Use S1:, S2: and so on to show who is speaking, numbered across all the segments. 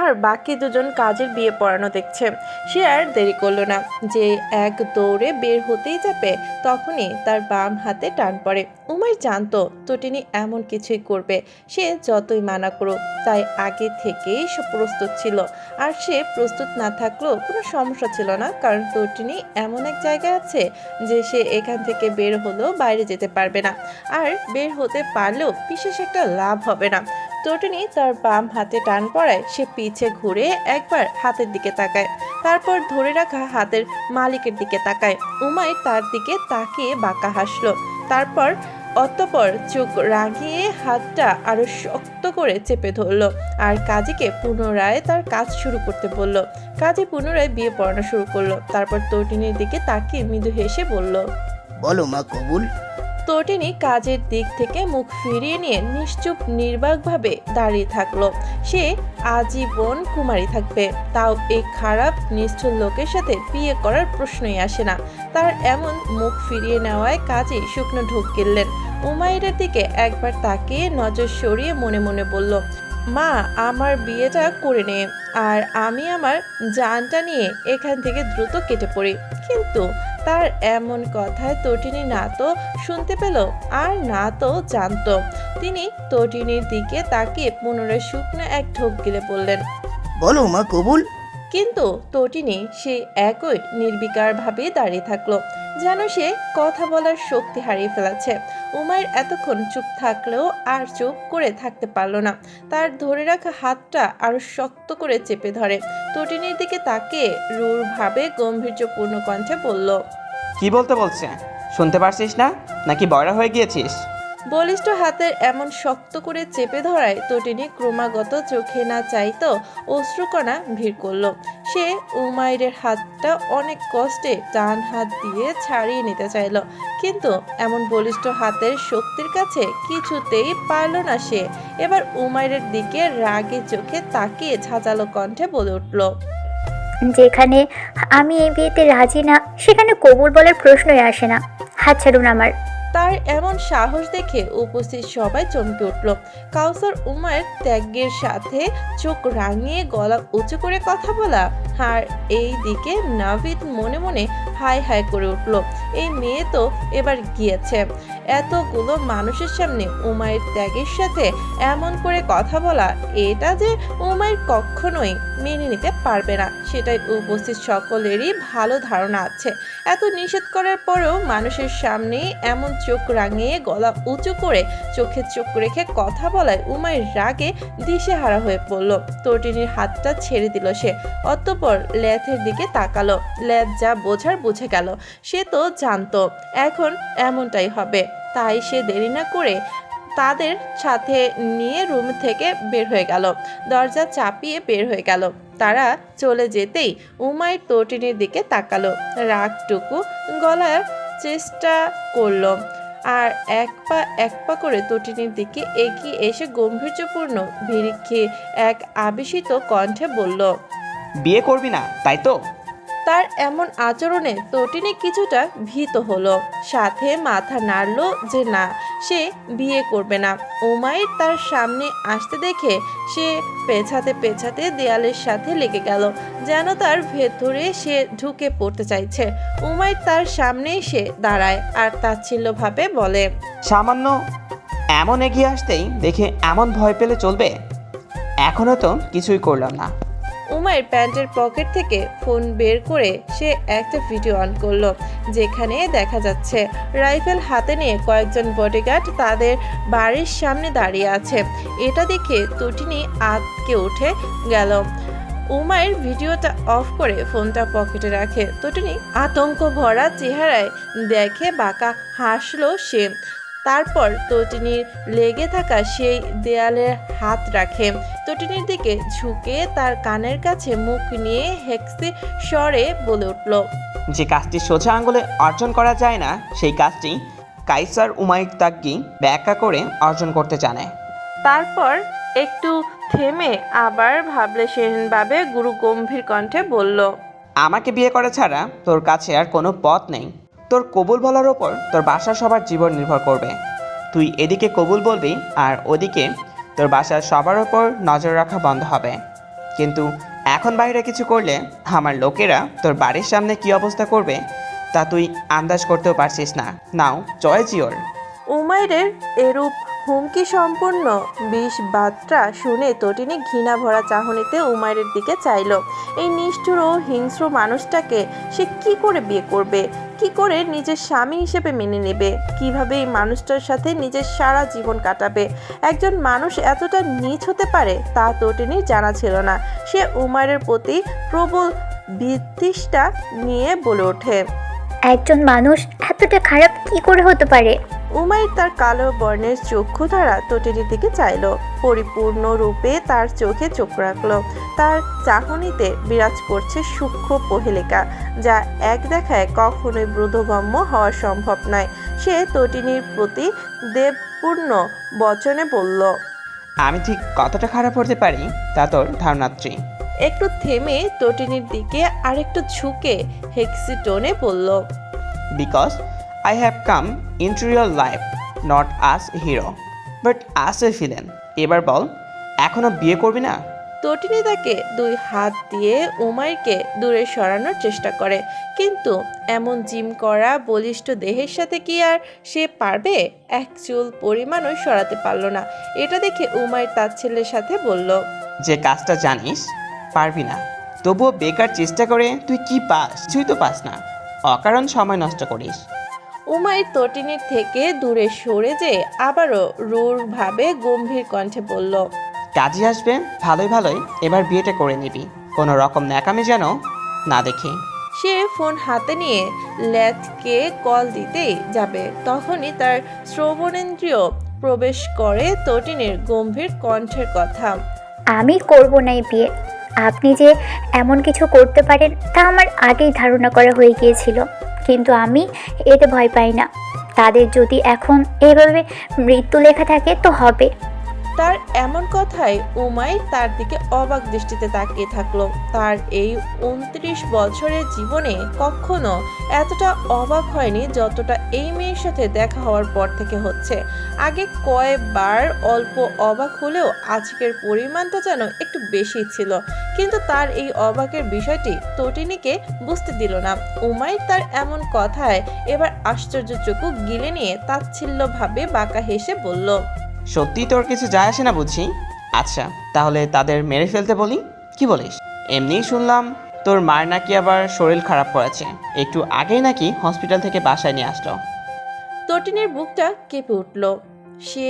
S1: আর বাকি দুজন কাজের বিয়ে পড়ানো দেখছে। সে আর দেরি করলো না, যে এক দৌড়ে বের হতেই যাবে তখনই তার বাম হাতে টান পড়ে। উমাইর জানতো তটিনী এমন কিছুই করবে, সে যতই মানা করুক। তাই আগে থেকেই সে প্রস্তুত ছিল। আর সে প্রস্তুত না থাকলেও কোনো সমস্যা ছিল না, কারণ তটিনী এমন এক জায়গায় আছে যে সে এখান থেকে বের হলেও বাইরে যেতে পারবে না, আর বের হতে পারলেও বিশেষ একটা লাভ হবে না। তটিনী তার বাম হাতে টান পড়ায় সে পিছে ঘুরে একবার হাতের দিকে তাকায়, তারপর ধরে রাখা হাতের মালিকের দিকে তাকায়। উমাইর তার দিকে তাকিয়ে বাঁকা হাসলো, তারপর অতঃপর চোখ রাগিয়ে হাতটা আরো শক্ত করে চেপে ধরলো আর কাজীকে পুনরায় তার কাজ শুরু করতে বলল। কাজী পুনরায় বিয়ে পড়ানো শুরু করলো। তারপর তটিনীর দিকে তাকিয়ে মৃদু হেসে বলল,
S2: বলো মা কবুল।
S1: তটিনী কাজের দিক থেকে মুখ ফিরিয়ে নিয়ে নিশ্চুপ নির্বাকভাবে দাঁড়িয়ে থাকলো। সে আজীবন কুমারী থাকবে, তাও এই খারাপ নিষ্ঠুর লোকের সাথে বিয়ে করার প্রশ্নই আসে না। তার এমন মুখ ফিরিয়ে নেওয়ায় কাজী শুকনো ঢোক গিললেন। উমাইরের দিকে একবার তাকিয়ে নজর সরিয়ে মনে মনে বলল, মা আমার বিয়েটা করে নে, আর আমি আমার জানটা নিয়ে এখান থেকে দ্রুত কেটে পড়ি। কিন্তু তার এমন কথায় তটিনী না তো শুনতে পেল আর না তো জানতো। তিনি তটিনীর দিকে তাকিয়ে পুনরায় শুকনো এক ঢোক গিলে বললেন,
S2: বলো মা কবুল।
S1: কিন্তু তটিনী সেই একই নির্বিকার ভাবে দাঁড়িয়ে থাকলো, যেন সে কথা বলার শক্তি হারিয়ে ফেলেছে। উমাইর এতক্ষণ চুপ থাকলেও আর চুপ করে থাকতে পারলো না। তার ধরে রাখা হাতটা আরো শক্ত করে চেপে ধরে। তটিনীর দিকে তাকিয়ে রূঢ় ভাবে গম্ভীর্যপূর্ণ কণ্ঠে বলল,
S3: কি বলতে বলছে শুনতে পারছিস না, নাকি বয়রা হয়ে গিয়েছিস?
S1: বলিষ্ঠ হাতের এমন শক্ত করে চেপে ধরায় তটিনী ক্রমাগত চোখে না চাইতো অশ্রুকণা ভিড় করলো। সে উমাইরের হাতটা অনেক কষ্টে ডান হাত দিয়ে ছাড়িয়ে নিতে চাইল, কিন্তু এমন বলিষ্ঠ হাতের শক্তির কাছে কিছুতেই পারল না সে। এবার উমাইরের দিকে রাগে চোখে তাকিয়ে ঝাঁঝালো কণ্ঠে বলে উঠল,
S4: যেখানে আমি এই বিয়েতে রাজি না, সেখানে কবুল বলার প্রশ্নই আসে না। হাত ছাড়ুন আমার।
S1: তার এমন সাহস দেখে উপস্থিত সবাই চমকে উঠল। কাউসার উমায়ের ত্যাগের সাথে চোখ রাঙিয়ে গলা উঁচু করে কথা বলা, আর এই দিকে নাভিদ মনে মনে হাই হাই করে উঠল। এই মেয়ে তো এবার গিয়েছে। এতগুলো মানুষের সামনে উমায়ের ত্যাগের সাথে এমন করে কথা বলা, এটা যে উমায়ের কখনোই মেনে নিতে পারবে না, সেটাই উপস্থিত সকলেরই ভালো ধারণা আছে। এত নিষেধ করার পরেও মানুষের সামনে এমন চোখ রাঙিয়ে গলা উঁচু করে চোখে চোখ রেখে কথা বলায় উমায়ের রাগে দিশেহারা হয়ে পড়ল। তটিনীর হাতটা ছেড়ে দিল সে, অতঃপর লেথের দিকে তাকালো। লেথ যা বোঝার বুঝে গেল, সে তো জানতো এখন এমনটাই হবে। তাই সে দেরি না করে তাদের সাথে নিয়ে রুম থেকে বের হয়ে গেল, দরজা চাপিয়ে বের হয়ে গেল। তারা চলে যেতেই উমাইর তটিনীর দিকে তাকালো, রাগটুকু গলার চেষ্টা করলো, আর এক পা করে তটিনীর দিকে এগিয়ে এসে গম্ভীর্যপূর্ণ ভিড়িক্ষে এক আবেশিত কণ্ঠে বলল,
S3: বিয়ে করবি না তাই তো?
S1: তার এমন আচরণে তটিনী কিছুটা ভীত হলো, সাথে মাথা নাড়ল যে না, সে বিয়ে করবে না। উমাইর তার সামনে আসতে দেখে সে পেছাতে পেছাতে দেয়ালের সাথে লেগে গেল, যেন তার ভেতরে সে ঢুকে পড়তে চাইছে। উমাইর তার সামনে এসে দাঁড়ায় আর তাচ্ছিল্যভাবে বলে,
S3: সামান্য এমন এগিয়ে আসতেই দেখে এমন ভয় পেলে চলবে? এখনো তো কিছুই করলাম না।
S1: উমাইর প্যান্টের পকেট থেকে ফোন বের করে সে একটা ভিডিও অন করলো, যেখানে দেখা যাচ্ছে রাইফেল হাতে নিয়ে কয়েকজন বডিগার্ড তাদের বাড়ির সামনে দাঁড়িয়ে আছে। এটা দেখে তটিনী আঁতকে উঠে গেল। উমাইর ভিডিওটা অফ করে ফোনটা পকেটে রাখে। তটিনী আতঙ্ক ভরা চেহারায় দেখে বাঁকা হাসলো সে। তারপর তটিনীর লেগে থাকা সেই দেয়ালে হাত রাখে, তটিনীর দিকে ঝুঁকে তার কানের কাছে মুখ নিয়ে হেক্সি স্বরে বলে উঠল,
S3: যে কাজটি সোজা আঙ্গুলে অর্জন করা যায় না, সেই কাজটি কাইসার উমাইর তাগি ব্যাখ্যা করে অর্জন করতে জানে।
S1: তারপর একটু থেমে আবার ভাবলে সেহীনভাবে গুরু গম্ভীর কণ্ঠে বলল,
S3: আমাকে বিয়ে করা ছাড়া তোর কাছে আর কোনো পথ নেই। তোর কবুল বলার ওপর তোর বাসার সবার জীবন নির্ভর করবে। তুই এদিকে কবুল বলবি আর ওদিকে তোর বাসার সবার ওপর নজর রাখা বন্ধ হবে। কিন্তু এখন বাইরে কিছু করলে আমার লোকেরা তোর বাড়ির সামনে কি অবস্থা করবে তা তুই আন্দাজ করতেও পারছিস না। নাও চয়েস ইওর।
S1: উমাইরের এরূপ হুমকি সম্পন্ন বিষ বার্তা শুনে তটিনী ঘৃণা ভরা চাহনিতে উমাইরের দিকে চাইল। এই নিষ্ঠুর ও হিংস্র মানুষটাকে সে কি করে বিয়ে করবে, কি করে নিজের স্বামী হিসেবে মেনে নেবে, কিভাবে এই মানুষটার সাথে নিজের সারা জীবন কাটাবে। একজন মানুষ এতটা নীচ হতে পারে তা তটিনীর জানা ছিল না। সে উমাইরের প্রতি প্রবল বিতৃষ্ণা নিয়ে বলে ওঠে,
S4: একজন মানুষ এতটা খারাপ কি করে হতে পারে?
S1: উমাইর তার কালো বর্ণের চক্ষু ধারা তটিনীর দিকে চাইল। পরিপূর্ণ রূপে তার চোখে চোখ রাখলো। তার চাহনিতে বিরাজ করছে সূক্ষ্ম প্রহেলিকা, যা এক দেখায় কখনোই বোধগম্য হওয়া সম্ভব নয়। সে তটিনীর প্রতি দেবপূর্ণ বচনে বলল,
S3: আমি ঠিক কতটা খারাপ হতে পারি তা তোর ধারণাত্রী।
S1: একটু থেমে তটিনীর দিকে আরেকটু ঝুঁকে হেক্সি টোনে বলল,
S3: because I have come into your life not as a hero but as a villain। এবার বল, এখনো বিয়ে করবি না?
S1: তটিনী তাকে দুই হাত দিয়ে উমাইরকে দূরে সরানোর চেষ্টা করে, কিন্তু এমন জিম করা বলিষ্ঠ দেহের সাথে কি আর সে পারবে? এক চুল পরিমাণও সরাতে পারল না। এটা দেখে উমাইর তার ছেলের সাথে বলল,
S3: যে কাজটা জানিস পারবি না, তবুও বেকার চেষ্টা করে তুই কি পাস? কিছুই তো পাস না, অকারণ সময় নষ্ট করিস।
S1: উমাইর তটিনীর থেকে দূরে সরে যেয়ে আবারও রূঢ়ভাবে গম্ভীর কণ্ঠে বলল,
S3: কাজে আসবে ভালোই ভালোই, এবার বিয়েটা করে নিবি, কোনো রকম ন্যাকামি যেন না দেখি।
S1: সে ফোন হাতে নিয়ে ল্যাথকে কল দিতেই যাবে, তখনই তার শ্রবণেন্দ্রিয় প্রবেশ করে তটিনীর গম্ভীর কণ্ঠের কথা।
S4: আমি করব না এই বিয়ে। আপনি যে এমন কিছু করতে পারেন তা আমার আগেই ধারণা করা হয়ে গিয়েছিল, কিন্তু আমি এতে ভয় পাই না। তাদের যদি এখন এভাবে মৃত্যু লেখা থাকে তো হবে।
S1: তার এমন কথায় উমাইর তার দিকে অবাক দৃষ্টিতে তাকিয়ে থাকলো। তার এই 29 বছরের জীবনে কখনো এতটা অবাক হয়নি যতটা এই মেয়ের সাথে দেখা হওয়ার পর থেকে হচ্ছে। আগে কয়েকবার অল্প অবাক হলেও আজকের পরিমাণটা যেন একটু বেশি ছিল, কিন্তু তার এই অবাকের বিষয়টি তটিনীকে বুঝতে দিল না। উমাইর তার এমন কথায় এবার আশ্চর্য চক্ষু গিলে নিয়ে তাচ্ছিল্যভাবে বাঁকা হেসে বলল,
S3: সত্যি তোর কিছু যায় আসে না বুঝছি। আচ্ছা তাহলে তাদের মেরে ফেলতে বলি, কি বলিস? এমনিই শুনলাম তোর মার নাকি আবার শরীর খারাপ করেছে, একটু আগেই নাকি হসপিটাল থেকে বাসায় নিয়ে আসলো।
S1: তটিনীর বুকটা কেঁপে উঠল। সে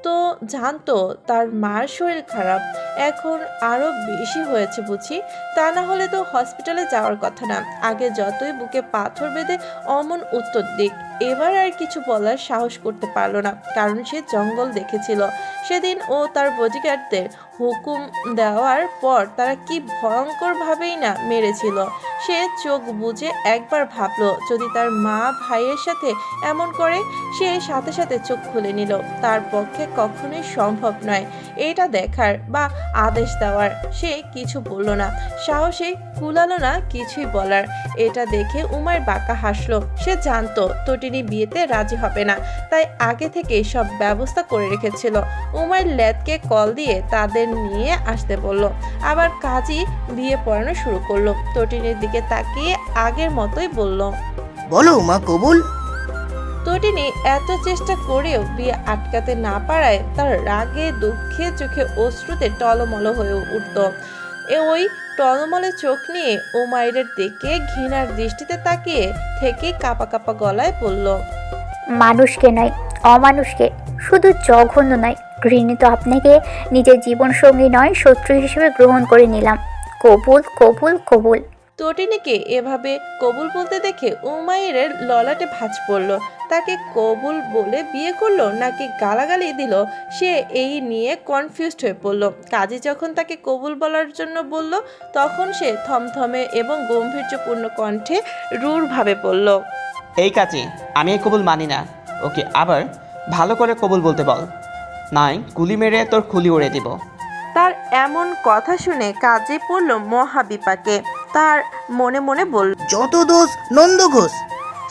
S1: তো জানতো তার মার শরীর খারাপ, এখন আরো বেশি হয়েছে বুঝি। তা না হলে তো হসপিটালে যাওয়ার কথা না। আগে যতই বুকে পাথর বেঁধে অমন উত্তর দিক, এবার আর কিছু বলার সাহস করতে পারলো না, কারণ সে জঙ্গল দেখেছিল সেদিন ও তার বডিগার্ডদের হুকুম দেওয়ার পর তারা কি ভয়ঙ্করভাবেই না মেরেছিল। সে চোখ বুজে একবার ভাবলো যদি তার মা ভাইয়ের সাথে এমন করে, সে সাথে সাথে চোখ খুলে নিল। তার পক্ষে কখনোই সম্ভব নয় এটা দেখার বা আদেশ দেওয়ার। সে কিছু বলল না, সাহসে কুলালো না কিছুই বলার। এটা দেখে উমার বাঁকা হাসলো। সে জানতো তটিনী বিয়েতে রাজি হবে না, তাই আগে থেকে সব ব্যবস্থা করে রেখেছিল। উমার ল্যাদকে কল দিয়ে তাদের নিয়ে আসতে বলল, আবার কাজী বিয়ে পড়ানো শুরু করলো। তটিনীর দিকে তাকিয়ে আগের মতোই বলল,
S2: বলো মা কবুল।
S1: তটিনী এত চেষ্টা করেও বিয়ে আটকাতে না পারায় তার রাগে দুঃখে চোখে অশ্রুতে টলমল হয়ে উঠত। ওই টলমলে চোখ নিয়ে উমাইরের দিকে ঘৃণার দৃষ্টিতে তাকিয়ে থেকে কাঁপা কাঁপা গলায় বলল,
S4: মানুষকে নয়, অমানুষকে, শুধু জঘন্য নয়, ঘৃণিত আপনাকে নিজের জীবনসঙ্গী নয় শত্রু হিসেবে গ্রহণ করে নিলাম। কবুল কবুল কবুল।
S1: তটিনীকে এভাবে কবুল বলতে দেখে উমাইরের ললাটে ভাঁজ পড়ল। তাকে কবুল বলে বিয়ে করলো নাকি গালাগালি দিল, সে এই নিয়ে কনফিউজড হয়ে পড়ল। কাজী যখন তাকে কবুল বলার জন্য বলল, তখন সে থমথমে এবং গম্ভীর্যপূর্ণ কণ্ঠে রূঢ়ভাবে বলল,
S3: এই কাজে আমি এই কবুল মানি না, ওকে আবার ভালো করে কবুল বলতে বল, নয় গুলি মেরে তোর খুলি উড়ে দিব।
S1: তার এমন কথা শুনে কাজী পড়ল মহাবিপাকে। তার মনে মনে বলল,
S2: যত দোষ নন্দ ঘোষ।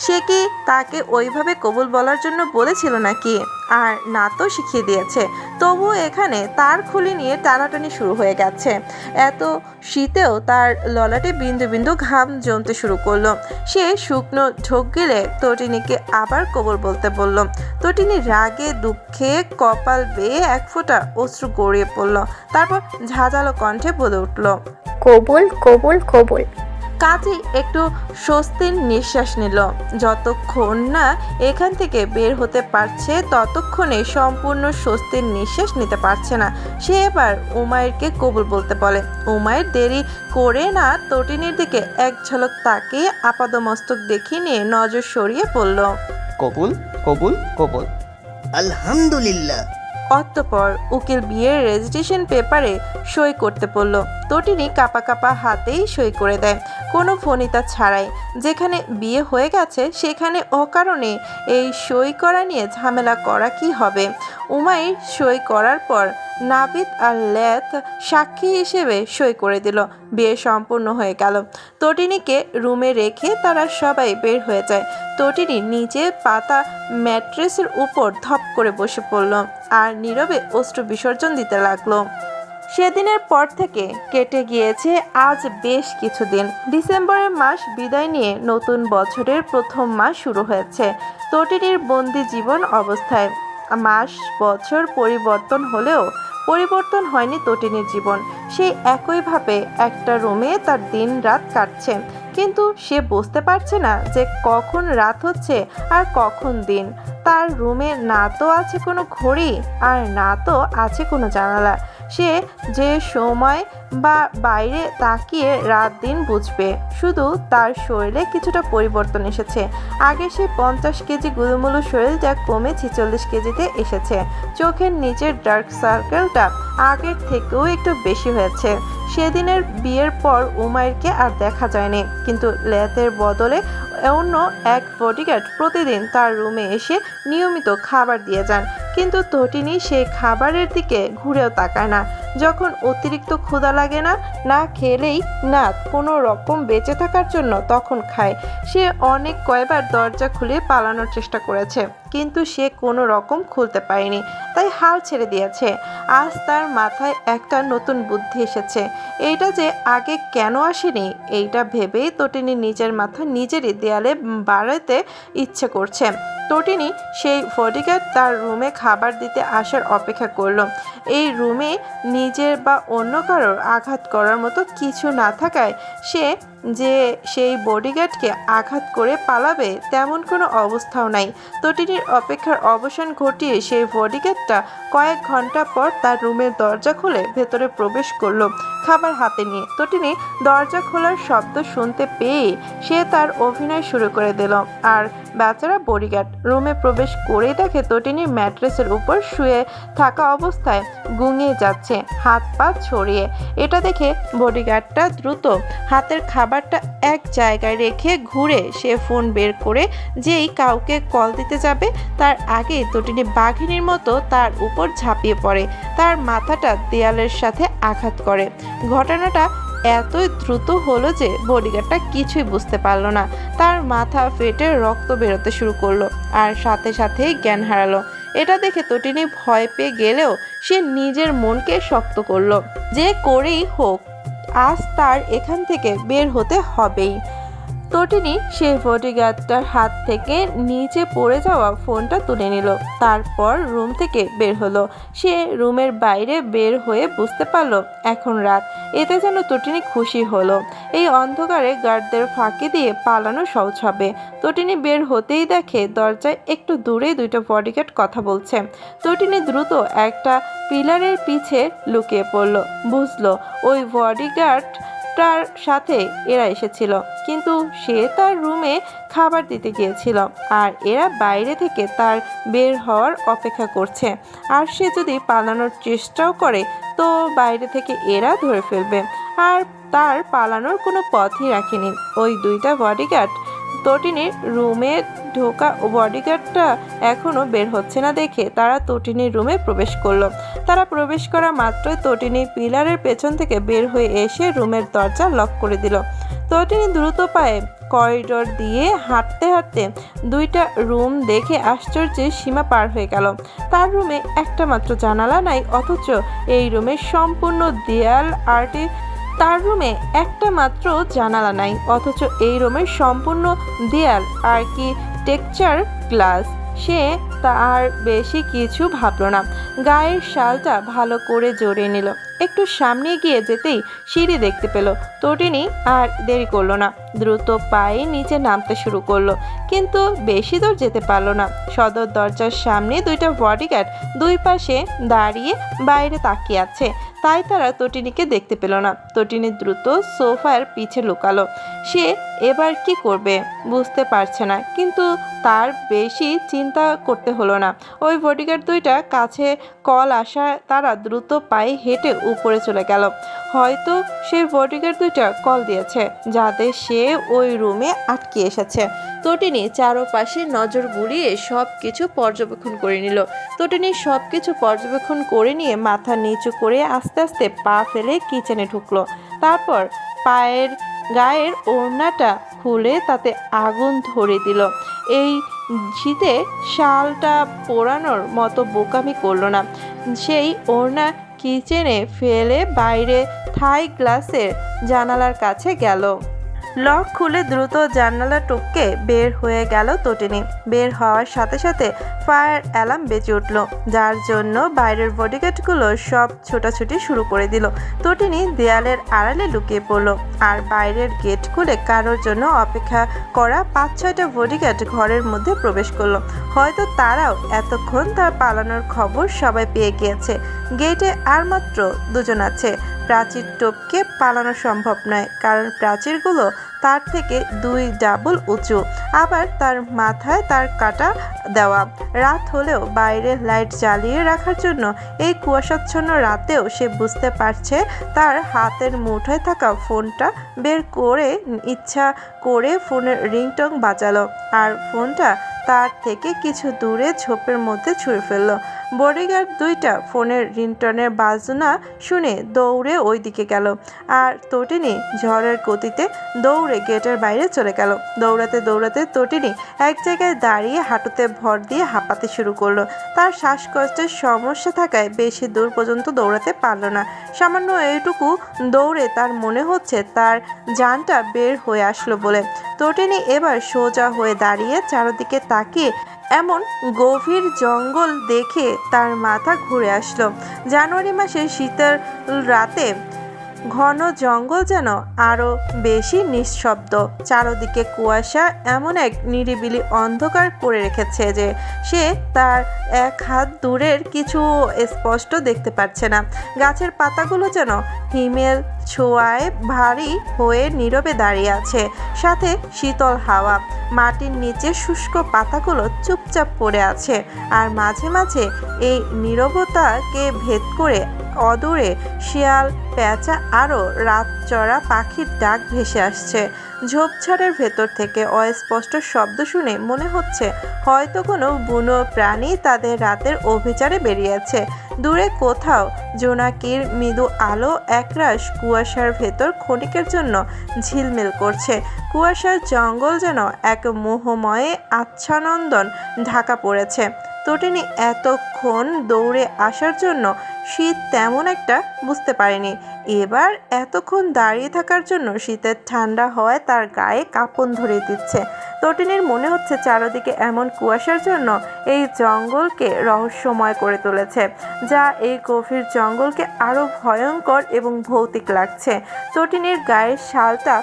S1: সে কি তাকে ওইভাবে কবুল বলার জন্য বলেছিল নাকি? আর নাচও শিখিয়ে দিয়েছে, তবুও এখানে তার খুলি নিয়ে টানাটানি শুরু হয়ে গেছে। এত শীতেও তার ললাটে বিন্দু বিন্দু ঘাম জমতে শুরু করলো। সে শুকনো ঢোক গেলে তটিনীকে আবার কবুল বলতে বলল। তটিনী রাগে দুঃখে কপাল বেয়ে এক ফোঁটা অশ্রু গড়িয়ে পড়ল। তারপর ঝাঁঝালো কণ্ঠে বলে উঠল,
S4: কবুল কবুল কবুল।
S1: কাজী একটু স্বস্তির নিঃশ্বাস নিল। যতক্ষণ না এখান থেকে বের হতে পারছে ততক্ষণে সম্পূর্ণ স্বস্তির নিঃশ্বাস নিতে পারছে না। সে এবার উমাইরকে কবুল বলতে বলে। উমাইর দেরি করে না তটিনীর দিকে এক ঝলক তাকিয়ে আপাদমস্তক দেখিয়ে নিয়ে নজর সরিয়ে পড়ল।
S3: কবুল কবুল কবুল।
S2: আলহামদুলিল্লাহ।
S1: অতঃপর উকিল বিয়ের রেজিস্ট্রেশন পেপারে সই করতে বলল। তটিনী কাপা কাপা হাতেই সই করে দেয়, কোনো ফণিতা ছাড়াই। যেখানে বিয়ে হয়ে গেছে সেখানে অকারণে এই সই করা নিয়ে ঝামেলা করা কি হবে। উমাইর সই করার পর নাবিদ আর লেথ সাক্ষী হিসেবে সই করে দিল। বিয়ে সম্পূর্ণ হয়ে গেল। তটিনীকে রুমে রেখে তারা সবাই বের হয়ে যায়। তটিনী নিচে পাতা ম্যাট্রেসের উপর ধপ করে বসে পড়ল আর নীরবে অশ্রু বিসর্জন দিতে লাগলো। সেদিনের পর থেকে কেটে গিয়েছে আজ বেশ কিছুদিন। ডিসেম্বরের মাস বিদায় নিয়ে নতুন বছরের প্রথম মাস শুরু হয়েছে তটিনীর বন্দি জীবন অবস্থায়। মাস বছর পরিবর্তন হলেও পরিবর্তন হয়নি তটিনীর জীবন। সেই একইভাবে একটা রুমে তার দিন রাত কাটছে, কিন্তু সে বুঝতে পারছে না যে কখন রাত হচ্ছে আর কখন দিন। তার রুমে না তো আছে কোনো ঘড়ি আর না তো আছে কোনো জানালা। সে যে সময় বা বাইরে তাকিয়ে রাত দিন বুঝবে। শুধু তার শরীরে কিছুটা পরিবর্তন এসেছে। আগে সে 50 কেজি গুলুমুলু শরীরটা কমে 46 কেজিতে এসেছে। চোখের নিচের ডার্ক সার্কেলটা আগের থেকেও একটু বেশি হয়েছে। সেদিনের বিয়ের পর উমাইরকে আর দেখা যায়নি, কিন্তু লেথের বদলে অন্য এক বডিগার্ড প্রতিদিন তার রুমে এসে নিয়মিত খাবার দিয়ে যান। কিন্তু তটিনী সেই খাবারের দিকে ঘুরেও তাকায় না। যখন অতিরিক্ত ক্ষুধা লাগে না, না খেলেই না কোনো রকম বেঁচে থাকার জন্য তখন খায়। সে অনেক কয়বার দরজা খুলে পালানোর চেষ্টা করেছে, কিন্তু সে কোনো রকম খুলতে পারেনি, তাই হাল ছেড়ে দিয়েছে। আজ তার মাথায় একটা নতুন বুদ্ধি এসেছে। এইটা যে আগে কেন আসেনি এইটা ভেবেই তটিনী নিজের মাথা নিজেরই দেয়ালে বাড়াতে ইচ্ছে করছে। তটিনী সেই বডিগার্ড তার রুমে খাবার দিতে আসার অপেক্ষা করলো। এই রুমে নিজের বা অন্য কারোর আঘাত করার মতো কিছু না থাকায় সে যে সেই বডিগার্ডকে আঘাত করে পালাবে তেমন কোনো অবস্থাও নাই। তটিনীর অপেক্ষার অবসান ঘটিয়ে সেই বডিগার্ডটা কয়েক ঘন্টা পর তার রুমের দরজা খুলে ভেতরে প্রবেশ করলো খাবার হাতে নিয়ে। তটিনী দরজা খোলার শব্দ শুনতে পেয়ে সে তার অভিনয় শুরু করে দিল। আর বেচারা বডিগার্ড রুমে প্রবেশ করেই দেখে তটিনী ম্যাট্রেসের উপর শুয়ে থাকা অবস্থায় গুঙিয়ে যাচ্ছে, হাত পা ছড়িয়ে। এটা দেখে বডিগার্ডটা দ্রুত হাতের খাবারটা এক জায়গায় রেখে ঘুরে সে ফোন বের করে যেই কাউকে কল দিতে যাবে তার আগে তটিনী বাঘিনীর মতো তার উপর ঝাঁপিয়ে পড়ে, তার মাথাটা দেয়ালের সাথে আঘাত করে। ঘটনাটা এতই দ্রুত হলো যে বডিগার্ডটা কিছুই বুঝতে পারলো না। তার মাথা ফেটে রক্ত বেরোতে শুরু করলো আর সাথে সাথেই জ্ঞান হারালো। এটা দেখে তটিনী ভয় পেয়ে গেলেও সে নিজের মনকে শক্ত করলো, যে করেই হোক আজ তার এখান থেকে বের হতে হবেই। তটিনী সেই বডিগার্ডটার হাত থেকে নিচে পড়ে যাওয়া ফোনটা তুলে নিল। তারপর রুম থেকে বের হলো। সে রুমের বাইরে বের হয়ে বুঝতে পারলো এখন রাত। এতে যেন তটিনী খুশি হলো। এই অন্ধকারে গার্ডদের ফাঁকি দিয়ে পালানো সহজ হবে। তটিনী বের হতেই দেখে দরজায় একটু দূরেই দুইটা বডিগার্ড কথা বলছে। তটিনী দ্রুত একটা পিলারের পিছে লুকিয়ে পড়ল। বুঝলো ওই বডিগার্ড তার সাথে এরা এসেছিল, কিন্তু সে তার রুমে খাবার দিতে গিয়েছিল আর এরা বাইরে থেকে তার বের হওয়ার অপেক্ষা করছে। আর সে যদি পালানোর চেষ্টাও করে তো বাইরে থেকে এরা ধরে ফেলবে, আর তার পালানোর কোনো পথই রাখেনি ওই দুইটা বডিগার্ড। তটিনীর রুমে ঢোকা বডিগার্ডটা এখনো বের হচ্ছে না দেখে তারা তটিনীর রুমে প্রবেশ করলো। তারা প্রবেশ করা মাত্রই তটিনী পিলারের পেছন থেকে বের হয়ে এসে রুমের দরজা লক করে দিল। তটিনী দ্রুত পায়ে করিডোর দিয়ে হাঁটতে হাঁটতে 2টা রুম দেখে আশ্চর্যের সীমা পার হয়ে গেল। তার রুমে একটা মাত্র জানালা নাই, অথচ এই রুমের সম্পূর্ণ দেয়াল আর্টে তার রুমে একটা মাত্র জানালা নাই, অথচ এই রুমের সম্পূর্ণ দেয়াল আর্কিটেকচার গ্লাস। সে তার বেশি কিছু ভাবল না, গায়ের শালটা ভালো করে জড়িয়ে নিল। একটু সামনে গিয়ে যেতেই সিঁড়ি দেখতে পেল। তটিনী আর দেরি করলো না, দ্রুত পায়ে নিচে নামতে শুরু করলো, কিন্তু বেশি দূর যেতে পারলো না। সদর দরজার সামনে 2টা বডিগার্ড দুই পাশে দাঁড়িয়ে বাইরে তাকিয়ে আছে, তাই তারা তটিনীকে দেখতে পেল না। তটিনী দ্রুত সোফার পিছে লুকালো। সে এবার কি করবে বুঝতে পারছে না, কিন্তু তার বেশি চিন্তা করতে হলো না। ওই বডিগার্ড 2টা কাছে কল আসায় তারা দ্রুত পায়ে হেঁটে উপরে চলে গেল। হয়তো সেই বডিগার্ড 2টা কল দিয়েছে, যাতে সে ওই রুমে আটকে এসেছে। তটিনী চারপাশে নজর বুলিয়ে সব কিছু পর্যবেক্ষণ করে নিল। তটিনী সব কিছু পর্যবেক্ষণ করে নিয়ে মাথা নিচু করে আস্তে আস্তে পা ফেলে কিচেনে ঢুকলো। তারপর পায়ের গায়ের ওড়নাটা খুলে তাতে আগুন ধরে দিল। এই শীতে শালটা পোড়ানোর মতো বোকামি করলো না। সেই ওড়না কিচেনে ফেলে বাইরে থাই গ্লাসের জানালার কাছে গেল। লক খুলে দ্রুত জানালা টপকে বের হয়ে গেল তটিনী। বের হওয়ার সাথে সাথে ফায়ার অ্যালার্ম বেজে উঠল, যার জন্য বাইরের বডিগার্ডগুলো সব ছোটাছুটি শুরু করে দিল। তটিনী দেয়ালের আড়ালে লুকিয়ে পড়ল আর বাইরের গেট খুলে কারোর জন্য অপেক্ষা করা 5-6টা বডিগার্ড ঘরের মধ্যে প্রবেশ করলো। হয়তো তারাও এতক্ষণ তার পালানোর খবর সবাই পেয়ে গিয়েছে। গেটে আর মাত্র 2জন আছে। প্রাচীর টপকে পালানো সম্ভব নয়, কারণ প্রাচীরগুলো তার থেকে 2 ডাবল উঁচু, আবার তার মাথায় তার কাটা দেওয়া। রাত হলেও বাইরে লাইট জ্বালিয়ে রাখার জন্য এই কুয়াশাচ্ছন্ন রাতেও সে বুঝতে পারছে। তার হাতের মুঠোয় থাকা ফোনটা বের করে ইচ্ছা করে ফোনের রিংটং বাজালো, আর ফোনটা তার থেকে কিছু দূরে ঝোপের মধ্যে ছুঁড়ে ফেললো। বডিগার্ড 2টা ফোনের রিংটনের বাজনা শুনে দৌড়ে ওই দিকে গেল, আর তটিনী ঝড়ের গতিতে দৌড়ে গেটের বাইরে চলে গেল। দৌড়াতে দৌড়াতে তটিনী এক জায়গায় দাঁড়িয়ে হাঁটুতে ভর দিয়ে হাঁপাতে শুরু করলো। তার শ্বাসকষ্টের সমস্যা থাকায় বেশি দূর পর্যন্ত দৌড়াতে পারল না। সামান্য এইটুকু দৌড়ে তার মনে হচ্ছে তার জানটা বের হয়ে আসলো বলে। তটিনী এবার সোজা হয়ে দাঁড়িয়ে চারদিকে তাকিয়ে এমন গভীর জঙ্গল দেখে তার মাথা ঘুরে আসলো। জানুয়ারি মাসের শীতের রাতে ঘন জঙ্গল যেন আরো বেশি নিঃশব্দ। চারদিকে কুয়াশা এমন এক নিরিবিলি অন্ধকার করে রেখেছে যে সে তার 1 হাত দূরের কিছু স্পষ্ট দেখতে পাচ্ছে না। গাছের পাতাগুলো যেন হিমেল ছোঁয়ায় ভারী হয়ে নীরবে দাঁড়িয়ে আছে, সাথে শীতল হাওয়া। মাটির নিচে শুষ্ক পাতাগুলো চুপচাপ পড়ে আছে, আর মাঝে মাঝে এই নীরবতাকে ভেদ করে অদূরে শিয়াল, পেঁচা আরও রাত চড়া পাখির ডাক ভেসে আসছে। ঝোপঝাড়ের ভেতর থেকে অস্পষ্ট শব্দ শুনে মনে হচ্ছে হয়তো কোনো বুনো প্রাণী তাদের রাতের অভিযানে বেরিয়েছে। দূরে কোথাও জোনাকির মৃদু আলো একরাশ কুয়াশার ভেতর ক্ষণিকের জন্য ঝিলমিল করছে। কুয়াশার জঙ্গল যেন এক মোহময় আচ্ছানন্দন ঢাকা পড়েছে। তটিনী এতক্ষণ দৌড়ে আসার জন্য শীত তেমন একটা বুঝতে পারেনি। এবার এতক্ষণ দাঁড়িয়ে থাকার জন্য শীতের ঠান্ডা হওয়ায় তার গায়ে কাঁপন ধরে দিচ্ছে। তটিনীর মনে হচ্ছে চারদিকে এমন কুয়াশার জন্য এই জঙ্গলকে রহস্যময় করে তুলেছে, যা এই গভীর জঙ্গলকে আরও ভয়ঙ্কর এবং ভৌতিক লাগছে। তটিনীর গায়ের শালটা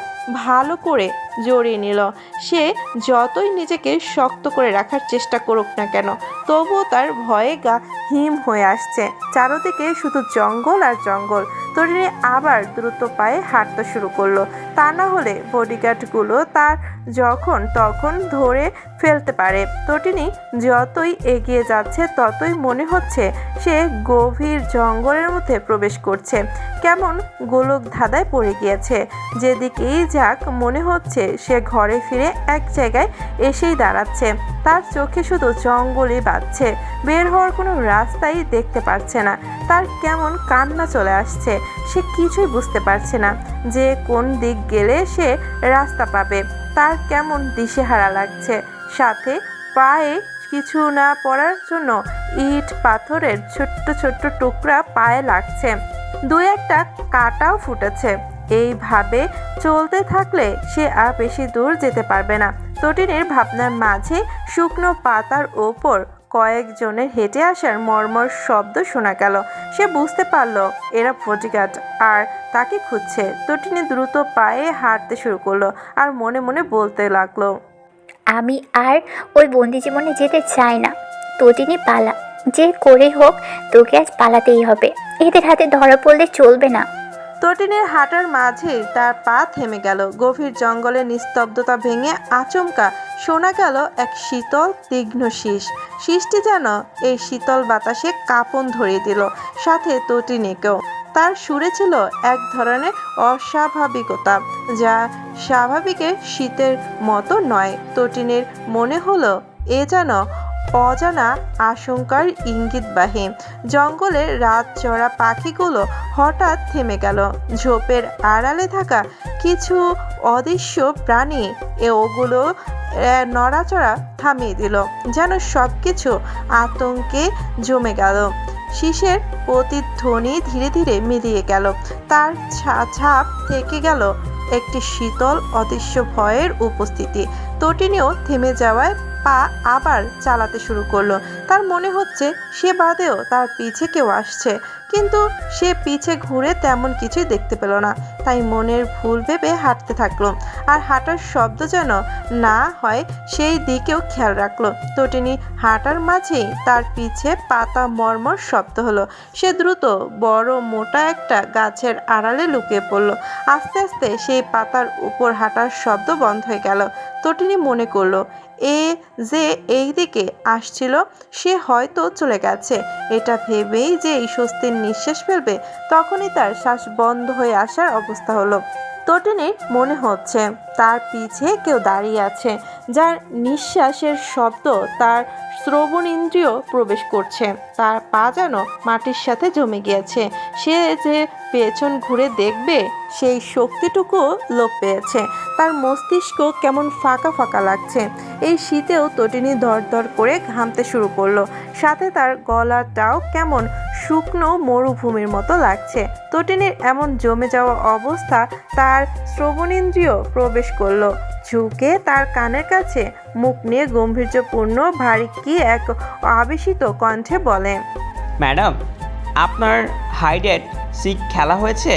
S1: ভালো করে জড়িয়ে নিল। সে যতই নিজেকে শক্ত করে রাখার চেষ্টা করুক না কেন, তবুও তার ভয়ে গা হিম হয়ে আসছে। চারদিকে শুধু জঙ্গল আর জঙ্গল। তটিনী আবার দ্রুত পায়ে হাঁটতে শুরু করলো, তা না হলে বডিগার্ডগুলো তার যখন তখন ধরে ফেলতে পারে। তটিনী যতই এগিয়ে যাচ্ছে ততই মনে হচ্ছে সে গভীর জঙ্গলের মধ্যে প্রবেশ করছে, কেমন গোলক ধাঁধায় পড়ে গিয়েছে। যেদিকেই যাক মনে হচ্ছে সে ঘরে ফিরে এক জায়গায় এসেই দাঁড়াচ্ছে। তার চোখে শুধু জঙ্গলই বাজছে, বের হওয়ার কোনো রাস্তাই দেখতে পারছে না। তার কেমন কান্না চলে আসছে, সে কিছুই বুঝতে পারছে না যে কোন দিক গেলে সে রাস্তা পাবে। তার কেমন দিশেহারা লাগছে। সাথে পায়ে কিছু না পড়ার জন্য ইট পাথরের ছোট্ট ছোট্ট টুকরা পায়ে লাগছে, দুই একটা কাটাও ফুটেছে। এইভাবে চলতে থাকলে সে আর বেশি দূর যেতে পারবে না। তটিনীর ভাবনার মাঝে শুকনো পাতার ওপর কয়েকজনের হেঁটে আসার মর্মর শব্দ শোনা গেল। সে বুঝতে পারল এরা বডিগার্ড আর তাকে খুঁজছে। তটিনী দ্রুত পায়ে হাঁটতে শুরু করলো আর মনে মনে বলতে লাগলো,
S4: আমি আর ওই বন্দি জীবনে যেতে চাই না। তটিনী পালা, যে করে হোক তোকে আজ পালাতেই হবে, এদের হাতে ধরা পড়লে চলবে না।
S1: তটিনীর হাঁটার মাঝেই তার পা থেমে গেল। গভীর জঙ্গলের নিস্তব্ধতা ভেঙে আচমকা শোনা গেল এক শীতল তীক্ষ্ণ শীষ। শীষটি যেন এই শীতল বাতাসে কাঁপন ধরিয়ে দিল, সাথে তটিনীকেও। তার সুরে ছিল এক ধরনের অস্বাভাবিকতা, যা স্বাভাবিকের শীতের মতো নয়। তটিনীর মনে হলো এ যেন অজানা আশঙ্কার ইঙ্গিতবাহী। জঙ্গলের রাত চড়া পাখিগুলো হঠাৎ থেমে গেল। ঝোপের আড়ালে থাকা কিছু অদৃশ্য প্রাণী ওগুলো নড়াচড়া থামিয়ে দিল, যেন সব কিছু আতঙ্কে জমে গেল। শীষের প্রতিধ্বনি ধীরে ধীরে মিলিয়ে গেল, তার ছাপ থেকে গেল একটি শীতল অদৃশ্য ভয়ের উপস্থিতি। তটিনীও থেমে যাওয়ায় পা আবার চালাতে শুরু করলো। তার মনে হচ্ছে সে বাদেও তার পিছে কেউ আসছে, কিন্তু সে পিছে ঘুরে তেমন কিছুই দেখতে পেল না। তাই মনের ভুল ভেবে হাঁটতে থাকলো, আর হাঁটার শব্দ যেন না হয় সেই দিকেও খেয়াল রাখলো। তটিনী হাঁটার মাঝেই তার পিছে পাতা মর্মর শব্দ হলো। সে দ্রুত বড় মোটা একটা গাছের আড়ালে লুকিয়ে পড়লো। আস্তে আস্তে সেই পাতার উপর হাঁটার শব্দ বন্ধ হয়ে গেল। তটিনী মনে করলো যে এই দিকে আসছিল সে হয়তো চলে গেছে। এটা ভেবেই যে এই স্বস্তির নিঃশ্বাস ফেলবে, তখনই তার শ্বাস বন্ধ হয়ে আসার অবস্থা হলো। তটিনীর মনে হচ্ছে তার পিছে কেউ দাঁড়িয়ে আছে, যার নিঃশ্বাসের শব্দ তার শ্রবণেন্দ্রিয় প্রবেশ করছে। তার পা যেন মাটির সাথে জমে গিয়েছে। সে যে পেছন ঘুরে দেখবে সেই শক্তিটুকু লোপ পেয়েছে। তার মস্তিষ্ক কেমন ফাঁকা ফাঁকা লাগছে। এই শীতেও তটিনী দরদর করে ঘামতে শুরু করলো, সাথে তার গলাটাও কেমন শুকনো মরুভূমির মতো লাগছে। তটিনীর এমন জমে যাওয়া অবস্থা তার শ্রবণেন্দ্রিয় প্রবেশ করলো। ঝুঁকে তার কানের কাছে মুখ নিয়ে গম্ভীর্যপূর্ণ ভারী কি এক আবেশিত কণ্ঠে বলে,
S3: ম্যাডাম, আপনার হাইডেড সিক খেলা হয়েছে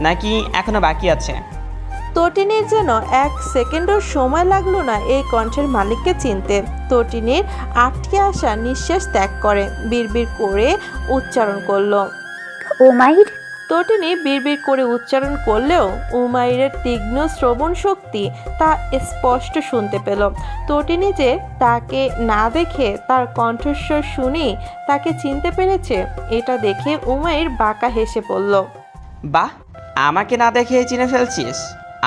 S3: নাকি এখনো বাকি আছে?
S1: তটিনীর যেন এক সেকেন্ডও সময় লাগলো না এই কণ্ঠের মালিককে চিনতে। তটিনীর আটকে আসা নিঃশ্বাস ত্যাগ করে বিড়বিড় করে উচ্চারণ করলো।
S4: উমাইর?
S1: তটিনী বিড়বিড় করে উচ্চারণ করলেও উমাইরের তীক্ষ্ণ শ্রবণ শক্তি তা স্পষ্ট শুনতে পেল। তটিনী যে তাকে না দেখে তার কণ্ঠস্বর শুনেই তাকে চিনতে পেরেছে, এটা দেখে উমাইর বাঁকা হেসে পড়ল।
S3: বাহ, আমাকে না দেখে চিনে ফেলছিস?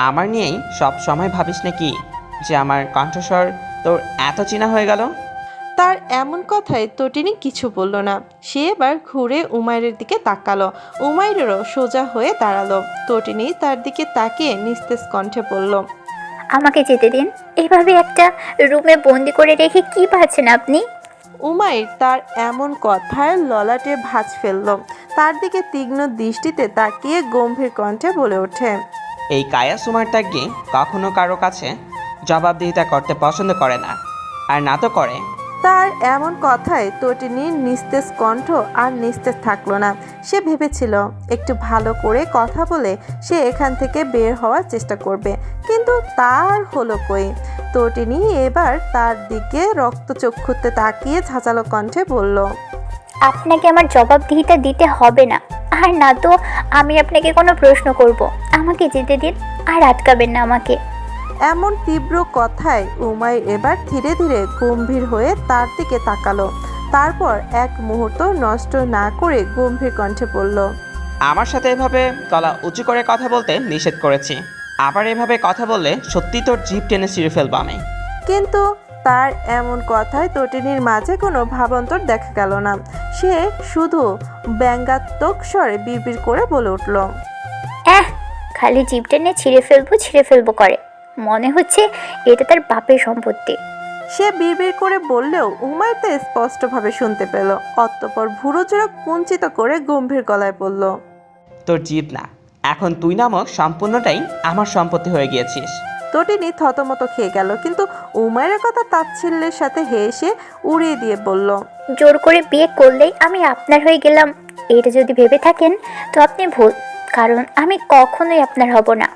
S3: আমার নিয়েই সব সময় ভাবিস নাকি যে আমার কণ্ঠস্বর তোর এত চেনা হয়ে গেল?
S1: তার এমন কথায় তটিনী কিছু বলল না। সে এবার ঘুরে উমাইরের দিকে তাকালো। উমাইরেরও সোজা হয়ে দাঁড়ালো। তটিনী তার দিকে তাকিয়ে নিস্তেজ কণ্ঠে বলল,
S4: আমাকে যেতে দিন। এভাবে একটা রুমে বন্দি করে রেখে কি পাচ্ছেন আপনি?
S1: উমাইর তার এমন কথায় ললাটে ভাঁজ ফেলল। তার দিকে তীক্ষ্ণ দৃষ্টিতে তাকিয়ে গম্ভীর কণ্ঠে বলে ওঠে,
S3: এই কায়া সুমার ত্যাগী কখনো কারো কাছে জবাবদিহিতা করতে পছন্দ করে না, আর না তো করে।
S1: তার এমন কথায় তটিনীর নিস্তেজ কণ্ঠ আর নিস্তেজ থাকলো না। সে ভেবেছিল একটু ভালো করে কথা বলে সে এখান থেকে বের হওয়ার চেষ্টা করবে, কিন্তু তার হলো কই। তটিনী এবার তার দিকে রক্তচক্ষুতে তাকিয়ে ঝাঁঝালো কণ্ঠে বলল,
S4: আপনাকে আমার জবাবদিহিতা দিতে হবে না, আর না তো আমি আপনাকে কোনো প্রশ্ন করব। আমাকে যেতে দিন, আর আটকাবেন না আমাকে।
S1: এমন তীব্র কথায় উমাইর এবার ধীরে ধীরে গম্ভীর হয়ে তার দিকে তাকালো। তারপর এক মুহূর্ত নষ্ট না করে গম্ভীর কণ্ঠে বলল,
S3: আমার সাথে এভাবে গলা উঁচু করে কথা বলতে নিষেধ করেছি। আবার এভাবে কথা বললে সত্যি তোর জিভ টেনে ছিঁড়ে ফেলবো আমি।
S1: কিন্তু তার এমন কথায় তটিনীর মাঝে কোনো ভাবান্তর দেখা গেল না। সে শুধু ব্যঙ্গাত্মক স্বরে বিড়বিড় করে বলে উঠল,
S4: খালি জিভ টেনে ছিঁড়ে ফেলবো করে। মনে হচ্ছে এটা তার বাপের সম্পত্তি।
S1: সে বিড়বিড় করে বললেও উমায়ের তা স্পষ্টভাবে শুনতে পেল। অতঃপর ভুরুজোড়া কুঞ্চিত করে গম্ভীর গলায় বলল,
S3: তোর জিদ না, এখন তুই নামক সম্পূর্ণটাই আমার সম্পত্তি হয়ে গিয়েছিস।
S1: তটিনী থতমত খেয়ে গেল, কিন্তু উমায়ের কথা তাচ্ছিল্যের সাথে হেসে উড়িয়ে দিয়ে বলল,
S4: জোর করে বিয়ে করলেই আমি আপনার হয়ে গেলাম, এটা যদি ভেবে থাকেন তো আপনি ভুল, কারণ আমি কখনোই আপনার হব না।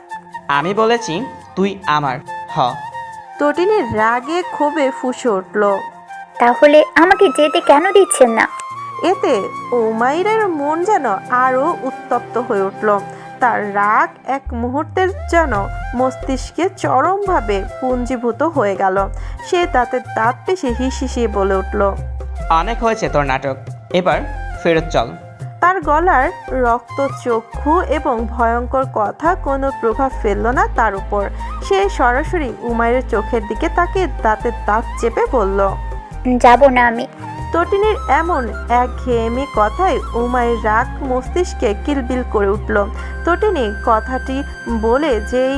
S3: আমি বলেছি তুই আমার হ।
S1: তটিনী রাগে ক্ষোভে ফুঁসে উঠল।
S4: তাহলে আমাকে যেতে কেন দিচ্ছেন না?
S1: এতে উমাইরের মন যেন আরো উত্তপ্ত হয়ে উঠল। তার রাগ এক মুহূর্তের যেন মস্তিষ্কে চরমভাবে পুঞ্জীভূত হয়ে গেল। সে দাঁতের দাঁত পেশে হিসিয়ে বলে উঠল,
S3: অনেক হয়েছে তোর নাটক, এবার ফেরত চল।
S1: তার গলার রক্তচক্ষু এবং ভয়ঙ্কর কথা কোনো প্রভাব ফেলল না তার উপর। সে সরাসরি উমাইরের চোখের দিকে তাকে দাঁতের দাঁত চেপে বলল,
S4: যাব না আমি।
S1: তটিনীর এমন একঘেয়েমি কথায় উমাইর রাগ মস্তিষ্কে কিলবিল করে উঠল। তটিনী কথাটি বলে যেই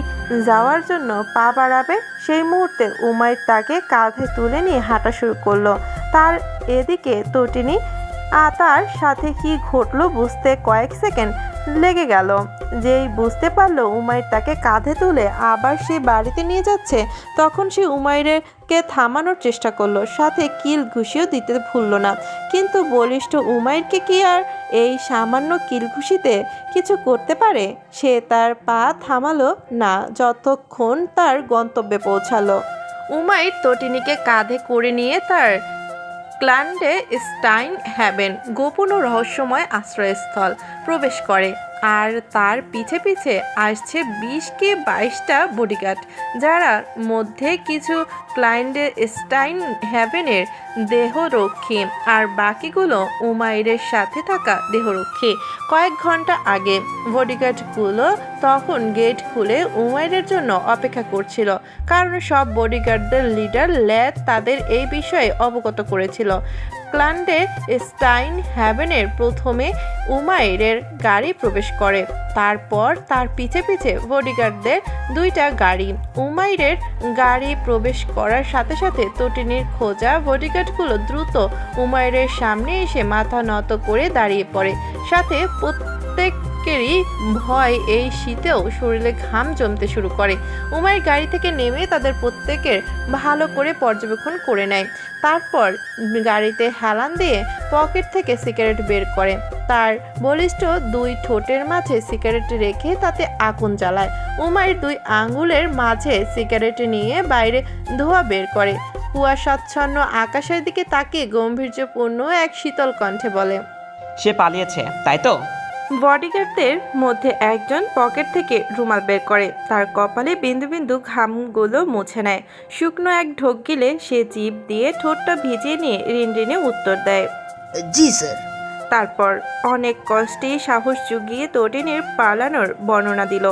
S1: যাওয়ার জন্য পা বাড়াবে, সেই মুহূর্তে উমাইর তাকে কাঁধে তুলে নিয়ে হাঁটা শুরু করলো। তার এদিকে তটিনী তার সাথে কি ঘটলো বুঝতে কয়েক সেকেন্ড লেগে গেল। যেই বুঝতে পারলো উমাইর তাকে কাঁধে তুলে আবার সে বাড়িতে নিয়ে যাচ্ছে, তখন সে উমাইরকে থামানোর চেষ্টা করলো, সাথে কিল ঘুষিও দিতে ভুলল না। কিন্তু বলিষ্ঠ উমাইরকে কি আর এই সামান্য কিল ঘুষিতে কিছু করতে পারে? সে তার পা থামালো না যতক্ষণ তার গন্তব্যে পৌঁছালো। উমাইর তটিনীকে কাঁধে করে নিয়ে তার ক্ল্যান্ডে স্টাইন হ্যাভেন গোপন ও রহস্যময় আশ্রয়স্থল প্রবেশ করে, আর তার পিছে পিছে আসছে 20 কি 22টা বডিগার্ড, যারা মধ্যে কিছু ক্লায়েন্টে স্টাইন হ্যাভেনের দেহরক্ষী আর বাকিগুলো উমাইরের সাথে থাকা দেহরক্ষী। কয়েক ঘন্টা আগে বডিগার্ডগুলো তখন গেট খুলে উমাইরের জন্য অপেক্ষা করছিল, কারণ সব বডিগার্ডদের লিডার ল্যাদ তাদের এই বিষয়ে অবগত করেছিল। ক্লান্ডে স্টাইন হ্যাভেনের প্রথমে উমাইরের গাড়ি প্রবেশ করে, তারপর তার পিছে পিছে বডিগার্ডদের 2টা গাড়ি। উমাইরের গাড়ি প্রবেশ করার সাথে সাথে তটিনীর খোঁজা বডিগার্ডগুলো দ্রুত উমাইরের সামনে এসে মাথা নত করে দাঁড়িয়ে পড়ে। সাথে প্রত্যেকেরই ভয় এই শীতেও শরীরে ঘাম জমতে শুরু করে। উমাইর গাড়ি থেকে নেমে তাদের প্রত্যেকের ভালো করে পর্যবেক্ষণ করে নেয়, তারপর গাড়িতে হেলান দিয়ে পকেট থেকে সিগারেট বের করে। তার বলিষ্ঠ 2 ঠোঁটের মাঝে সিগারেট রেখে তাতে আগুন জ্বালায়। উমাইর 2 আঙ্গুলের মাঝে সিগারেট নিয়ে বাইরে ধোঁয়া বের করে। কুয়াশাচ্ছন্ন আকাশের দিকে তাকিয়ে গম্ভীর্যপূর্ণ এক শীতল কণ্ঠে বলে,
S3: সে পালিয়েছে তাই তো?
S1: বডিগার্ডদের মধ্যে একজন পকেট থেকে রুমাল বের করে, তার কপালে বিন্দু বিন্দু ঘামগুলো মুছে নেয়। শুকনো এক ঢোক গিলে সে জিভ দিয়ে ঠোঁটটা ভিজিয়ে নিয়ে রিনরিনে উত্তর দেয়,
S2: জি স্যার।
S1: তারপর অনেক কষ্টে সাহস জুগিয়ে তটিনীর পালানোর বর্ণনা দিল,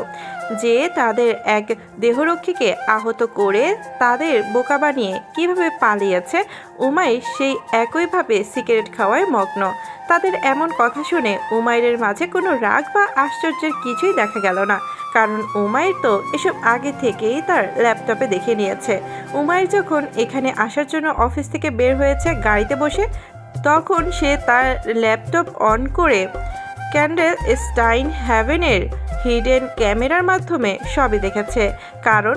S1: যে তাদের এক দেহরক্ষীকে আহত করে তাদের বোকা বানিয়ে কীভাবে পালিয়েছে। উমাইর সেই একইভাবে সিগারেট খাওয়ায় মগ্ন। তাদের এমন কথা শুনে উমাইরের মাঝে কোনো রাগ বা আশ্চর্যের কিছুই দেখা গেল না, কারণ উমাইর তো এসব আগে থেকেই তার ল্যাপটপে দেখে নিয়েছে। উমাইর যখন এখানে আসার জন্য অফিস থেকে বের হয়েছে গাড়িতে বসে, তখন সে তার ল্যাপটপ অন করে ক্যান্ডেল স্টাইন হ্যাভেনের হিডেন ক্যামেরার মাধ্যমে সবই দেখেছে, কারণ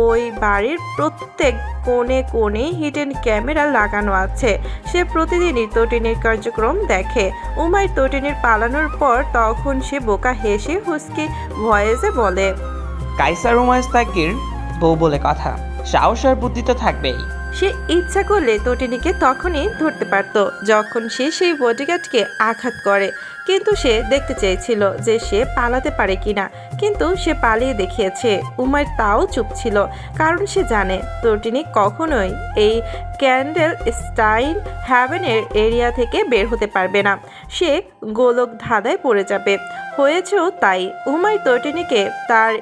S1: ওই বাড়ির প্রত্যেক কোণে কোণে হিডেন ক্যামেরা লাগানো আছে। সে প্রতিদিনই তটিনীর কার্যক্রম দেখে। উমাইর তটিনীর পালানোর পর তখন সে বোকা হেসে হুস্কি ভয়েসে বলে,
S3: কাইসার উমায়স্তাগির বউ বলে কথা, সাহস আর বুদ্ধি তো থাকবেই।
S1: সে ইচ্ছা করলে তটিনীকে তখনই ধরতে পারত যখন সে সেই বডিগার্ডকে আঘাত করে, কিন্তু সে দেখতে চেয়েছিল যে সে পালাতে পারে কিনা, কিন্তু সে পালিয়ে দেখিয়েছে। উমাইর তাও চুপ ছিল, কারণ সে জানে তটিনী কখনোই এই ক্যান্ডেল স্টাইন হ্যাভেনের এরিয়া থেকে বের হতে পারবে না। সে গোলক ধাঁধায় পড়ে যাবে। হয়েছেও তাই। উমাইর তটিনীকে তার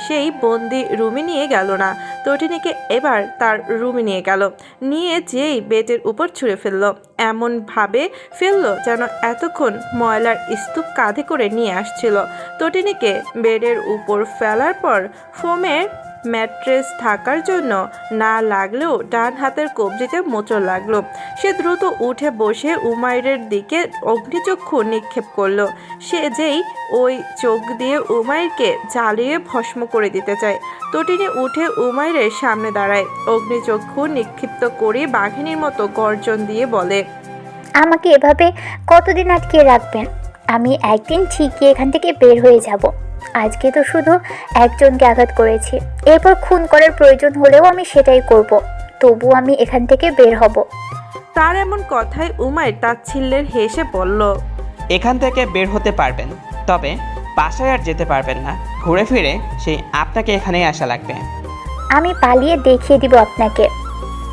S1: সেই বন্দি রুমে নিয়ে গেল না, তটিনীকে এবার তার রুমে নিয়ে গেল। নিয়ে যেই বেডের উপর ছুঁড়ে ফেললো, এমনভাবে ফেললো যেন এতক্ষণ ময়লার স্তূপ কাঁধে করে নিয়ে আসছিল। তটিনীকে বেডের উপর ফেলার পর ফোমের ম্যাট্রেস থাকার জন্য না লাগলেও ডান হাতের কবজিতে মোচড় লাগলো। সে দ্রুত উঠে বসে উমাইরের দিকে অগ্নিচক্ষু নিক্ষেপ করলো। সে যেই ওই চোখ দিয়ে উমাইরকে জ্বালিয়ে ভস্ম করে দিতে চায়। তটিনী উঠে উমাইরের সামনে দাঁড়ায়, অগ্নিচক্ষু নিক্ষিপ্ত করে বাঘিনীর মতো গর্জন দিয়ে বলে,
S4: আমাকে এভাবে কতদিন আটকিয়ে রাখবেন? আমি একদিন ঠিকই এখান থেকে বের হয়ে যাব। আজকে তো শুধু একজনকে আঘাত করেছি, এরপর খুন করার প্রয়োজন হলেও আমি সেটাই করব। তবু আমি এখান থেকে বের হব।
S1: তার এমন কথায় উমাইর তাচ্ছিল্যের হেসে বলল,
S3: এখান থেকে বের হতে পারবেন, তবে বাসায় আর যেতে পারবেন না। ঘুরে ফিরে সেই আপনাকে এখানেই আসা লাগবে।
S4: আমি পালিয়ে দেখিয়ে দিব আপনাকে।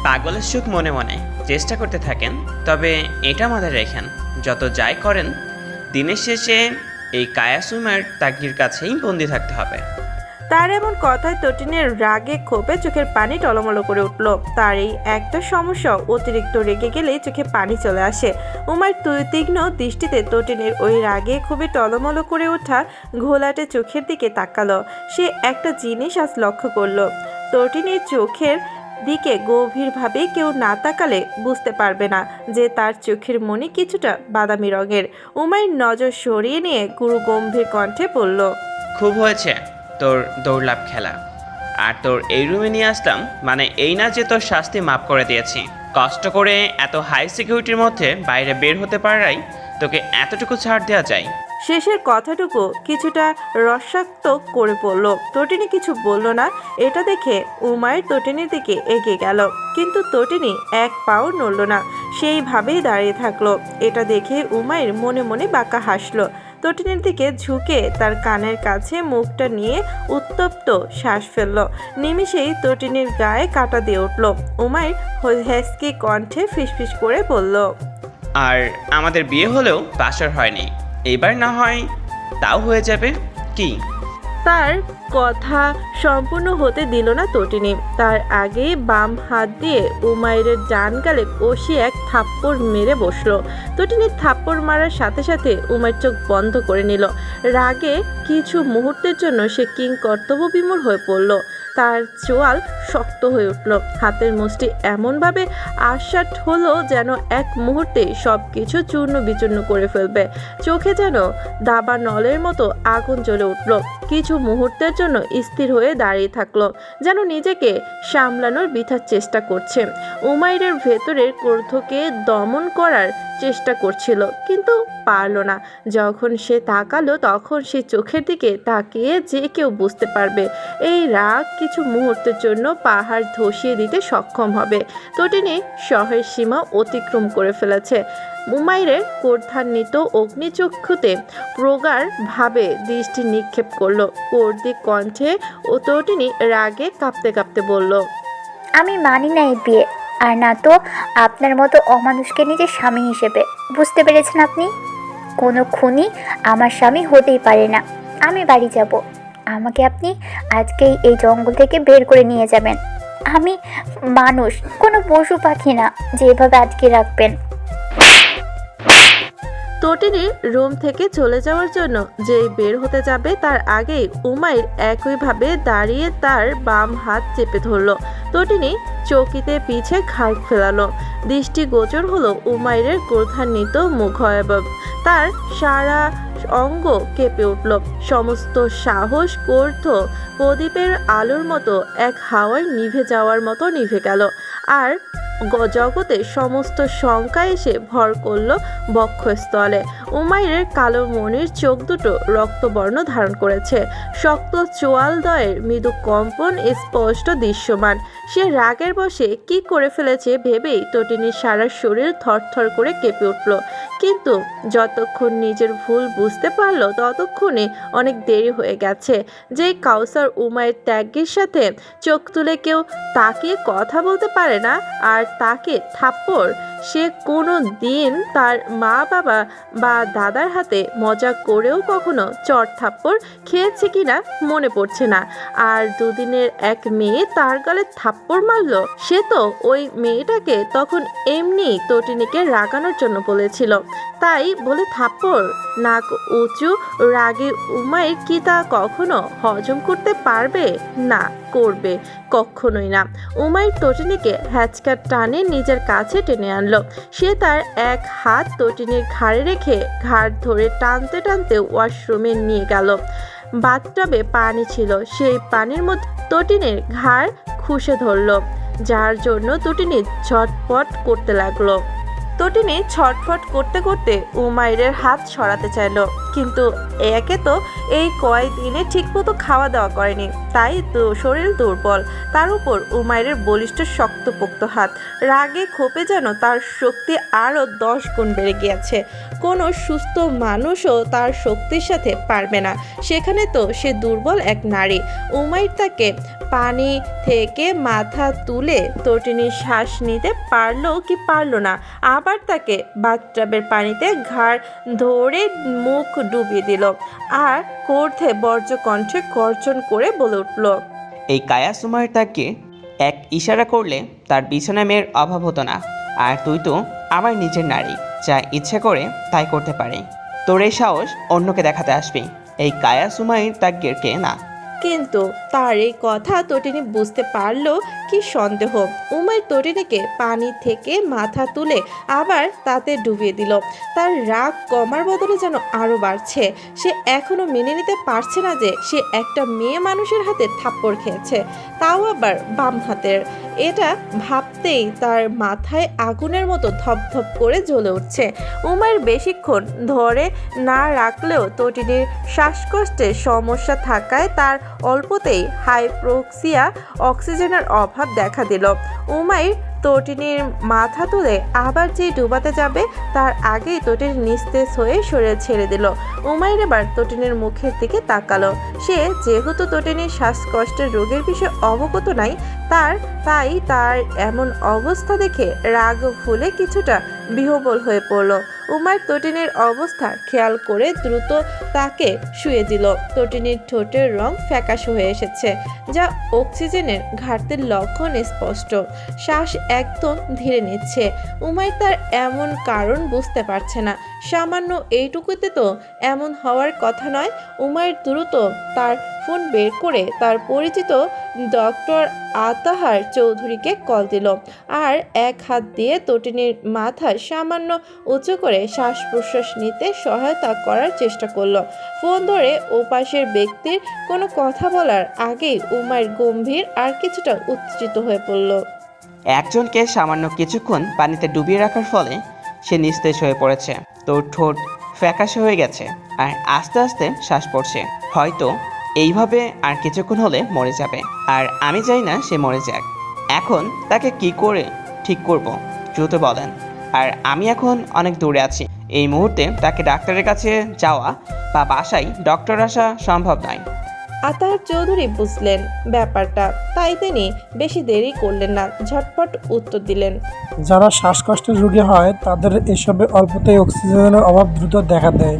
S3: পাগলের সুখ মনে মনে চেষ্টা করতে থাকেন, তবে এটা মাথায় রেখেন, যত যাই করেন দিনের শেষে এই কায়াসুমের তাগির কাছেই বন্দি থাকতে হবে।
S1: তার এমন কথায় তটিনের রাগে ক্ষোভে চোখের পানি টলমলো করে উঠল। তার এই একটা সমস্যা, অতিরিক্ত রেগে গেলেই চোখে পানি চলে আসে। উমার তীক্ষ্ণ দৃষ্টিতে তটিনের ওই রাগে খুবই টলমলো করে ওঠা ঘোলাটে চোখের দিকে তাকালো। সে একটা জিনিস আজ লক্ষ্য করলো, তটিনের চোখের দিকে গভীরভাবে কেউ না তাকালে বুঝতে পারবে না যে তার চোখের মনি কিছুটা বাদামি রঙের। উমাইর নজর সরিয়ে নিয়ে গুরু গম্ভীর কণ্ঠে বলল,
S3: খুব হয়েছে তোর দৌড়লাভ খেলা, আর তোর এই রুমে নিয়ে আসলাম মানে এই না যে তোর শাস্তি মাফ করে দিয়েছি। কষ্ট করে এত হাই সিকিউরিটির মধ্যে বাইরে বের হতে পারাই তোকে এতটুকু ছাড় দেওয়া যায়।
S1: শেষের কথাটুকু কিছুটা রসাক্ত করে পড়ল। তটিনী কিছু বলল না। এটা দেখে উমায়ের তটিনীর দিকে এগিয়ে গেল, কিন্তু তটিনী এক পাও নড়ল না, সেইভাবেই দাঁড়িয়ে থাকলো। এটা দেখে উমায়ের মনে মনে বাঁকা হাসলো। তটিনীর দিকে ঝুঁকে তার কানের কাছে মুখটা নিয়ে উত্তপ্ত শ্বাস ফেলল। নিমিষেই তটিনীর গায়ে কাঁটা দিয়ে উঠল। উমায়ের হেসকি কণ্ঠে ফিসফিস করে বলল,
S3: আর আমাদের বিয়ে হলেও বাসর হয়নি, এবার না হয় তাও হয়ে যাবে কি?
S1: তার কথা সম্পূর্ণ হতে দিল না তটিনী। তার আগেই বাম হাত দিয়ে উমাইরের ডান গালে কষিয়ে এক থাপ্পড় মেরে বসলো। তটিনীর থাপ্পড় মারার সাথে সাথে উমাইর চোখ বন্ধ করে নিল। রাগে কিছু মুহূর্তের জন্য সে কর্তব্য বিমূঢ় হয়ে পড়ল। তার চোয়াল শক্ত হয়ে উঠল, হাতের মুষ্টি এমনভাবে আশ্বাট হলো যেন এক মুহূর্তে সব কিছু চূর্ণ বিচূর্ণ করে ফেলবে। চোখে যেন দাবা নলের মতো আগুন জ্বলে উঠল। কিছু মুহূর্তের জন্য স্থির হয়ে দাঁড়িয়ে থাকলো, যেন নিজেকে সামলানোর বৃথার চেষ্টা করছে। উমাইরের ভেতরের ক্রোধকে দমন করার চেষ্টা করছিল, কিন্তু পারল না। যখন সে তাকালো তখন সে চোখের দিকে তাকিয়ে যে কেউ বুঝতে পারবে এই রাগ কিছু মুহূর্তের জন্য পাহাড় ধসিয়ে দিতে সক্ষম হবে। তটিনী শহের সীমা অতিক্রম করে ফেলেছে। উমাইরের ক্রোধান্বিত অগ্নিচক্ষুতে প্রগাঢ় ভাবে দৃষ্টি নিক্ষেপ করলো। কর্দি কণ্ঠে ও তটিনী রাগে কাঁপতে কাঁপতে বলল,
S4: আমি মানি না এই বিয়ে, আর না তো আপনার মতো অমানুষকে নিজের স্বামী হিসেবে। বুঝতে পেরেছেন আপনি? কোনো খুনি আমার স্বামী হতেই পারে না। আমি বাড়ি যাব। আমাকে আপনি আজকেই এই জঙ্গল থেকে বের করে নিয়ে যাবেন। আমি মানুষ, কোনো পশু পাখি না যে এভাবে আটকে রাখবেন।
S1: তটিনী রুম থেকে চলে যাওয়ার জন্য যেই বের হতে যাবে তার আগেই উমাইর একইভাবে দাঁড়িয়ে তার বাম হাত চেপে ধরল। তটিনী চৌকিতে পিছে ঘাড় ফেলালো। দৃষ্টিগোচর হলো উমাইরের ক্রোধান্বিত মুখাবয়ব। তার সারা অঙ্গ কেঁপে উঠল। সমস্ত সাহস ক্রোধ প্রদীপের আলোর মতো এক হাওয়ায় নিভে যাওয়ার মতো নিভে গেল। আর জগতে সমস্ত শঙ্কা এসে ভর করল বক্ষস্থলে। উমাইরের কালো মনির চোখ দুটো রক্তবর্ণ ধারণ করেছে। শক্ত চোয়ালদয়ের মৃদু কম্পন স্পষ্ট দৃশ্যমান। সে রাগের বশে কি করে ফেলেছে ভেবেই তটিনীর সারা শরীর থরথর করে কেঁপে উঠল। কিন্তু যতক্ষণ নিজের ভুল বুঝতে পারল ততক্ষণে অনেক দেরি হয়ে গেছে। যে কাউসার উমাইর ত্যাগের সাথে চোখ তুলে কেউ তাকিয়ে কথা বলতে পারে না, আর তাকে থাপ্পড় সে কোনো দিন তার মা বাবা বা দাদার হাতে মজা করেও কখনো চড় থাপ্পড় খেয়েছে কিনা মনে পড়ছে না। আর দুদিনের এক মেয়ে তার গালে থাপ্পড় মারল। সে তো ওই মেয়েটাকে তখন এমনি তটিনীকে রাগানোর জন্য বলেছিল, তাই বলে থাপ্পড়। নাক উঁচু রাগে উমাইর কি তা কখনো হজম করতে পারবে? না, করবে কখনোই না। উমাইর তটিনীকে হ্যাচকার টানে নিজের কাছে টেনে আনলো। সে তার এক হাত তটিনীর ঘাড়ে রেখে ঘাড় ধরে টানতে টানতে ওয়াশরুমে নিয়ে গেল। বাথটবে পানি ছিল, সেই পানির মধ্যে তটিনীর ঘাড় খুশে ধরলো, যার জন্য তটিনী ঝটপট করতে লাগলো। তটিনী ছটফট করতে করতে উমাইরের হাত সরাতে চাইলো, কিন্তু একে তো এই কয়দিনে ঠিকমতো খাওয়া দাওয়া করেনি, তাই তো শরীর দুর্বল। তার উপর উমাইরের বলিষ্ঠ শক্তপোক্ত হাত, রাগে ক্ষোভে যেন তার শক্তি আরও 10 গুণ বেড়ে গিয়েছে। কোনো সুস্থ মানুষও তার শক্তির সাথে পারবে না, সেখানে তো সে দুর্বল এক নারী। উমাইর তাকে পানি থেকে মাথা তুলে তটিনীর শ্বাস নিতে পারলো কি পারলো না, আবার তাকে বাথটবের পানিতে ঘাড় ধরে মুখ ডুবিয়ে দিল, আর কর্ধে বর্জ্য কণ্ঠে গর্জন করে বলে উঠল,
S3: এই কায়া সুমার তাকে এক ইশারা করলে তার বিছানা মেয়ের অভাব হতো না। আর তুই তো আমার নিজের নারী, যা ইচ্ছে করে তাই করতে পারে। তোর এই সাহস অন্যকে দেখাতে আসবি, এই কায়া সুমাইর তাগ্যেরকে না।
S1: কিন্তু তার এই কথা তটিনী বুঝতে পারলো কি সন্দেহ। উমাইর তটিনীকে পানি থেকে মাথা তুলে আবার তাতে ডুবিয়ে দিল। তার রাগ কমার বদলে যেন আরও বাড়ছে। সে এখনো মেনে নিতে পারছে না যে সে একটা মেয়ে মানুষের হাতে থাপ্পড় খেয়েছে, তাও আবার বাম হাতের। এটা ভাবতেই তার মাথায় আগুনের মতো ধপধপ করে জ্বলে উঠছে। উমাইর বেশিক্ষণ ধরে না রাখলেও তটিনীর শ্বাসকষ্টের সমস্যা থাকায় তার অল্পতেই হাইপ্রোক্সিয়া অক্সিজেনের অভাব দেখা দিল। উমাইর তটিনীর মাথা তুলে আবার যে ডুবাতে যাবে তার আগেই তটিনী নিস্তেজ হয়ে শরীর ছেড়ে দিল। উমাইর এবার তটিনীর মুখের দিকে তাকালো। সে যেহেতু তটিনীর শ্বাসকষ্টের রোগের বিষয়ে অবগত নাই, তাই তার এমন অবস্থা দেখে রাগ ভুলে কিছুটা বিহ্বল হয়ে পড়ল। উমাইর তটিনীর অবস্থা খেয়াল করে দ্রুত তাকে শুয়ে দিল। তটিনীর ঠোঁটের রং ফ্যাকাশে হয়ে এসেছে, যা অক্সিজেনের ঘাটতির লক্ষণ স্পষ্ট। শ্বাস একদম ধীরে নিচ্ছে। উমাইর তার এমন কারণ বুঝতে পারছে না। সামান্য এইটুকুতে তো এমন হওয়ার কথা নয়। উমাইর দ্রুত তার ফোন বের করে তার পরিচিত ডক্টর আতাহার চৌধুরীকে কল দিল, আর এক হাত দিয়ে তটিনীর মাথা সামান্য উঁচু করে শ্বাস প্রশ্বাস নিতে সহায়তা করার চেষ্টা করলো। ফোন ধরে ওপাশের ব্যক্তির কোনো কথা বলার আগেই উমাইর গম্ভীর আর কিছুটা উত্তেজিত হয়ে পড়ল।
S3: একজনকে সামান্য কিছুক্ষণ পানিতে ডুবিয়ে রাখার ফলে সে নিস্তেজ হয়ে পড়েছে। তোর ঠোঁট ফ্যাকাশে হয়ে গেছে আর আস্তে আস্তে শ্বাস পড়ছে। হয়তো এইভাবে আর কিছুক্ষণ হলে মরে যাবে, আর আমি চাই না সে মরে যাক। এখন তাকে কি করে ঠিক করব দ্রুত বলেন। আর আমি এখন অনেক দূরে আছি, এই মুহূর্তে তাকে ডাক্তারের কাছে যাওয়া বা বাসায় ডক্টর আসা সম্ভব নয়।
S1: আতাহার চৌধুরী বুঝলেন ব্যাপারটা, তাই তিনি বেশি দেরি করলেন না, ঝটপট উত্তর দিলেন,
S5: যারা শ্বাসকষ্টের রোগী হয় তাদের এসবে অল্পতেই অক্সিজেনের অভাব দ্রুত দেখা দেয়।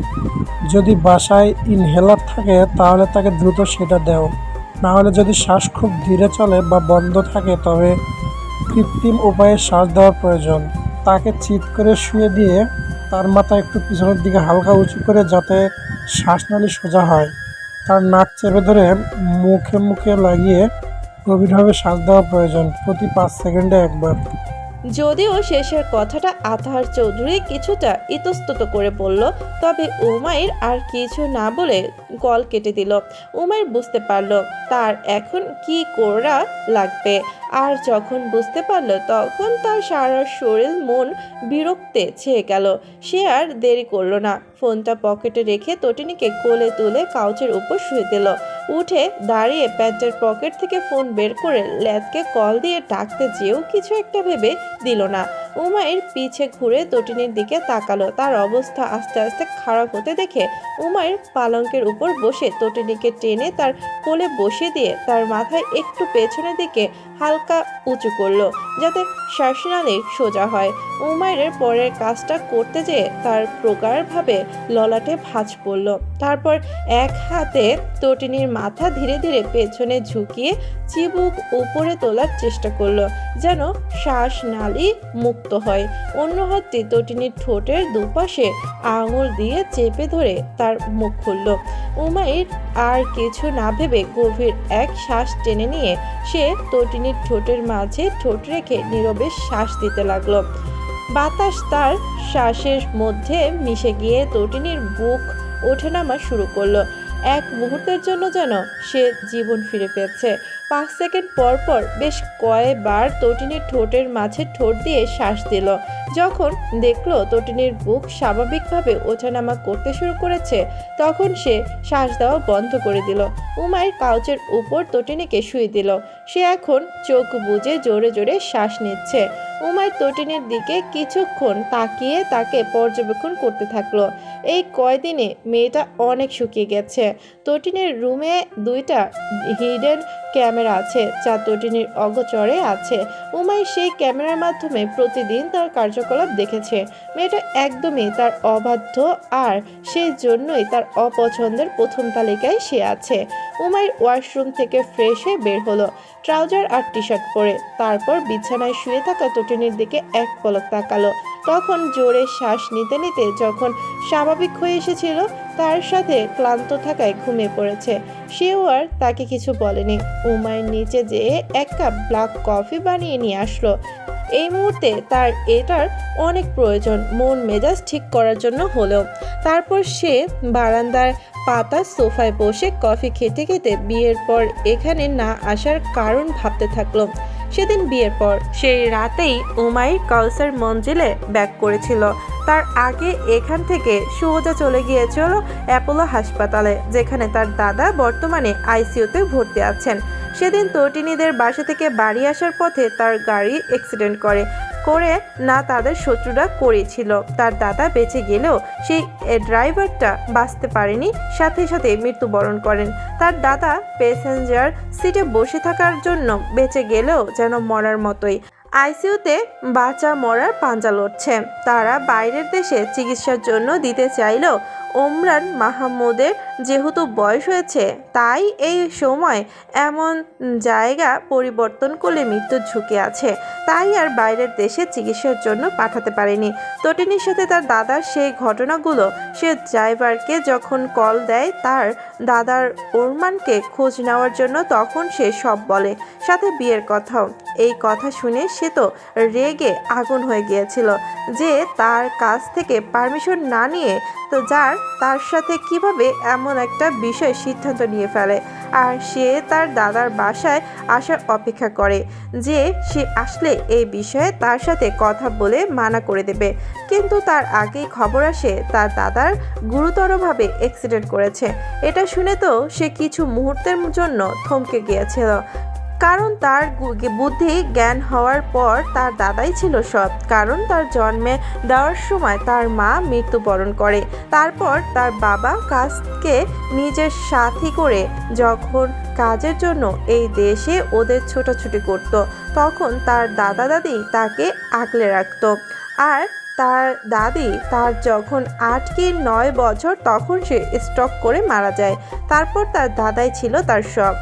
S5: যদি বাসায় ইনহেলার থাকে তাহলে তাকে দ্রুত সেটা দাও, না হলে যদি শ্বাস খুব ধীরে চলে বা বন্ধ থাকে তবে কৃত্রিম উপায়ে শ্বাস দেওয়ার প্রয়োজন। তাকে চিৎ করে শুয়ে দিয়ে তার মাথা একটু পিছনের দিকে হালকা উঁচু করে, যাতে শ্বাসনালী সোজা হয়। তার নাক চেপে ধরে মুখে মুখে লাগিয়ে গভীরভাবে শ্বাস দেওয়া প্রয়োজন, প্রতি 5 সেকেন্ডে একবার।
S1: যদিও শেষের কথাটা আতাহার চৌধুরী কিছুটা ইতস্তত করে বলল, তবে উমাইর আর কিছু না বলে কল কেটে দিল। উমাইর বুঝতে পারল তার এখন কি করা লাগবে, আর যখন বুঝতে পারল তখন তার সারা শরীর মন বিরক্তে ছেয়ে গেল। সে আর দেরি করল না, ফোনটা পকেটে রেখে তটিনীকে কোলে তুলে কাউচের উপর শুয়ে দিল। উঠে দাঁড়িয়ে প্যান্টের পকেট থেকে ফোন বের করে ল্যাদকে কল দিয়ে ডাকতে যেও কিছু একটা ভেবে দিল না। উমাইর পিছে ঘুরে তটিনীর দিকে তাকালো। তার অবস্থা আস্তে আস্তে খারাপ হতে দেখে উমাইর পালঙ্কের উপর বসে তটিনীকে টেনে তার কোলে বসিয়ে দিয়ে তার মাথায় একটু পেছনের দিকে হালকা উঁচু করলো যাতে শ্বাসনালী সোজা হয়। উমাইরের পরের কাজটা করতে যেয়ে তার প্রগাঢ়ভাবে ললাটে ভাঁজ পড়ল। তারপর এক হাতে তটিনীর মাথা ধীরে ধীরে পেছনে ঝুঁকিয়ে চিবুক উপরে তোলার চেষ্টা করলো যেন শ্বাসনালী মুক্ত হয়। অন্য হাতটি তটিনীর ঠোঁটের দুপাশে আঙুল দিয়ে চেপে ধরে তার মুখ খুলল। উমাইর আর কিছু না ভেবে গভীর এক শ্বাস টেনে নিয়ে সে তটিনীর ঠোঁটের মাঝে ঠোঁট রেখে নীরবে শ্বাস দিতে লাগলো। বাতাস তার শ্বাসের মধ্যে মিশে গিয়ে তটিনীর বুক ওঠানামা শুরু করলো। এক মুহূর্তের জন্য যেন সে জীবন ফিরে পেয়েছে। 5 সেকেন্ড পর পর বেশ কয়েকবার তটিনীর ঠোঁটের মাঝে ঠোঁট দিয়ে শ্বাস দিল। যখন দেখলো তটিনীর বুক স্বাভাবিকভাবে ওঠানামা করতে শুরু করেছে তখন সে শ্বাস দেওয়া বন্ধ করে দিল। উমাইর কাউচের উপর তটিনীকে শুয়ে দিল। সে এখন চোখ বুজে জোরে জোরে শ্বাস নিচ্ছে। উমাইর তটিনীর দিকে কিছুক্ষণ তাকিয়ে তাকে পর্যবেক্ষণ করতে থাকলো। এই কয়দিনে মেয়েটা অনেক শুকিয়ে গেছে। তটিনীর রুমে 2টা হিডেন ক্যামেরা আছে যা তটিনীর অগোচরে আছে। উমাইর সেই ক্যামেরার মাধ্যমে প্রতিদিন তার কার্যকলাপ দেখেছে। মেয়েটা একদমই তার অবাধ্য আর সেই জন্যই তার অপছন্দের প্রথম তালিকায় সে আছে। উমাইর ওয়াশরুম থেকে ফ্রেশ হয়ে বের হলো, ট্রাউজার আর টি শার্ট পরে। তারপর বিছানায় শুয়ে থাকা তটিনীর দিকে এক পলক তাকালো। তখন জোরে শ্বাস নিতে নিতে যখন স্বাভাবিক হয়ে এসেছিল তার সাথে ক্লান্ত থাকায় ঘুমিয়ে পড়েছে। সেও আর তাকে কিছু বলেনি। উমাইর নিচে যেয়ে 1 কাপ ব্ল্যাক কফি বানিয়ে নিয়ে আসলো। এই মুহূর্তে তার এটার অনেক প্রয়োজন, মন মেজাজ ঠিক করার জন্য হলেও। তারপর সে বারান্দার পাতা সোফায় বসে কফি খেতে খেতে বিয়ের পর এখানে না আসার কারণ ভাবতে থাকলো। সেদিন বিয়ের পর সেই রাতেই উমাইর কাউসার মঞ্জিলে ব্যাক করেছিল। তার আগে এখান থেকে সোজা চলে গিয়েছিল অ্যাপোলো হাসপাতালে, যেখানে তার দাদা বর্তমানে আইসিইউতে ভর্তি আছেন। সেদিন তটিনীদের বাসা থেকে বাড়ি আসার পথে তার গাড়ি অ্যাক্সিডেন্ট করে না তাদের শত্রুরা করেছিল। তার দাদা বেঁচে গেলেও সেই ড্রাইভারটা বাঁচতে পারেনি, সাথে সাথে মৃত্যুবরণ করেন। তার দাদা প্যাসেঞ্জার সিটে বসে থাকার জন্য বেঁচে গেলেও যেন মরার মতোই আইসিইউতে বাঁচা মরার পাঞ্জা লড়ছে। তারা বাইরের দেশে চিকিৎসার জন্য দিতে চাইলেও ওমরান মাহমুদের যেহেতু বয়স হয়েছে তাই এই সময় এমন জায়গা পরিবর্তন করলে মৃত্যুর ঝুঁকি আছে, তাই আর বাইরের দেশে চিকিৎসার জন্য পাঠাতে পারেনি। তটিনীর সাথে তার দাদার সেই ঘটনাগুলো সে ড্রাইভারকে যখন কল দেয় তার দাদার ওরমানকে খোঁজ নেওয়ার জন্য, তখন সে সব বলে, সাথে বিয়ের কথাও। এই কথা শুনে সে তো রেগে আগুন হয়ে গিয়েছিল যে তার কাছ থেকে পারমিশন না নিয়ে তো তার সাথে কিভাবে এমন একটা বিষয় সিদ্ধান্ত নিয়ে ফেলে। আর সে তার দাদার বাসায় আসার অপেক্ষা করে যে সে আসলে এই বিষয়ে তার সাথে কথা বলে মানা করে দেবে। কিন্তু তার আগেই খবর আসে তার দাদার গুরুতরভাবে অ্যাক্সিডেন্ট করেছে। এটা শুনে তো সে কিছু মুহূর্তের জন্য থমকে গিয়েছিল, কারণ তার বুদ্ধি জ্ঞান হওয়ার পর তার দাদাই ছিল সব। কারণ তার জন্মে দেওয়ার সময় তার মা মৃত্যুবরণ করে। তারপর তার বাবা কাজকে নিজের সাথী করে যখন কাজের জন্য এই দেশে ওদের ছোটাছুটি করত, তখন তার দাদা দাদি তাকে আগলে রাখত। আর তার দাদি তার যখন 8 কি 9 বছর তখন সে স্ট্রোক করে মারা যায়। তারপর তার দাদাই ছিল তার সব,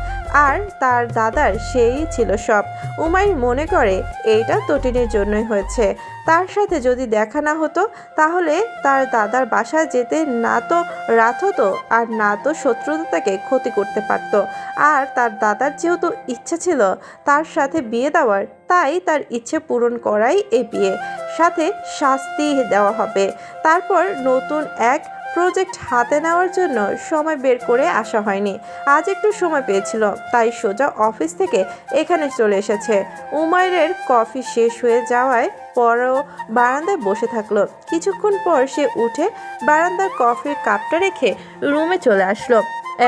S1: আর তার দাদার সেই ছিল সব। উমাইর মনে করে এইটা তটিনীর জন্যই হয়েছে। তার সাথে যদি দেখা না হতো তাহলে তার দাদার বাসায় যেতে না তো রাত হতো আর না তো শত্রুতা তাকে ক্ষতি করতে পারত। আর তার দাদার যেহেতু ইচ্ছা ছিল তার সাথে বিয়ে দেওয়ার, তাই তার ইচ্ছে পূরণ করাই এই বিয়ে, সাথে শাস্তি দেওয়া হবে। তারপর নতুন এক প্রজেক্ট হাতে নেওয়ার জন্য সময় বের করে আসা হয়নি। আজ একটু সময় পেয়েছিল, তাই সোজা অফিস থেকে এখানে চলে এসেছে। উমাইরের কফি শেষ হয়ে যাওয়ায় পরও বারান্দায় বসে থাকলো। কিছুক্ষণ পর সে উঠে বারান্দার কফির কাপটা রেখে রুমে চলে আসলো।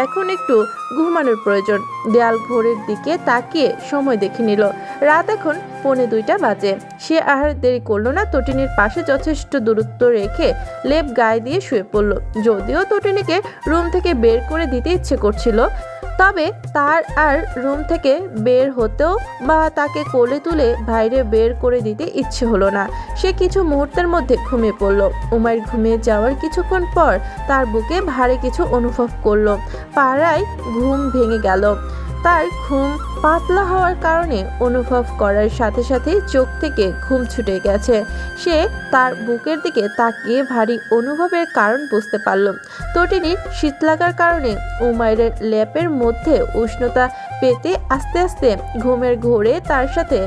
S1: এখন একটু ঘুমানোর প্রয়োজন। দেয়াল ঘড়ির দিকে তাকিয়ে সময় দেখে নিল। রাত এখন 1:45 বাজে। সে আর দেরি করলো না, তটিনীর পাশে যথেষ্ট দূরত্ব রেখে লেপ গায়ে দিয়ে শুয়ে পড়ল। যদিও তটিনীকে রুম থেকে বের করে দিতে ইচ্ছে করছিল, তবে তার আর রুম থেকে বের হতেও বা তাকে কোলে তুলে বাইরে বের করে দিতে ইচ্ছে হলো না। সে কিছু মুহূর্তের মধ্যে ঘুমিয়ে পড়ল। উমাইর ঘুমিয়ে যাওয়ার কিছুক্ষণ পর তার বুকে ভারী কিছু অনুভব করলো। পাড়ায় ঘুম ভেঙে গেল। তার ঘুম পাতলা হওয়ার কারণে অনুভব করার সাথে সাথেই চোখ থেকে ঘুম ছুটে গেছে। সে তার বুকের দিকে তাকিয়ে ভারী অনুভবের কারণ বুঝতে পারল। তটিনীর শীত লাগার কারণে উমাইরের লেপের মধ্যে উষ্ণতা পেতে আস্তে আস্তে ঘুমের ঘোরে তার সাথে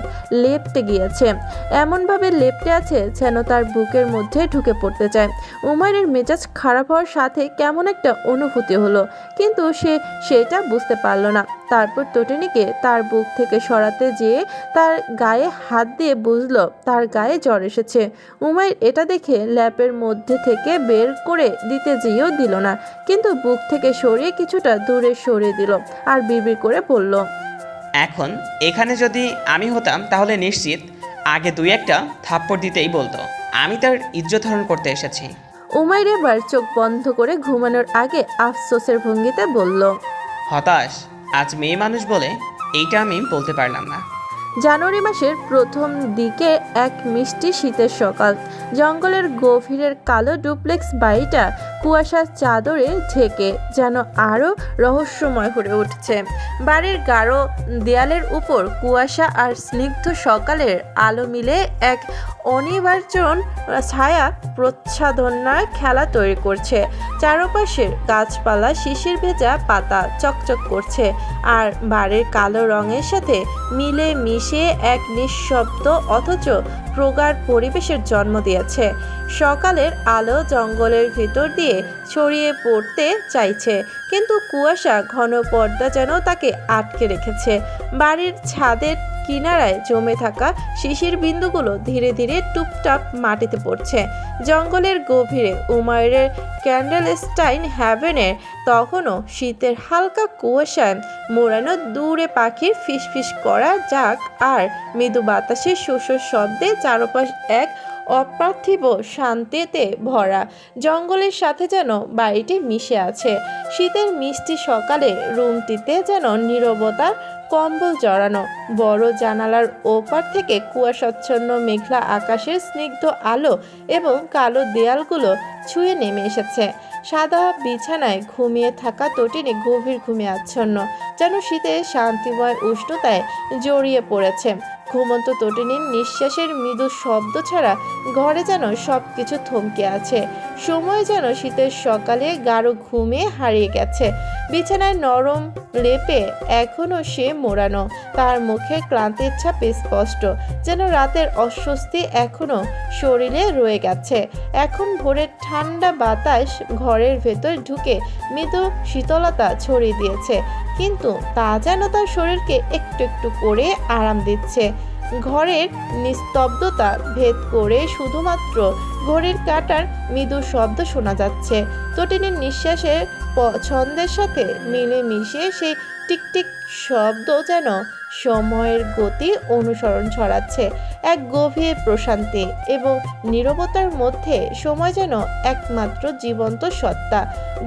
S1: লেপটে গিয়েছে। এমনভাবে লেপটে আছে যেন তার বুকের মধ্যে ঢুকে পড়তে চায়। উমাইরের মেজাজ খারাপ হওয়ার সাথে কেমন একটা অনুভূতি হলো, কিন্তু সে সেটা বুঝতে পারল না। তারপর তটিনীকে তার বুক থেকে সরাতে যেয়ে তার গায়ে হাত দিয়ে বুঝলো তার গায়ে জ্বর এসেছে। উমাইর এটা দেখে ল্যাপের মধ্যে থেকে বের করে দিতে যেয়েও দিল না, কিন্তু বুক থেকে সরিয়ে কিছুটা দূরে সরিয়ে দিল আর বিড়বিড় করে বলল,
S3: এখন এখানে যদি আমি হতাম তাহলে নিশ্চিত আগে 2-1টা থাপ্পড় দিতেই বলতো আমি তার ইজ্জত হরণ করতে এসেছি।
S1: উমাইর এবার চোখ বন্ধ করে ঘুমানোর আগে আফসোসের ভঙ্গিতে বলল,
S3: হতাশ, আজ মেয়ে মানুষ বলে এইটা আমি বলতে পারলাম না।
S1: জানুয়ারি মাসের প্রথম দিকে এক মিষ্টি শীতের সকাল। জঙ্গলের গভীরের কালো ডুপ্লেক্স বাড়িটা কুয়াশার চাদরে ঢেকে যেন আরও রহস্যময় হয়ে উঠছে। বাড়ির গাঢ় দেয়ালের উপর কুয়াশা আর স্নিগ্ধ সকালের আলো মিলে এক অনিবার্য ছায়া প্রচ্ছাদনার খেলা তৈরি করছে। চারপাশের গাছপালা শিশির ভেজা পাতা চকচক করছে, আর বাড়ির কালো রঙের সাথে মিলে মিশে এক নিঃশব্দ অথচ প্রগাঢ় পরিবেশের জন্ম দিয়েছে। সকালের আলো জঙ্গলের ভিতর দিয়ে ছড়িয়ে পড়তে চাইছে, কিন্তু কুয়াশা ঘন পর্দা যেন তাকে আটকে রেখেছে। বাড়ির ছাদের কিনারায় জমে থাকা শিশির বিন্দুগুলো ধীরে ধীরে টুপটাপ মাটিতে পড়ছে। জঙ্গলের গভীরে উমাইরের ক্যান্ডেলস্টাইন হ্যাভেনের তখনও শীতের হালকা কুয়াশায় মোড়ানো, দূরে পাখির ফিসফিস করা ডাক আর মৃদু বাতাসের শোষর শব্দে চারপাশ এক অপার্থিব শান্তিতে ভরা। জঙ্গলের সাথে যেন বাড়িটি মিশে আছে। শীতের মিষ্টি সকালে রুমটিতে যেন নীরবতার কম্বল জড়ানো। বড় জানালার ওপার থেকে কুয়াশাচ্ছন্ন মেঘলা আকাশের স্নিগ্ধ আলো এবং কালো দেয়ালগুলো ছুঁয়ে নেমে এসেছে। সাদা বিছানায় ঘুমিয়ে থাকা তটিনী গভীর ঘুমে আচ্ছন্ন, যেন শীতের শান্তিময় উষ্ণতায় জড়িয়ে পড়েছে। ঘুমন্ত তটিনীর নিঃশ্বাসের মৃদু শব্দ ছাড়া ঘরে যেন সব কিছু থমকে আছে। সময় যেন শীতের সকালে গাঢ় ঘুমে হারিয়ে গেছে। বিছানায় নরম লেপে এখনো সে মোড়ানো, তার মুখে ক্লান্তির ছাপ স্পষ্ট, যেন রাতের অস্বস্তি এখনো শরীরে রয়ে গেছে। এখন ভোরের ঠান্ডা বাতাস ঘরের ভেতর ঢুকে মৃদু শীতলতা ছড়িয়ে দিয়েছে, কিন্তু তা যেন তার শরীরকে একটু একটু করে আরাম দিচ্ছে। ঘরের নিস্তব্ধতা ভেদ করে শুধুমাত্র ঘড়ির কাঁটার মৃদু শব্দ শোনা যাচ্ছে। তটিনীর নিঃশ্বাসের ছন্দের সাথে মিলে মিশে সেই টিকটিক শব্দ যেন সময়ের গতি অনুসরণ ছড়াচ্ছে। এক গভীর প্রশান্তি এবং নীরবতার মধ্যে সময় যেন একমাত্র জীবন্ত সত্তা।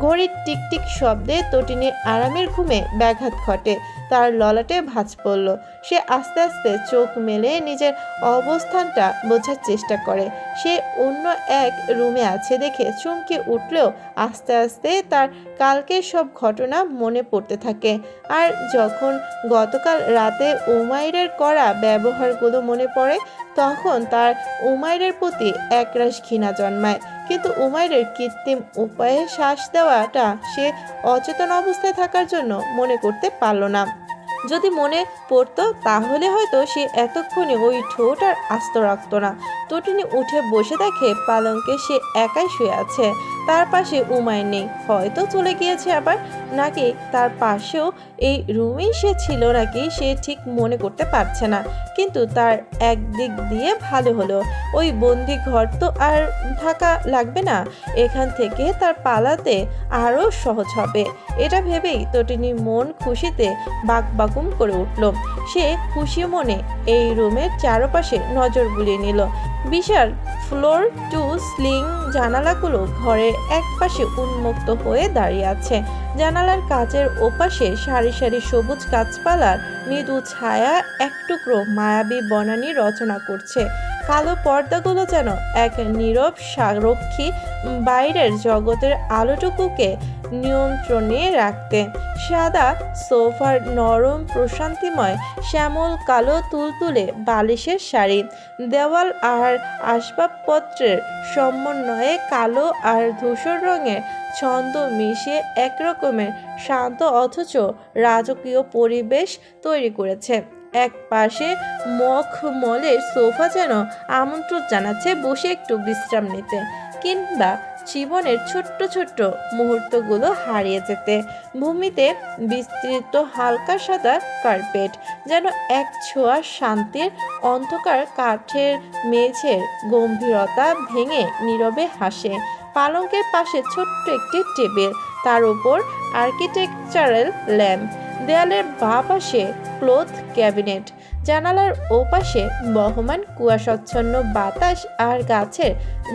S1: ঘড়ির টিকটিক শব্দে তটিনীর আরামের ঘুমে ব্যাঘাত ঘটে। তার ললাটে ভাঁজ পড়ল। সে আস্তে আস্তে চোখ মেলে নিজের অবস্থানটা বোঝার চেষ্টা করে। সে অন্য এক রুমে আছে দেখে চমকে উঠলেও আস্তে আস্তে তার কালকের সব ঘটনা মনে পড়তে থাকে। আর যখন গতকাল রাতে উমাইরের করা ব্যবহারগুলো মনে পড়ে, তখন তার উমাইরের প্রতি একরাশ ঘৃণা জন্মায়। কিন্তু উমাইরের কৃত্রিম উপায়ে শ্বাস দেওয়াটা সে অচেতন অবস্থায় থাকার জন্য মনে করতে পারল না। যদি মনে পড়তো তাহলে হয়তো সে এতক্ষণে ওই ঠোঁট আর আস্ত রাখত না। তটিনী উঠে বসে দেখে পালঙ্কে সে একাই শুয়ে আছে। তার পাশে উমায়ের নেই, হয়তো চলে গিয়েছে আবার, নাকি তার পাশেও এই রুমেই সে ছিল নাকি সে ঠিক মনে করতে পারছে না। কিন্তু তার একদিক দিয়ে ভালো হলো, ওই বন্দি ঘর তো আর থাকা লাগবে না, এখান থেকে তার পালাতে আরও সহজ হবে। এটা ভেবেই তটিনী মন খুশিতে বাকবাকুম করে উঠল। সে খুশি মনে এই রুমের চারপাশে নজর বুলিয়ে নিল। বিশাল ফ্লোর টু স্লিং জানালাগুলো ঘরের একপাশে উন্মুক্ত হয়ে দাঁড়িয়ে আছে। জানালার কাচের ওপাশে সারি সারি সবুজ গাছপালার মৃদু ছায়া এক টুকরো মায়াবী বনানী রচনা করছে। কালো পর্দাগুলো যেন এক নীরব সারক্ষী, বাইরের জগতের আলোটুকুকে নিয়ন্ত্রণে রাখতে। সাদা সোফার নরম প্রশান্তিময় শ্যামল কালো তুলতুলে বালিশের শাড়ি, দেওয়াল আর আসবাবপত্রের সমন্বয়ে কালো আর ধূসর রঙের ছন্দ মিশিয়ে একরকমের শান্ত অথচ রাজকীয় পরিবেশ তৈরি করেছে। এক পাশে মখমলের সোফা যেন আমন্ত্রণ জানাচ্ছে বসে একটু বিশ্রাম নিতে, কিংবা জীবনের ছোট্ট ছোট্ট মুহূর্তগুলো হারিয়ে যেতে। ভূমিতে বিস্তৃত হালকা সাদা কার্পেট যেন এক ছোঁয়া শান্তির। অন্ধকার কাঠের মেঝের গম্ভীরতা ভেঙে নীরবে হাসে। পালঙ্কের পাশে ছোট্ট একটি টেবিল, তার উপর আর্কিটেকচারাল ল্যাম্প। দেয়ালের বাঁ পাশে ক্লথ ক্যাবিনেট, জানালার ওপাশে বহমান কুয়াশাচ্ছন্ন বাতাস আর গাছের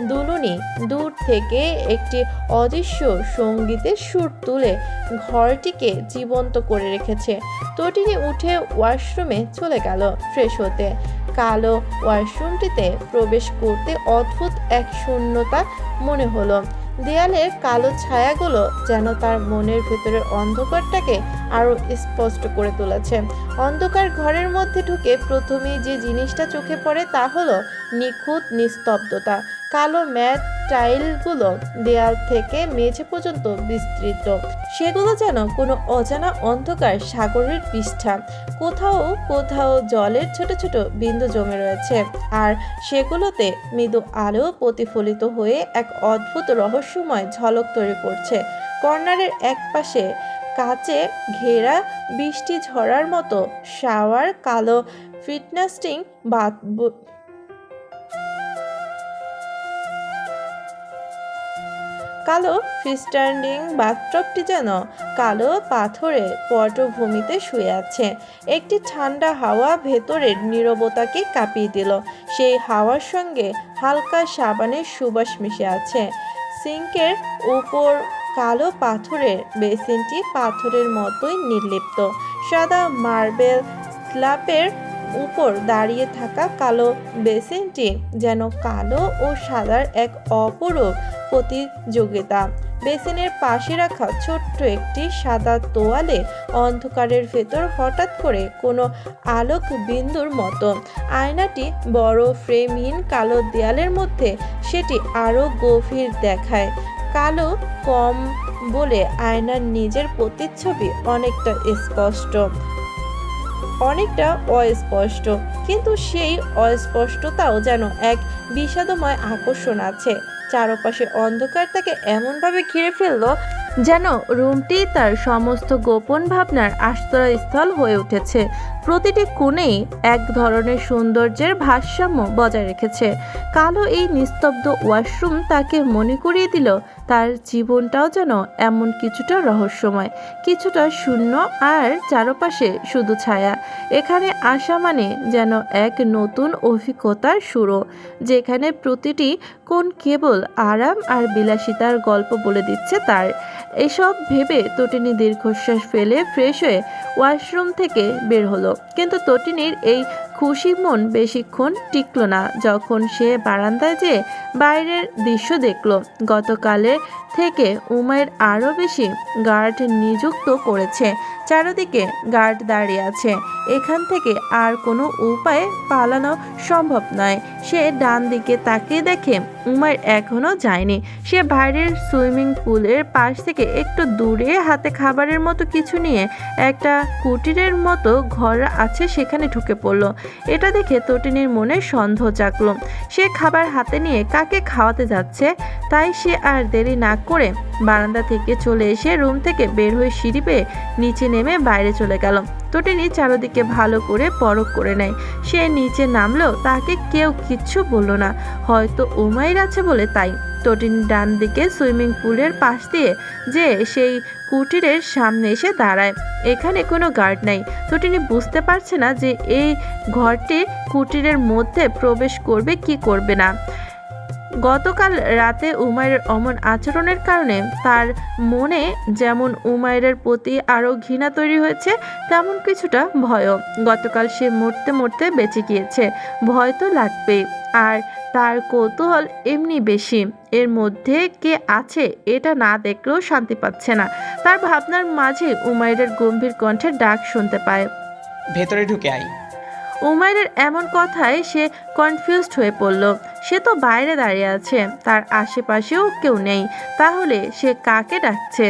S1: দুলুনি দূর থেকে একটি অদৃশ্য সঙ্গীতের সুর তুলে ঘরটিকে জীবন্ত করে রেখেছে। তটিনী উঠে ওয়াশরুমে চলে গেল ফ্রেশ হতে। কালো ওয়াশরুমটিতে প্রবেশ করতে অদ্ভুত এক শূন্যতা মনে হলো। দেয়ালের কালো ছায়াগুলো যেন তার মনের ভেতরের অন্ধকারটাকে আরো স্পষ্ট করে তুলেছে। অন্ধকার ঘরের মধ্যে ঢুকে প্রথমেই যে জিনিসটা চোখে পড়ে তা হলো নিখুঁত নিস্তব্ধতা। কালো ম্যাট টাইলগুলো দেয়াল থেকে মেঝে পর্যন্ত বিস্তৃত, সেগুলো যেন কোনো অজানা অন্ধকার সাগরের পৃষ্ঠা। কোথাও কোথাও জলের ছোট ছোট বিন্দু জমে রয়েছে, আর সেগুলোতে মৃদু আলো প্রতিফলিত হয়ে এক অদ্ভুত রহস্যময় ঝলক তৈরি করছে। কর্নারের এক পাশে কাচে ঘেরা বৃষ্টি ঝরার মতো শাওয়ার, কালো ফিটনেস্টিং কালো ফ্রিস্ট্যান্ডিং বাথটবটি যেন কালো পাথরের পটভূমিতে শুয়ে আছে। একটি ঠান্ডা হাওয়া ভেতরের নীরবতাকে কাঁপিয়ে দিল। সেই হাওয়ার সঙ্গে হালকা সাবানের সুবাস মিশে আছে। সিঙ্কের উপর কালো পাথরের বেসিনটি পাথরের মতোই নির্লিপ্ত। সাদা মার্বেল স্ল্যাবের উপর দাঁড়িয়ে থাকা কালো বেসিনটি যেন কালো ও সাদার এক অপরূপ প্রতিযোগিতা। বেসিনের পাশে রাখা ছোট্ট একটি সাদা তোয়ালে অন্ধকারের ভেতর হঠাৎ করে কোনো আলোক বিন্দুর মতো। আয়নাটি বড় ফ্রেমহীন কালো দেয়ালের মধ্যে সেটি আরও গভীর দেখায়। কালো কম বলে আয়নার নিজের প্রতিচ্ছবি অনেকটা অস্পষ্ট, কিন্তু সেই অস্পষ্টতাও যেন এক বিষাদময় আকর্ষণ আছে। চারপাশে অন্ধকার তাকে এমনভাবে ঘিরে ফেললো যেন রুমটি তার সমস্ত গোপন ভাবনার আশ্রয়স্থল হয়ে উঠেছে। প্রতিটি কোণেই এক ধরনের সৌন্দর্যের ভারসাম্য বজায় রেখেছে। কালো এই নিস্তব্ধ ওয়াশরুম তাকে মনে করিয়ে দিল তার জীবনটাও যেন এমন কিছুটা রহস্যময়, কিছুটা শূন্য, আর চারপাশে শুধু ছায়া। এখানে আসা মানে যেন এক নতুন অভিজ্ঞতার শুরু, যেখানে প্রতিটি কোণ কেবল আরাম আর বিলাসিতার গল্প বলে দিচ্ছে তার। এসব ভেবে তটিনী দীর্ঘশ্বাস ফেলে ফ্রেশ হয়ে ওয়াশরুম থেকে বের হলো। কিন্তু তটিনীর এই খুশি মন বেশিক্ষণ টিকল না। যখন সে বারান্দায় যেয়ে বাইরের দৃশ্য দেখল, গতকালের থেকে উমায়ের আরও বেশি গার্ড নিযুক্ত করেছে। চারদিকে গার্ড দাঁড়িয়ে আছে। এখান থেকে আর কোনো উপায়ে পালানো সম্ভব নয়। সে ডান দিকে তাকিয়ে দেখে উমাইর এখনো যায়নি। সে বাইরের সুইমিং পুলের পাশ থেকে একটু দূরে হাতে খাবারের মতো কিছু নিয়ে একটা কুটিরের মতো ঘর আছে সেখানে ঢুকে পড়ল। এটা দেখে তটিনীর মনে সন্দেহ জাগলো। সে খাবার হাতে নিয়ে কাকে খাওয়াতে যাচ্ছে, তাই সে আর দেরি না করে বারান্দা থেকে চলে এসে রুম থেকে বের হয়ে সিঁড়ি বেয়ে নিচে নেমে বাইরে চলে গেল। তটিনী চারদিকে ভালো করে পরখ করে নেয়। সে নিচে নামলেও তাকে কেউ কিচ্ছু বলল না, হয়তো উমাইর আছে বলে তাই। তটিনী ডান দিকে সুইমিং পুলের পাশ দিয়ে যে সেই কুটিরের সামনে এসে দাঁড়ায়। এখানে কোনো গার্ড নাই। তটিনী বুঝতে পারছে না যে এই ঘরটি কুটিরের মধ্যে প্রবেশ করবে কি করবে না। গতকাল রাতে উমাইরের অমন আচরণের কারণে তার মনে যেমন উমাইরের প্রতি আরও ঘৃণা তৈরি হয়েছে, তেমন কিছুটা ভয়ও। গতকাল সে মরতে মরতে বেঁচে গিয়েছে, ভয় তো লাগবেই। আর তার কৌতূহল এমনি বেশি, এর মধ্যে কে আছে এটা না দেখলেও শান্তি পাচ্ছে না। তার ভাবনার মাঝে উমাইরের গম্ভীর কণ্ঠের ডাক শুনতে পায়,
S3: ভেতরে ঢুকে আয়।
S1: উমাইরের এমন কথায় সে কনফিউজড হয়ে পড়ল। সে তো বাইরে দাঁড়িয়ে আছে, তার আশেপাশেও কেউ নেই, তাহলে সে কাকে ডাকছে?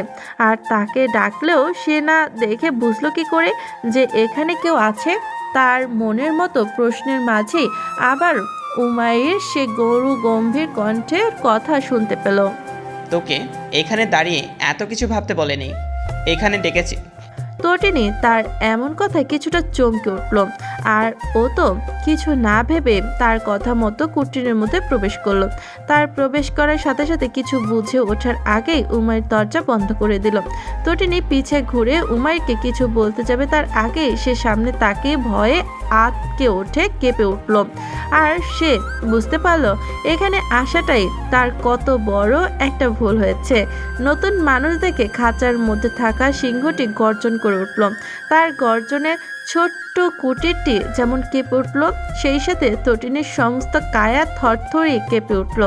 S1: আর তাকে ডাকলেও সে না দেখে বুঝলো কি করে যে এখানে কেউ আছে? তার মনের মতো প্রশ্নের মাঝেই আবার উমাইর সে গরু গম্ভীর কণ্ঠের কথা শুনতে পেল।
S3: তোকে এখানে দাঁড়িয়ে এত কিছু ভাবতে বলেনি, এখানে ডেকেছি।
S1: তটিনী তার এমন কথায় কিছুটা চমকে উঠল। আর ও তো কিছু না ভেবে তার কথা মতো কুটিরের মধ্যে প্রবেশ করলো। তার প্রবেশ করার সাথে সাথে কিছু বুঝে ওঠার আগেই উমাইর দরজা বন্ধ করে দিল। তটিনী পিছে ঘুরে উমাইরকে কিছু বলতে যাবে তার আগেই সে সামনে তাকিয়ে ভয়ে আতকে ওঠে, কেঁপে উঠল। আর সে বুঝতে পারলো এখানে আসাটাই তার কত বড় একটা ভুল হয়েছে। নতুন মানুষ দেখে খাঁচার মধ্যে থাকা সিংহটি গর্জন করে উঠল। তার গর্জনে ছোট্ট কুটিরটি যেমন কেঁপে উঠল, সেই সাথে তটিনীর সমস্ত কায়া থরথরিয়ে কেঁপে উঠল।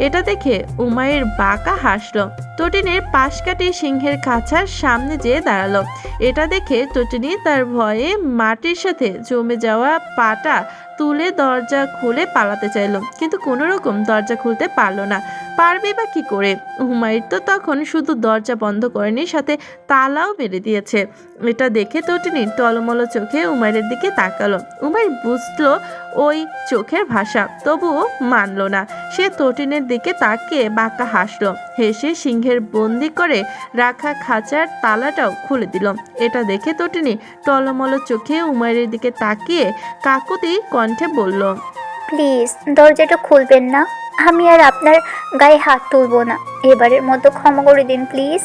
S1: এটা দেখে উমাইর বাঁকা হাসল। তটিনীর পাশ কাটিয়ে সিংহের খাঁচার সামনে যেয়ে দাঁড়ালো। এটা দেখে তটিনী তার ভয়ে মাটির সাথে জমে যাওয়া পাটা তুলে দরজা খুলে পালাতে চাইল, কিন্তু কোনো রকম দরজা খুলতে পারলো না। পারবে বা কি করে? উমাইর তো তখন শুধু দরজা বন্ধ করেনি, সাথে তালাও মেরে দিয়েছে। এটা দেখে তটিনী টলমল চোখে উমাইরের দিকে তাকালো। উমাইর বুঝলো ওই চোখের ভাষা, তবুও মানলো না। সে তটিনের দিকে তাকিয়ে বাঁকা হাসলো, হেসে সিংহের বন্দি করে রাখা খাঁচার তালাটাও খুলে দিল। এটা দেখে তটিনী টলমল চোখে উমাইরের দিকে তাকিয়ে কাকুতি কণ্ঠে বলল,
S4: প্লিজ দরজাটা খুলবেন না, আমি আর আপনার গায়ে হাত তুলবো না, এবারের মতো ক্ষমা করে দিন প্লিজ।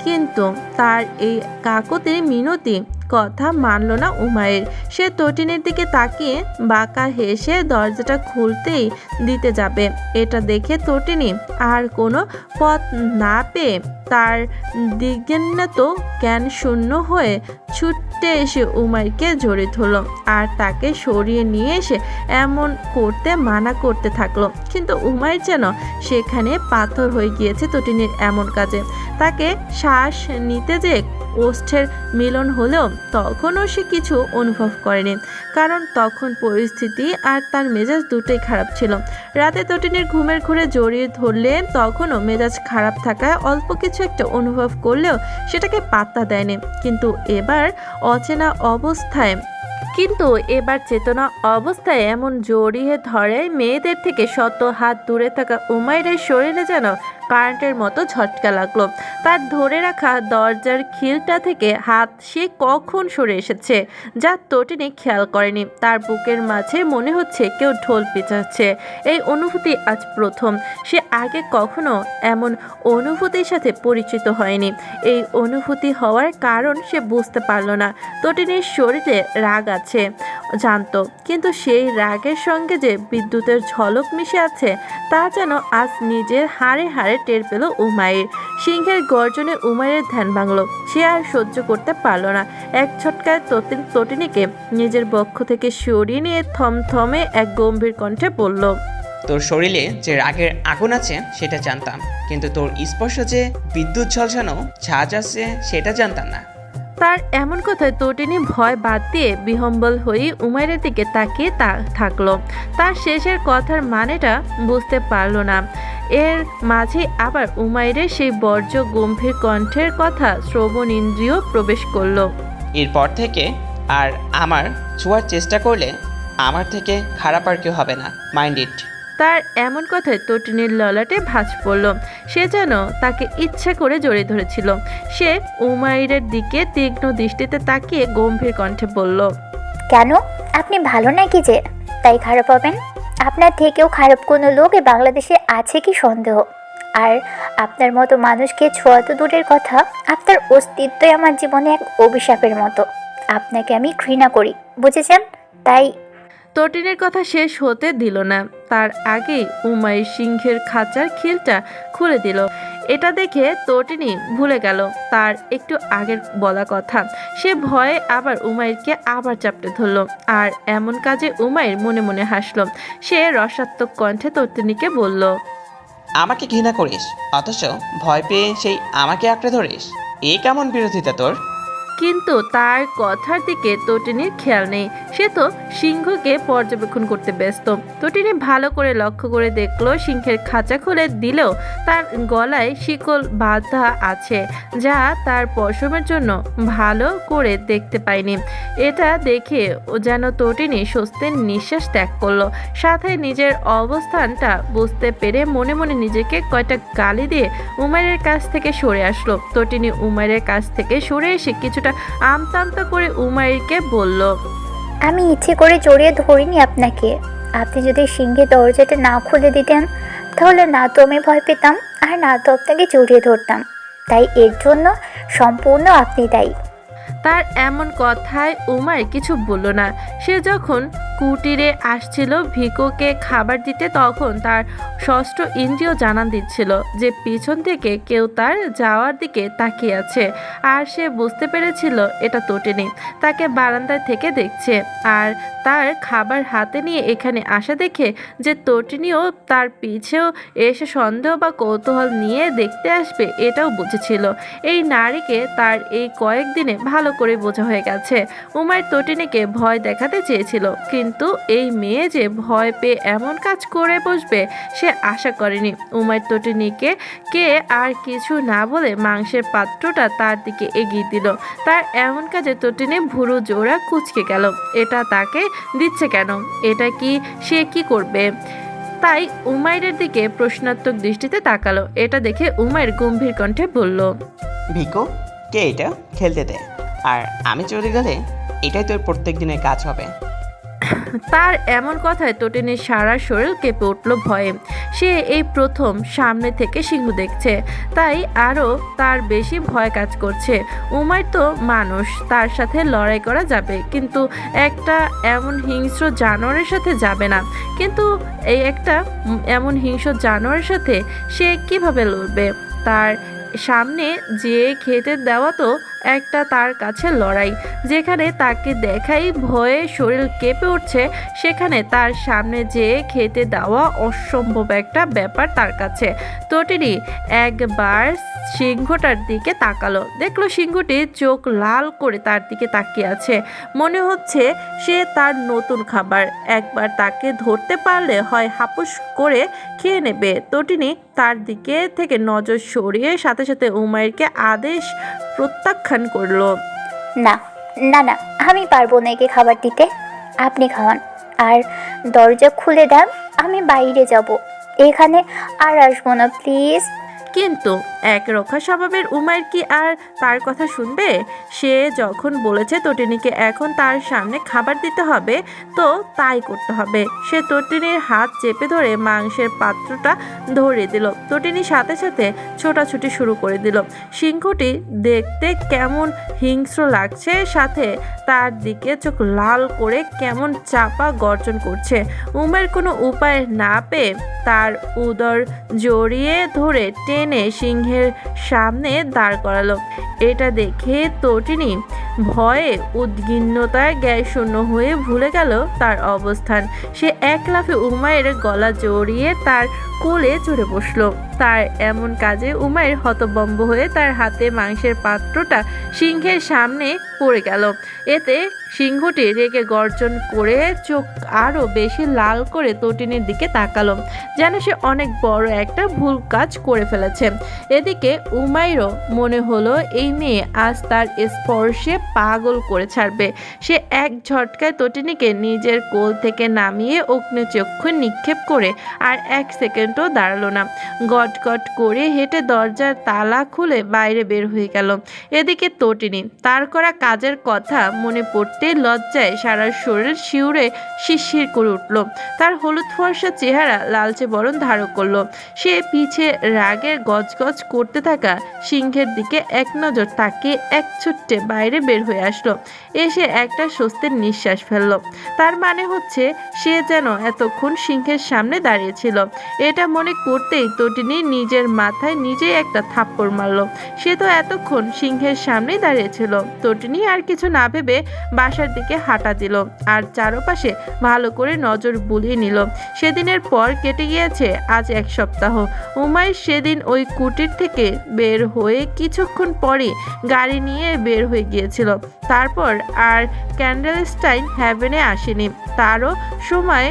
S1: কিন্তু তার এই কাকুতির মিনতি কথা মানল না উমাইর। সে তটিনের দিকে তাকিয়ে বাঁকা হেসে দরজাটা খুলতেই দিতে যাবে। এটা দেখে তটিনী আর কোনো পথ না পেয়ে তার দিগ্ঞান্বিত জ্ঞান শূন্য হয়ে ছুটে এসে উমাইরকে জড়িয়ে ধরল আর তাকে সরিয়ে নিয়ে এসে এমন করতে মানা করতে থাকলো। কিন্তু উমাইর যেন সেখানে পাথর হয়ে গিয়েছে তটিনীর এমন কাজে। তাকে শ্বাস নিতে যে ওষ্ঠের মিলন হলেও তখনও সে কিছু অনুভব করেনি, কারণ তখন পরিস্থিতি আর তার মেজাজ দুটোই খারাপ ছিল। রাতে তটিনীর ঘুমের ঘুরে জড়িয়ে ধরলে তখনও মেজাজ খারাপ থাকায় অল্প কিছু একটা অনুভব করলেও সেটাকে পাত্তা দেয়নি। কিন্তু এবার চেতনা অবস্থায় এমন জড়িয়ে ধরে মেয়েদের থেকে শত হাত দূরে থাকা উমাইরের শরীরে যেন কারেন্টের মতো ঝটকা লাগলো। তার ধরে রাখা দরজার খিলটা থেকে হাত সে কখন সরে এসেছে, যা তটিনী খেয়াল করেনি। তার বুকের মাঝে মনে হচ্ছে কেউ ঢোল পিটাচ্ছে। এই অনুভূতি আজ প্রথম। সে আগে কখনো এমন অনুভূতির সাথে পরিচিত হয়নি। এই অনুভূতি হওয়ার কারণ সে বুঝতে পারল না। তটিনীর শরীরে রাগ আছে জানতো, কিন্তু সেই রাগের সঙ্গে যে বিদ্যুতের ঝলক মিশে আছে তা যেন আজ নিজের হাড়ে হাড়ে টের পেল উমাইর। সিংহের গর্জনে উমাইরের ধ্যান ভাঙল। সে আর সহ্য করতে পারল না। এক ছটকায় তটিনীকে নিজের বক্ষ থেকে সরিয়ে নিয়ে থমথমে এক গম্ভীর কণ্ঠে বলল,
S3: তোর শরীরে যে রাগের আগুন আছে সেটা জানতাম, কিন্তু তোর স্পর্শ যে বিদ্যুৎ ঝলসানো ঝাঁজ আছে সেটা জানতাম না।
S1: তার এমন কথায় তটিনী ভয় বাদ দিয়ে বিহম্বল হয়ে উমাইরের দিকে তাকিয়ে থাকলো। তার শেষের কথার মানেটা বুঝতে পারলো না। এর মাঝে আবার উমাইরের সেই বর্জ্য গম্ভীর কণ্ঠের কথা শ্রবণ ইন্দ্রিয় প্রবেশ করলো।
S3: এরপর থেকে আর আমার ছোঁয়ার চেষ্টা করলে আমার থেকে খারাপ আর কেউ হবে না, মাইন্ড ইট।
S1: তার এমন কথায় তটিনীর ললাটে ভাঁজ পড়ল। সে যেন তাকে ইচ্ছে করে জড়িয়ে ধরেছিল। সে উমাইরের দিকে তীক্ষ্ণ দৃষ্টিতে তাকিয়ে গম্ভীর কণ্ঠে বলল,
S4: কেন? আপনি ভালো নাকি যে তাই খারাপ হবেন? আপনার থেকেও খারাপ কোনো লোক এই বাংলাদেশে আছে কি সন্দেহ? আর আপনার মতো মানুষকে ছোঁয়া তো দূরের কথা, আপনার অস্তিত্বই আমার জীবনে এক অভিশাপের মতো। আপনাকে আমি ঘৃণা করি, বুঝেছেন? তাই
S1: তটিনীর কথা শেষ হতে দিল না। তার আগেই উমাইর সিংহের খাঁচার খিলটা খুলে দিল। এটা দেখে তটিনী ভুলে গেল তার একটু আগের বলা কথা। সে ভয়ে আবার উমাইরকে আবার চাপটে ধরল। আর এমন কাজে উমাইর মনে মনে হাসল। সে রসাত্মক কণ্ঠে তটিনীকে বলল,
S3: আমাকে ঘৃণা করিস অথচ ভয় পেয়ে সেই আমাকে আঁকড়ে ধরিস, এ কেমন বিরোধিতা তোর?
S1: কিন্তু তার কথার দিকে তটিনীর খেয়াল নেই। সে তো সিংহকে পর্যবেক্ষণ করতে ব্যস্ত। তটিনী ভালো করে লক্ষ্য করে দেখলো সিংহের খাঁচা খুলে দিলেও তার গলায় শিকল বাঁধা আছে, যা তার পশমের জন্য ভালো করে দেখতে পায়নি। এটা দেখে ও যেন তটিনী স্বস্তির নিঃশ্বাস ত্যাগ করলো। সাথে নিজের অবস্থানটা বুঝতে পেরে মনে মনে নিজেকে কয়টা গালি দিয়ে উমাইরের কাছ থেকে সরে আসলো। তটিনী উমাইরের কাছ থেকে সরে এসে কিছুটা আমতা আমতা করে উমাইরকে বলল,
S4: আমি ইচ্ছে করে জড়িয়ে ধরিনি আপনাকে। আপনি যদি সিংহের দরজাটা না খুলে দিতেন তাহলে না তো আমি ভয় পেতাম আর না তো আপনাকে জড়িয়ে ধরতাম। তাই এর জন্য সম্পূর্ণ আপনি দায়ী।
S1: তার এমন কথায় উমাইর কিছু বলল না। সে যখন কুটিরে আসছিল ভিকোকে খাবার দিতে, তখন তার ষষ্ঠ ইন্দ্রিয় জানান দিচ্ছিল যে পিছন থেকে কেউ তার যাওয়ার দিকে তাকিয়ে আছে। আর সে বুঝতে পেরেছিল এটা তটিনী তাকে বারান্দায় থেকে দেখছে। আর তার খাবার হাতে নিয়ে এখানে আসা দেখে যে তটিনীও তার পিছেও এসে সন্দেহ বা কৌতূহল নিয়ে দেখতে আসবে, এটাও বুঝেছিল। এই নারীকে তার এই কয়েকদিনে ভালো করে বোঝা হয়ে গেছে। উমাইর তটিনীকে ভয় দেখাতে চেয়েছিল, কিন্তু এই মেয়ে যে ভয় পেয়ে এমন কাজ করে বসবে সে আশা করেনি। উমাইর তটিনীকে আর কিছু না বলে মাংসের পাত্রটা তার দিকে এগিয়ে দিল। তার এমন কাজে তটিনী ভুরু জোড়া কুঁচকে গেল। এটা তাকে দিচ্ছে কেন? এটা কি সে কি করবে? তাই উমাইরের দিকে প্রশ্নাত্মক দৃষ্টিতে তাকালো। এটা দেখে উমাইর গম্ভীর কণ্ঠে বলল,
S3: ভিকো, কে এটা? খেলতে দে, আর আমি চলে গেলে এটাই তোর প্রত্যেক দিনের কাজ হবে।
S1: তার এমন কথায় তটিনীর সারা শরীর কেঁপে উঠল ভয়ে। সে এই প্রথম সামনে থেকে সিংহ দেখছে, তাই আরও তার বেশি ভয় কাজ করছে। উমাইর তো মানুষ, তার সাথে লড়াই করা যাবে, কিন্তু একটা এমন হিংস্র জানোয়ারের সাথে যাবে না। কিন্তু এমন হিংস্র জানোয়ারের সাথে সে কিভাবে লড়বে? তার সামনে যে খেতে দেওয়া তো একটা তার কাছে লড়াই। যেখানে তাকে দেখাই ভয়ে শরীর কেঁপে উঠছে, সেখানে তার সামনে যে খেতে দেওয়া অসম্ভব একটা ব্যাপার তার কাছে। তটিনী একবার সিংহটার দিকে তাকালো, দেখলো সিংহটি চোখ লাল করে তার দিকে তাকিয়ে আছে। মনে হচ্ছে সে তার নতুন খাবার। একবার তাকে ধরতে পারলে হয় হাপুস করে খেয়ে নেবে। তটিনী তার দিকে থেকে নজর সরিয়ে সাথে সাথে উমাইরকে আদেশ প্রত্যাখ্যান করলো,
S4: না না না, আমি পারবো না একে খাবার দিতে। আপনি খাওয়ান আর দরজা খুলে দেন, আমি বাইরে যাব, এখানে আর আসবো না প্লিজ।
S1: কিন্তু একরক্ষা স্বভাবের উমাইর কি আর তার কথা শুনবে? সে যখন বলেছে তটিনীকে এখন তার সামনে খাবার দিতে হবে, তো তাই করতে হবে। সে তটিনীর হাত চেপে ধরে মাংসের পাত্রটা ধরিয়ে দিল। তটিনীর সাথে সাথে ছোটাছুটি শুরু করে দিল। সিংহটি দেখতে কেমন হিংস্র লাগছে, সাথে তার দিকে চোখ লাল করে কেমন চাপা গর্জন করছে। উমাইর কোনো উপায় না পেয়ে তার উদর জড়িয়ে ধরে টেনে এনে সিংহের সামনে দাঁড় করালো। এটা দেখে তটিনী ভয়ে উদ্বিগ্নতায় জ্ঞানশূন্য হয়ে ভুলে গেল তার অবস্থান। সে এক লাফে উমায়ের গলা জড়িয়ে তার কোলে চড়ে বসলো। তার এমন কাজে উমায়ের হতভম্ব হয়ে তার হাতে মাংসের পাত্রটা সিংহের সামনে পড়ে গেল। এতে সিংহটি রেগে গর্জন করে চোখ আরো বেশি লাল করে তটিনীর দিকে তাকালো, যেন সে অনেক বড় একটা ভুল কাজ করে ফেলেছে। এদিকে উমাইরও মনে হলো এই মেয়ে আজ তার স্পর্শে পাগল করে ছাড়বে। সে এক ঝটকায় তটিনীকে নিজের কোল থেকে নামিয়ে অগ্নিচক্ষু নিক্ষেপ করে আর এক সেকেন্ডও দাঁড়ালো না। গটগট করে হেঁটে দরজার তালা খুলে বাইরে বের হয়ে গেল। এদিকে তটিনী তার করা কাজের কথা মনে পড়তে লজ্জায় সারা শরীর শিউরে শিরশির করে উঠল। তার হলুদ ফর্সা চেহারা লালচে বরণ ধারণ করলো। সে পিছে রাগের গজগজ করতে থাকা সিংহের দিকে এক নজর তাকিয়ে এক ছুট্টে বাইরে বের হয়ে আসলো। এসে একটা স্বস্তির নিঃশ্বাস ফেললো। তার মানে হচ্ছে সে যেন এতক্ষণ সিংহের সামনে দাঁড়িয়েছিল। এটা মনে করতেই তটিনী নিজের মাথায় নিজেই একটা থাপ্পড় মারলো। সে তো এতক্ষণ সিংহের সামনেই দাঁড়িয়েছিল। তটিনী আর কিছু না ভেবে বাসার দিকে হাঁটা দিল আর চারপাশে ভালো করে নজর বুলিয়ে নিল। সেদিনের পর কেটে গিয়েছে আজ 1 সপ্তাহ। উমাইর সেদিন ওই কুটির থেকে বের হয়ে কিছুক্ষণ পরই গাড়ি নিয়ে বের হয়ে গিয়েছিল। তারপর আর ক্যান্ডেলস্টাইন হ্যাভেনে আসেনি। তারও সময়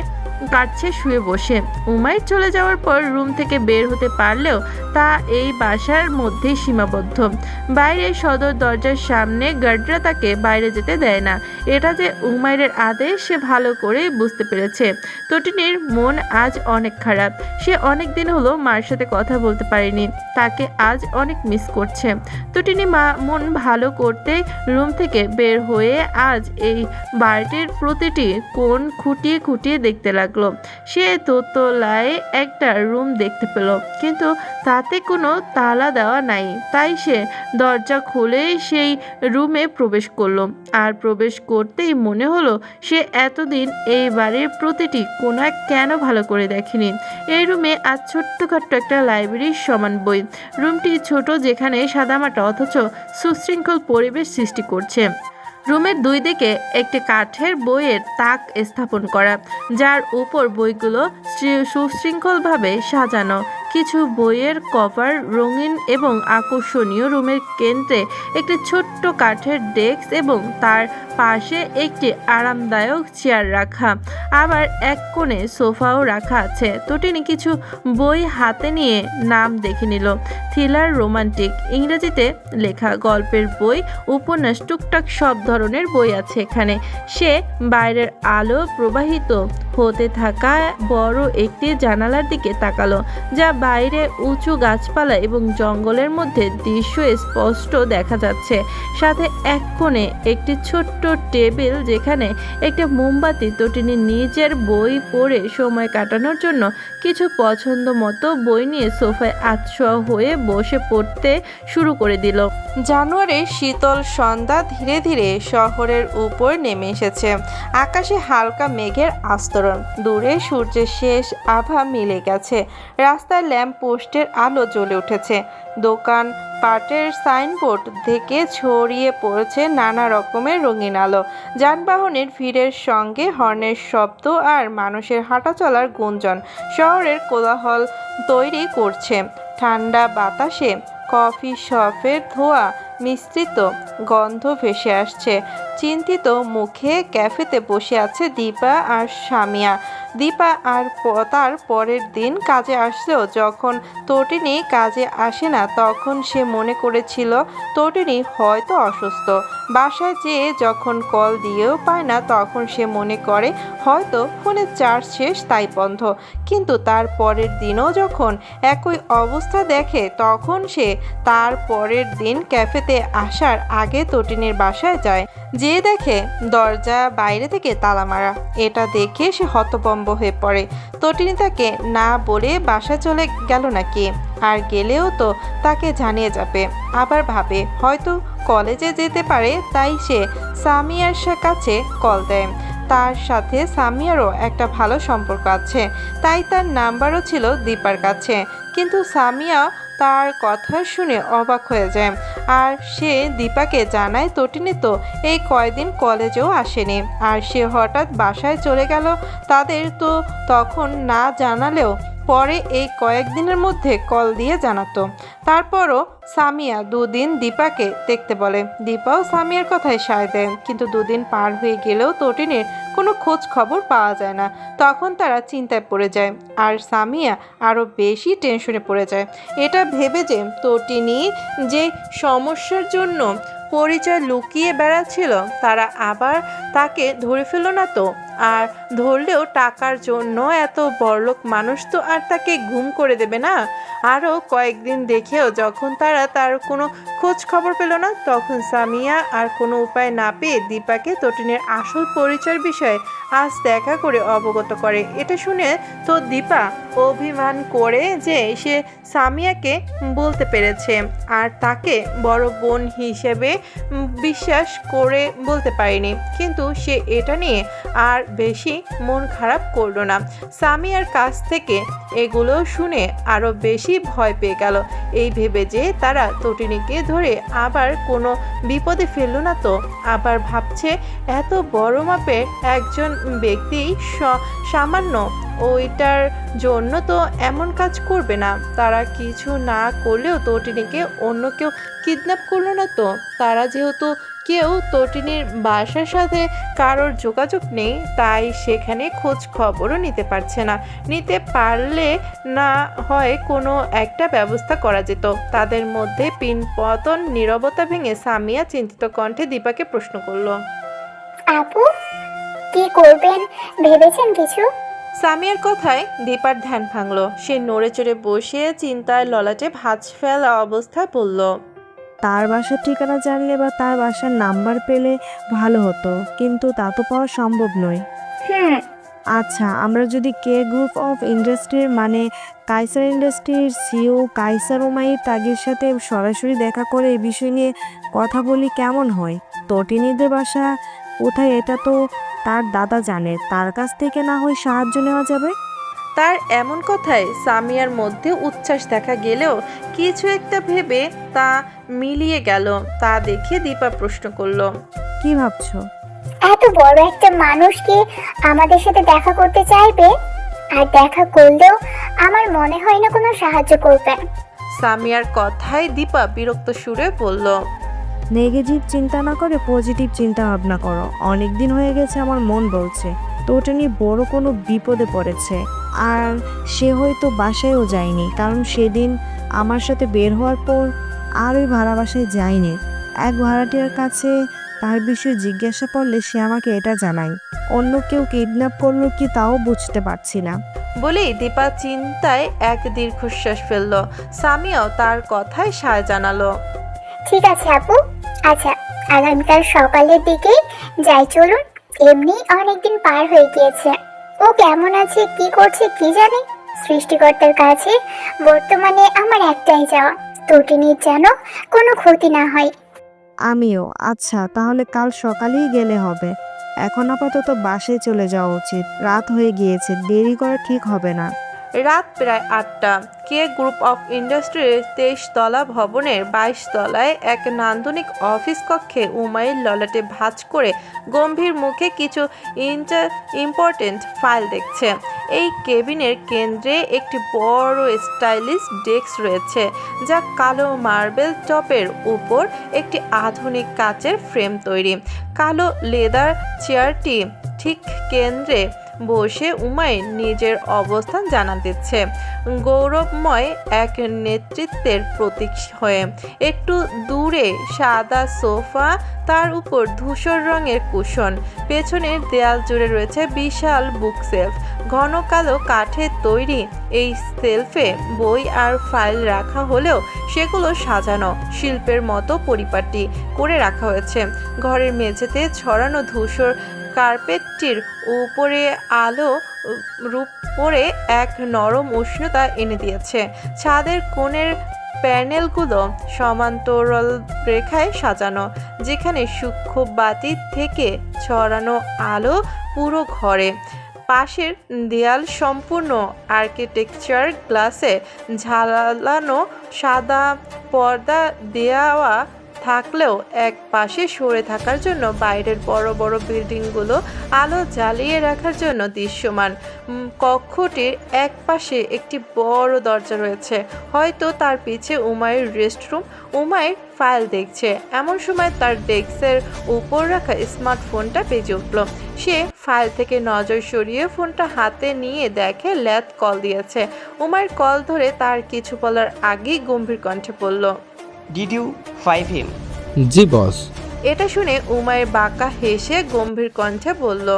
S1: কাটছে শুয়ে বসে। উমাইর চলে যাওয়ার পর রুম থেকে বের হতে পারলেও তা এই বাসার মধ্যেই সীমাবদ্ধ। বাইরে সদর দরজার সামনে গার্ডরা তাকে বাইরে যেতে দেয় না। এটা যে উমাইরের আদেশ সে ভালো করে বুঝতে পেরেছে। তটিনীর মন আজ অনেক খারাপ। সে অনেক দিন হলো মার সাথে কথা বলতে পারেনি। তাকে আজ অনেক মিস করছে। তটিনী মন ভালো করতে রুম থেকে বের হয়ে আজ এই বাড়িটির প্রতিটি কোণ খুঁটিয়ে খুঁটিয়ে দেখতে লাগলো। সে দোতলায় একটা রুম দেখতে পেল, কিন্তু তাতে কোনো তালা দেওয়া নাই। তাই সে দরজা খুলে সেই রুমে প্রবেশ করলো। আর প্রবেশ করতেই মনে হলো সে এতদিন এই বাড়ির প্রতিটি কোণা কেন ভালো করে দেখেনি। এই রুমে আজ ছোট্টখাট্ট একটা লাইব্রেরির সমান বই। রুমটি ছোট, যেখানে সাদামাটা অথচ সুশৃঙ্খল পরিবেশ সৃষ্টি করছে। রুমের 2 দিকে একটি কাঠের বইয়ের তাক স্থাপন করা, যার উপর বইগুলো সুশৃঙ্খলভাবে সাজানো। কিছু বইয়ের কভার রঙিন এবং আকর্ষণীয়। রুমের কেন্দ্রে একটি ছোট্ট কাঠের ডেস্ক এবং তার পাশে একটি আরামদায়ক চেয়ার রাখা। আবার এক কোণে সোফাও রাখা আছে। তটিনী কিছু বই হাতে নিয়ে নাম দেখে নিল। থ্রিলার, রোমান্টিক, ইংরেজিতে লেখা গল্পের বই, উপন্যাস, টুকটাক সব ধরনের বই আছে এখানে। সে বাইরের আলো প্রবাহিত হতে থাকা বড় একটি জানালার দিকে তাকালো, যা বাইরে উঁচু গাছপালা এবং জঙ্গলের মধ্যে দৃশ্য স্পষ্ট দেখা যাচ্ছে। সাথে এক কোণে একটি ছোট্ট টেবিল, যেখানে একটা মোমবাতি। তটিনী নিজের বই পড়ে সময় কাটানোর জন্য কিছু পছন্দ মতো বই নিয়ে সোফায় আতশোয়া হয়ে বসে পড়তে শুরু করে দিল। জানুয়ারির শীতল সন্ধ্যা ধীরে ধীরে শহরের উপর নেমে এসেছে। আকাশে হালকা মেঘের আস্তরণ, দূরে সূর্যের শেষ আভা মিলে গেছে। রাস্তার ল্যাম্প পোস্টের আলো জ্বলে উঠেছে। দোকান পাটের সাইনবোর্ড থেকে ছড়িয়ে পড়েছে নানা রকমের রঙিন আলো। যানবাহনের ভিড়ের সঙ্গে হর্নের শব্দ আর মানুষের হাঁটাচলার গুঞ্জন শহরের কোলাহল তৈরি করছে। ঠান্ডা বাতাসে কফি শপের ধোঁয়া মিশ্রিত গন্ধ ভেসে আসছে। চিন্তিত মুখে ক্যাফেতে বসে আছে দীপা আর সামিয়া। দীপা আর তার পরের দিন কাজে আসলেও যখন তটিনী কাজে আসে না, তখন সে মনে করেছিল তটিনী হয়তো অসুস্থ। বাসায় যেয়ে যখন কল দিয়েও পায় না, তখন সে মনে করে হয়তো ফোনের চার্জ শেষ, তাই বন্ধ। কিন্তু তার পরের দিনও যখন একই অবস্থা দেখে, তখন সে তার পরের দিন ক্যাফেতে আসার আগে তটিনীর বাসায় যায়। যে দেখে দরজা বাইরে থেকে তালা মারা। এটা দেখে সে হতভম্ব হয়ে পড়ে। তটিনী তাকে না বলে বাসায় চলে গেল নাকি? আর গেলেও তো তাকে জানিয়ে যাবে। আবার ভাবে হয়তো কলেজে যেতে পারে, তাই সে সামিয়ার কাছে কল দেয়। তার সাথে সামিয়ারও একটা ভালো সম্পর্ক আছে, তাই তার নাম্বারও ছিল দীপার কাছে। কিন্তু সামিয়া তার কথা শুনে অবাক হয়ে যায়। আর সে দীপাকে জানায় তটিনী তো এই কয়দিন কলেজেও আসেনি, আর সে হঠাৎ বাসায় চলে গেল। তাদের তো তখন না জানালেও পরে এই কয়েকদিনের মধ্যে কল দিয়ে জানাতো। তারপরও সামিয়া দুদিন দীপাকে দেখতে বলে। দীপাও সামিয়ার কথায় সায় দেয়, কিন্তু দুদিন পার হয়ে গেলেও তটিনীর কোনো খোঁজ খবর পাওয়া যায় না। তখন তারা চিন্তায় পড়ে যায়, আর সামিয়া আরও বেশি টেনশনে পড়ে যায়। এটা ভেবে যে তটিনী যে সমস্যার জন্য পরিচয় লুকিয়ে বেড়াচ্ছিল তারা আবার তাকে ধরে ফেলল না তো। আর ধরলেও টাকার জন্য এত বড়লোক মানুষ তো আর তাকে গুম করে দেবে না। আরও কয়েকদিন দেখেও যখন তারা তার কোনো খোঁজ খবর পেল না, তখন সামিয়া আর কোনো উপায় না পেয়ে দীপাকে তটিনীর আসল পরিচয়ের বিষয়ে আজ দেখা করে অবগত করে। এটা শুনে তো দীপা অভিমান করে যে সে সামিয়াকে বলতে পেরেছে, আর তাকে বড় বোন হিসেবে বিশ্বাস করে বলতে পারেনি। কিন্তু সে এটা নিয়ে আর বেশি মন খারাপ করলো না। সামিয়ার কাছ থেকে এগুলো শুনে আরও বেশি ভয় পেয়ে গেল, এই ভেবে যে তারা তটিনীকে ধরে আবার কোনো বিপদে ফেলল না তো। আবার ভাবছে এত বড় মাপের একজন ব্যক্তি সামান্য ওইটার জন্য তো এমন কাজ করবে না। তারা কিছু না করলেও তটিনীকে অন্য কেউ কিডন্যাপ করলো না তো। তারা যেহেতু কেউ তটিনীর বাসার সাথে কারোর যোগাযোগ নেই, তাই সেখানে খোঁজ খবরও নিতে পারছে না। নিতে পারলে না হয় কোনো একটা ব্যবস্থা করা যেত। তাদের মধ্যে পিনপতন নীরবতা ভেঙে সামিয়া চিন্তিত কণ্ঠে দীপাকে প্রশ্ন করলো,
S4: আপু কি করবেন ভেবেছেন কিছু?
S1: সামিয়ার কথায় দীপার ধ্যান ভাঙলো। সে নড়ে চড়ে বসে চিন্তায় ললাটে ভাঁজ ফেলা অবস্থায় বলল,
S6: তার বাসার ঠিকানা জানলে বা তার বাসার নাম্বার পেলে ভালো হতো, কিন্তু তা তো পাওয়া সম্ভব নয়। আচ্ছা, আমরা যদি কে গ্রুপ অফ ইন্ডাস্ট্রির মানে কাইসার ইন্ডাস্ট্রির সিও কাইসার ওমাইর তাগির সাথে সরাসরি দেখা করে এই বিষয় নিয়ে কথা বলি কেমন হয়? তটিনীদের বাসা কোথায় এটা তো তার দাদা জানে, তার কাছ থেকে না হয় সাহায্য নেওয়া যাবে।
S1: তার এমন কথায় সামিয়ার মধ্যে উচ্ছ্বাস দেখা গেলেও কিছু একটা ভেবে তা মিলিয়ে গেল। তা দেখে দীপা প্রশ্ন করলো,
S6: কি ভাবছো?
S4: এত বড় একটা মানুষ কি আমাদের সাথে দেখা করতে চাইবে? আর দেখা করলেও আমার মনে হয় না কোনো সাহায্য করবে।
S1: সামিয়ার কথায় দীপা বিরক্ত সুরে বলল,
S6: নেগেটিভ চিন্তা না করে পজিটিভ চিন্তা ভাবনা করো। অনেক দিন হয়ে গেছে আমার মন বলছে তটিনী বড় কোনো বিপদে পড়েছে, আর সে হয়তো বাসায়ও যায়নি, কারণ সেদিন আমার সাথে বের হওয়ার পর আর ওই ভাড়া বাসায় যায়নি। এক ভাড়াটিয়ার কাছে তার বিষয়ে জিজ্ঞাসা করলে সে আমাকে এটা জানায়। অন্য কেউ কিডন্যাপ করলো কি তাও বুঝতে পারছি না।
S1: বলেই দীপা চিন্তায় এক দীর্ঘশ্বাস ফেলল। সামিয়াও তার কথায় সায় জানালো,
S4: ঠিক আছে আপু, আচ্ছা আগামীকাল সকালের দিকে যাই চলুন। এমনি অনেকদিন পার হয়ে গিয়েছে। ও কেমন আছে কি করছে কি জানি। সৃষ্টিকর্তার কাছে বর্তমানে আমার একটাই চাওয়া, তটিনীর যেন কোনো ক্ষতি না হয়।
S6: আমিও। আচ্ছা, তাহলে কাল সকালেই গেলে হবে। এখন আপাতত বাসায় চলে যাওয়া উচিত, রাত হয়ে গিয়েছে, দেরি করা ঠিক হবে না।
S1: রাত প্রায় 8টা। কে গ্রুপ অফ ইন্ডাস্ট্রির 23 তলা ভবনের 22 তলায় এক নান্দনিক অফিস কক্ষে উমাইর ললাটে ভাঁজ করে গম্ভীর মুখে কিছু ইম্পর্টেন্ট ফাইল দেখছে। এই কেবিনের কেন্দ্রে একটি বড় স্টাইলিশ ডেস্ক রয়েছে, যা কালো মার্বেল টপের উপর একটি আধুনিক কাচের ফ্রেম তৈরি। কালো লেদার চেয়ারটি ঠিক কেন্দ্রে বসে উমাইর নিজের অবস্থান জানান দিচ্ছে, গৌরবময় এক নেতৃত্বের প্রতীক হয়ে। একটু দূরে সাদা সোফা, তার উপর ধূসর রঙের কুশন। পেছনের দেয়াল জুড়ে রয়েছে বিশাল বুকশেলফ। ঘন কালো কাঠের তৈরি এই সেলফে বই আর ফাইল রাখা হলেও সেগুলো সাজানো শিল্পের মতো পরিপাটি করে রাখা হয়েছে। ঘরের মেঝেতে ছড়ানো ধূসর কার্পেটটির উপরে আলো রূপ করে এক নরম উষ্ণতা এনে দিয়েছে। ছাদের কোণের প্যানেলগুলো সমান্তরাল রেখায় সাজানো, যেখানে সূক্ষ্ম বাতি থেকে ছড়ানো আলো পুরো ঘরে। পাশের দেয়াল সম্পূর্ণ আর্কিটেকচার গ্লাসে ঝালানো, সাদা পর্দা দেওয়া থাকলেও এক পাশে সরে থাকার জন্য বাইরের বড় বড় বিল্ডিংগুলো আলো জ্বালিয়ে রাখার জন্য দৃশ্যমান। কক্ষটির এক পাশে একটি বড় দরজা রয়েছে, হয়তো তার পিছে উমাইর রেস্টরুম। উমাইর ফাইল দেখছে, এমন সময় তার ডেস্কের উপর রাখা স্মার্টফোনটা বেজে উঠল। সে ফাইল থেকে নজর সরিয়ে ফোনটা হাতে নিয়ে দেখে ল্যাথ কল দিয়েছে। উমাইর কল ধরে তার কিছু বলার আগেই গম্ভীর কণ্ঠে বলল,
S3: ডিড ইউ ফাইভ হিম?
S7: জি বস।
S1: এটা শুনে উমাইর বাঁকা হেসে গম্ভীর কণ্ঠে বলল,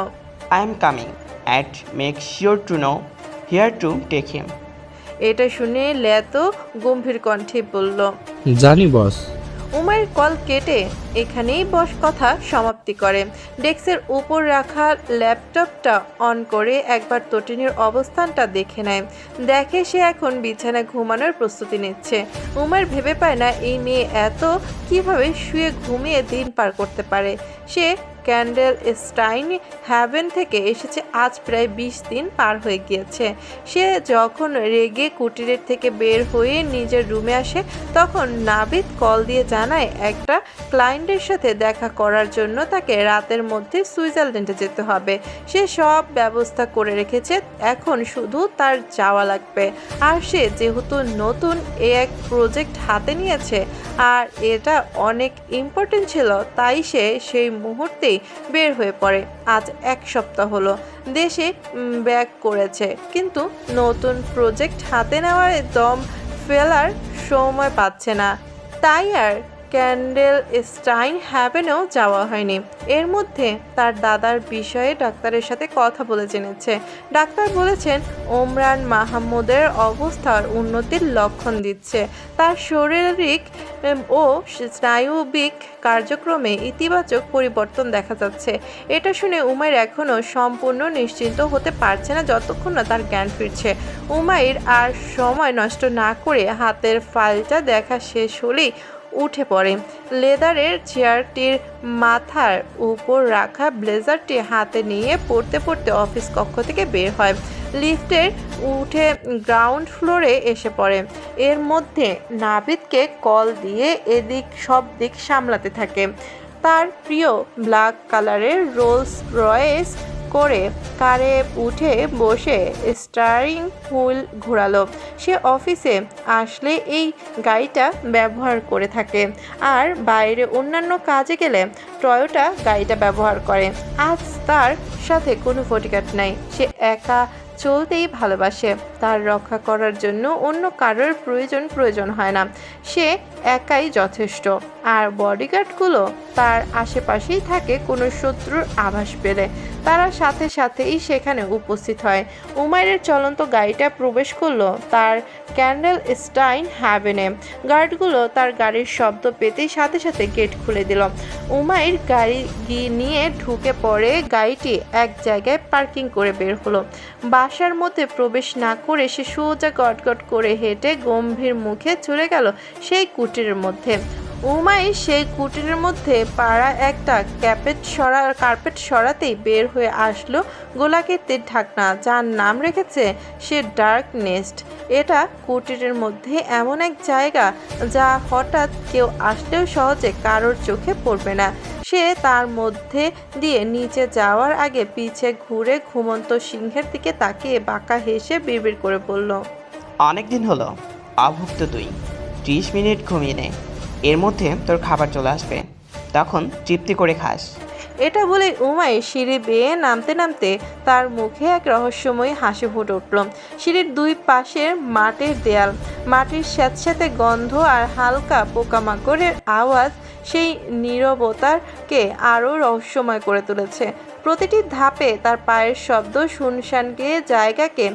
S3: I am coming at make sure to know here to take him.
S1: এটা শুনে ল্যাথও গম্ভীর কণ্ঠে বলল।
S7: জানি বস।
S1: উমাইর কল কেটে এখানেই কথা সমাপ্তি করে। ডেস্কের উপর রাখা ল্যাপটপটা অন করে একবার তটিনীর অবস্থানটা দেখে নেয়। দেখে সে এখন বিছানায় ঘুমানোর প্রস্তুতি নিচ্ছে। উমাইর ভেবে পায় না এই মেয়ে কিভাবে শুয়ে ঘুমিয়ে দিন পার করতে পারে। সে ক্যান্ডেল স্টাইন হ্যাভেন থেকে এসেছে আজ প্রায় 20 দিন পার হয়ে গিয়েছে। সে যখন রেগে কুটিরের থেকে বের হয়ে নিজের রুমে আসে, তখন নাবিদ কল দিয়ে জানায় একটা ক্লায়েন্টের সাথে দেখা করার জন্য তাকে রাতের মধ্যে সুইজারল্যান্ডে যেতে হবে। সে সব ব্যবস্থা করে রেখেছে, এখন শুধু তার যাওয়া লাগবে। আর সে যেহেতু নতুন এক প্রজেক্ট হাতে নিয়েছে আর এটা অনেক ইম্পর্টেন্ট ছিল, তাই সে সেই মুহূর্তেই বের হয়ে পড়ে। আজ 1 সপ্তাহ হলো দেশে ব্যাক করেছে, কিন্তু নতুন প্রজেক্ট হাতে নেওয়ার দম ফেলার সময় পাচ্ছে না, তাই আর ক্যান্ডেল স্টাইন হ্যাভেনেও যাওয়া হয়নি। এর মধ্যে তার দাদার বিষয়ে ডাক্তারের সাথে কথা বলে জেনেছে। ডাক্তার বলেছেন ওমরান মাহমুদের অবস্থার উন্নতির লক্ষণ দিচ্ছে। তার শারীরিক ও স্নায়ুবিক কার্যক্রমে ইতিবাচক পরিবর্তন দেখা যাচ্ছে। এটা শুনে উমাইর এখনও সম্পূর্ণ নিশ্চিন্ত হতে পারছে না যতক্ষণ না তার জ্ঞান ফিরছে। উমাইর আর সময় নষ্ট না করে হাতের ফাইলটা দেখা শেষ হলেই উঠে পড়ে। লেদারের চেয়ারটির মাথার উপর রাখা ব্লেজারটি হাতে নিয়ে পড়তে পড়তে অফিস কক্ষ থেকে বের হয়। লিফটের উঠে গ্রাউন্ড ফ্লোরে এসে পড়ে। এর মধ্যে নাবিদকে কল দিয়ে সব দিক সামলাতে থাকে। তার প্রিয় ব্ল্যাক কালারের রোলস রয়েস করে কারে উঠে বসে স্টারিং হুইল ঘোরালো। সে অফিসে আসলে এই গাড়িটা ব্যবহার করে থাকে, আর বাইরে অন্যান্য কাজে গেলে টয়োটা গাড়িটা ব্যবহার করে। আজ তার সাথে কোনো বডিগার্ড নাই। সে একা চলতেই ভালোবাসে। তার রক্ষা করার জন্য অন্য কারোর প্রয়োজন হয় না। সে একাই যথেষ্ট। আর বডিগার্ডগুলো তার আশেপাশেই থাকে, কোনো শত্রুর আভাস পেলে তারা সাথে সাথেই সেখানে উপস্থিত হয়। উমাইরের চলন্ত গাড়িটা প্রবেশ করলো তার ক্যান্ডেল স্টাইন হ্যাভেনে। গার্ডগুলো তার গাড়ির শব্দ পেতেই সাথে সাথে গেট খুলে দিল। উমাইর গাড়ি নিয়ে ঢুকে পড়ে। গাড়িটি এক জায়গায় পার্কিং করে বের হলো। বাসার মধ্যে প্রবেশ না করে সে সোজা গটগট করে হেঁটে গম্ভীর মুখে চলে গেল সেই কুটিরের মধ্যে। উমাইর সেই কুটিরের মধ্যে পাড়া একটা কার্পেট সরাতেই বের হয়ে আসলো গোলাকৃতির ঢাকনা, যার নাম রেখেছে সে ডার্ক নেস্ট। এটা কুটিরের মধ্যে এমন এক জায়গা যা হঠাৎ কেউ আসলেও সহজে কারোর চোখে পড়বে না। সে তার মধ্যে দিয়ে নিচে যাওয়ার আগে পিছে ঘুরে ঘুমন্ত সিংহের দিকে তাকিয়ে বাঁকা হেসে বিড়বিড় করে বলল,
S3: অনেক দিন হলো অভুক্ত তুই, 30 মিনিট ঘুমিয়ে নে, এর মধ্যে তোর খাবার চলে আসবে, তখন তৃপ্তি করে খাস।
S1: এটা বলে উমাইর সিঁড়ি বেয়ে নামতে নামতে তার মুখে এক রহস্যময় হাসি ফুটে উঠল। সিঁড়ির 2 পাশের মাটির দেয়াল, মাটির স্যাঁতস্যাঁতে গন্ধ আর হালকা পোকামাকড়ের আওয়াজ সেই নীরবতাকে আরও রহস্যময় করে তুলেছে। প্রতিটি ধাপে তার পায়ের শব্দ শুনশান গিয়ে জায়গাকে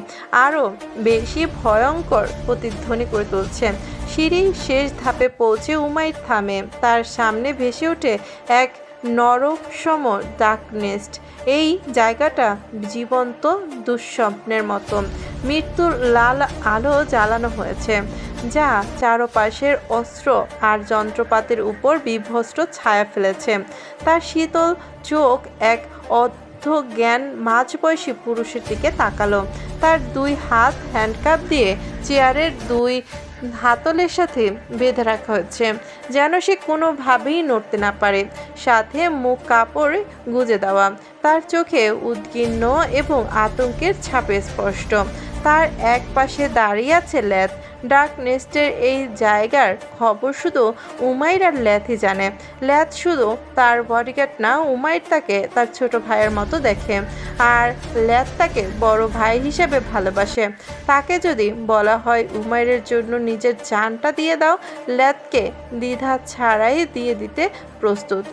S1: আরও বেশি ভয়ঙ্কর প্রতিধ্বনি করে তুলছে। সিঁড়ির শেষ ধাপে পৌঁছে উমাইর থামে। তার সামনে ভেসে ওঠে এক নরকসম ডার্কনেস্ট। এই জায়গাটা জীবন্ত দুঃস্বপ্নের মতো। মৃত্যুর লাল আলো জ্বালানো হয়েছে, যা চারপাশের অস্ত্র আর যন্ত্রপাতির উপর বিভস্ম ছায়া ফেলেছে। তার শীতল চোখ এক অর্ধ জ্ঞান মাঝবয়সী পুরুষের দিকে তাকালো। তার দুই হাত হ্যান্ডকাপ দিয়ে চেয়ারের দুই হাতলের সাথে বেঁধে রাখা হয়েছে, যেন সে কোনোভাবেই নড়তে না পারে। সাথে মুখ কাপড় গুজে দেওয়া। তার চোখে উদ্বিগ্ন এবং আতঙ্কের ছাপে স্পষ্ট। তার এক পাশে দাঁড়িয়ে আছে ল্যাথ। ডার্ক নেস্টের এই জায়গার খবর শুধু উমাইর আর ল্যাথই জানে। ল্যাথ শুধু তার বডিগার্ড না, উমাইর তাকে তার ছোট ভাইয়ের মতো দেখে, আর ল্যাথ তাকে বড় ভাই হিসেবে ভালোবাসে। তাকে যদি বলা হয় উমাইরের জন্য নিজের জানটা দিয়ে দাও, ল্যাথকে দ্বিধা ছাড়াই দিয়ে দিতে প্রস্তুত।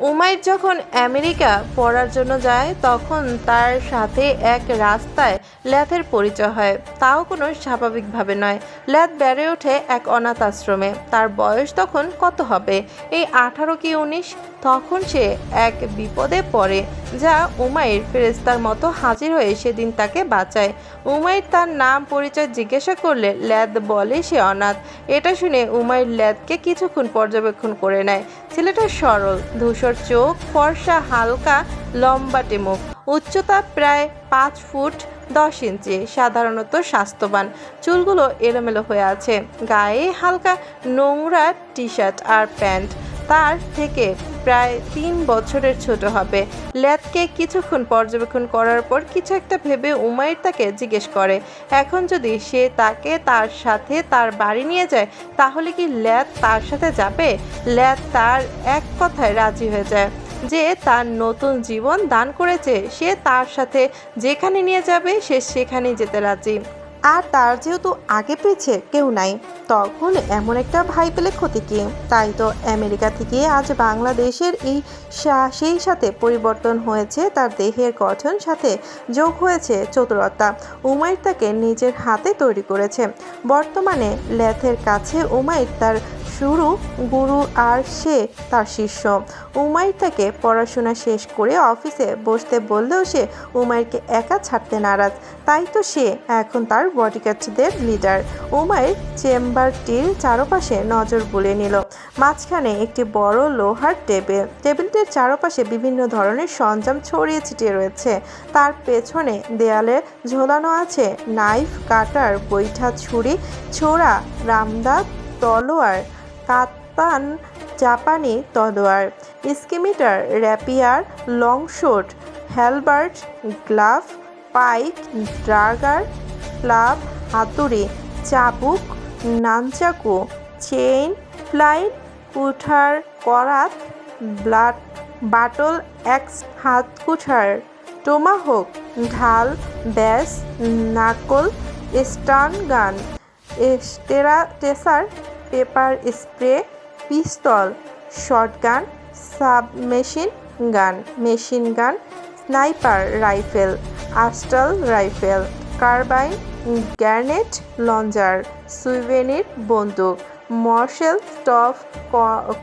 S1: উমাইর যখন আমেরিকা পড়ার জন্য যায় তখন তার সাথে এক রাস্তায় ল্যাথের পরিচয় হয়, তাও কোনো স্বাভাবিকভাবে নয়। ল্যাথ বেড়ে ওঠে এক অনাথ আশ্রমে। তার বয়স তখন কত হবে, এই 18 কি 19। তখন সে এক বিপদে পড়ে, যা উমাইর ফেরেশতার মতো হাজির হয়ে সেদিন তাকে বাঁচায়। উমাইর তার নাম পরিচয় জিজ্ঞাসা করলে ল্যাথ বলে সে অনাথ। এটা শুনে উমাইর ল্যাথকে কিছুক্ষণ পর্যবেক্ষণ করে নেয়। ছেলেটা সরল, ধূসর চোখ, ফর্সা, হালকা লম্বাটে মুখ, উচ্চতা প্রায় 5 ফুট 10 ইঞ্চি, সাধারণত স্বাস্থ্যবান। চুলগুলো এলোমেলো হয়ে আছে। গায়ে হালকা নোংরা টি শার্ট আর প্যান্ট। তার থেকে প্রায় 3 বছরের ছোট হবে। ল্যাথকে কিছুক্ষণ পর্যবেক্ষণ করার পর কিছু একটা ভেবে উমাইর তাকে জিজ্ঞেস করে, এখন যদি সে তাকে তার সাথে তার বাড়ি নিয়ে যায় তাহলে কি ল্যাথ তার সাথে যাবে? ল্যাথ তার এক কথায় রাজি হয়ে যায় যে তার নতুন জীবন দান করেছে, সে তার সাথে যেখানে নিয়ে যাবে সে সেখানেই যেতে রাজি। আর তার যেহেতু আগে পিছে কেউ নাই, তখন এমন একটা ভাই পেলে ক্ষতি কি? তাই তো আমেরিকা থেকে আজ বাংলাদেশের সেই সাথে পরিবর্তন হয়েছে তার দেহের গঠন, সাথে যোগ হয়েছে চতুরতা। উমাইর তাকে নিজের হাতে তৈরি করেছে। বর্তমানে ল্যাথের কাছে উমাইর তার শুরু গুরু আর সে তার শিষ্য। উমাইর তাকে পড়াশোনা শেষ করে অফিসে বসতে বললেও সে উমাইরকে একা ছাড়তে নারাজ। তাই তো সে এখন তার বডিগার্ডদের লিডার। উমাইর চেম্বারটির চারপাশে নজর বুলিয়ে নিল। মাঝখানে একটি বড় লোহার টেবিল। টেবিলটির চারপাশে বিভিন্ন ধরনের সরঞ্জাম ছড়িয়ে ছিটিয়ে রয়েছে। তার পেছনে দেয়ালে ঝোলানো আছে নাইফ, কাটার, বৈঠা, ছুরি, ছোরা, রামদা, তলোয়ার, কাতান, জাপানি তলোয়ার, স্কিমিটার, র্যাপিয়ার, লংশট, হ্যালবার্ট, গ্লাভ, পাইক, ড্রাগার, ক্লাব, হাতুড়ি, চাবুক, নানচাকু, চেইন, ফ্লাইট, কুঠার, করাত, বাটল অ্যাক্স, হাত কুঠার, টোমাহোক, ঢাল, ব্যাস, knuckle, stun gun, taser, pepper spray, pistol, shotgun, submachine gun, machine gun, sniper rifle, আস্টাল rifle, carbine, grenade launcher, souvenir বন্দুক, মর্শেল স্টফ,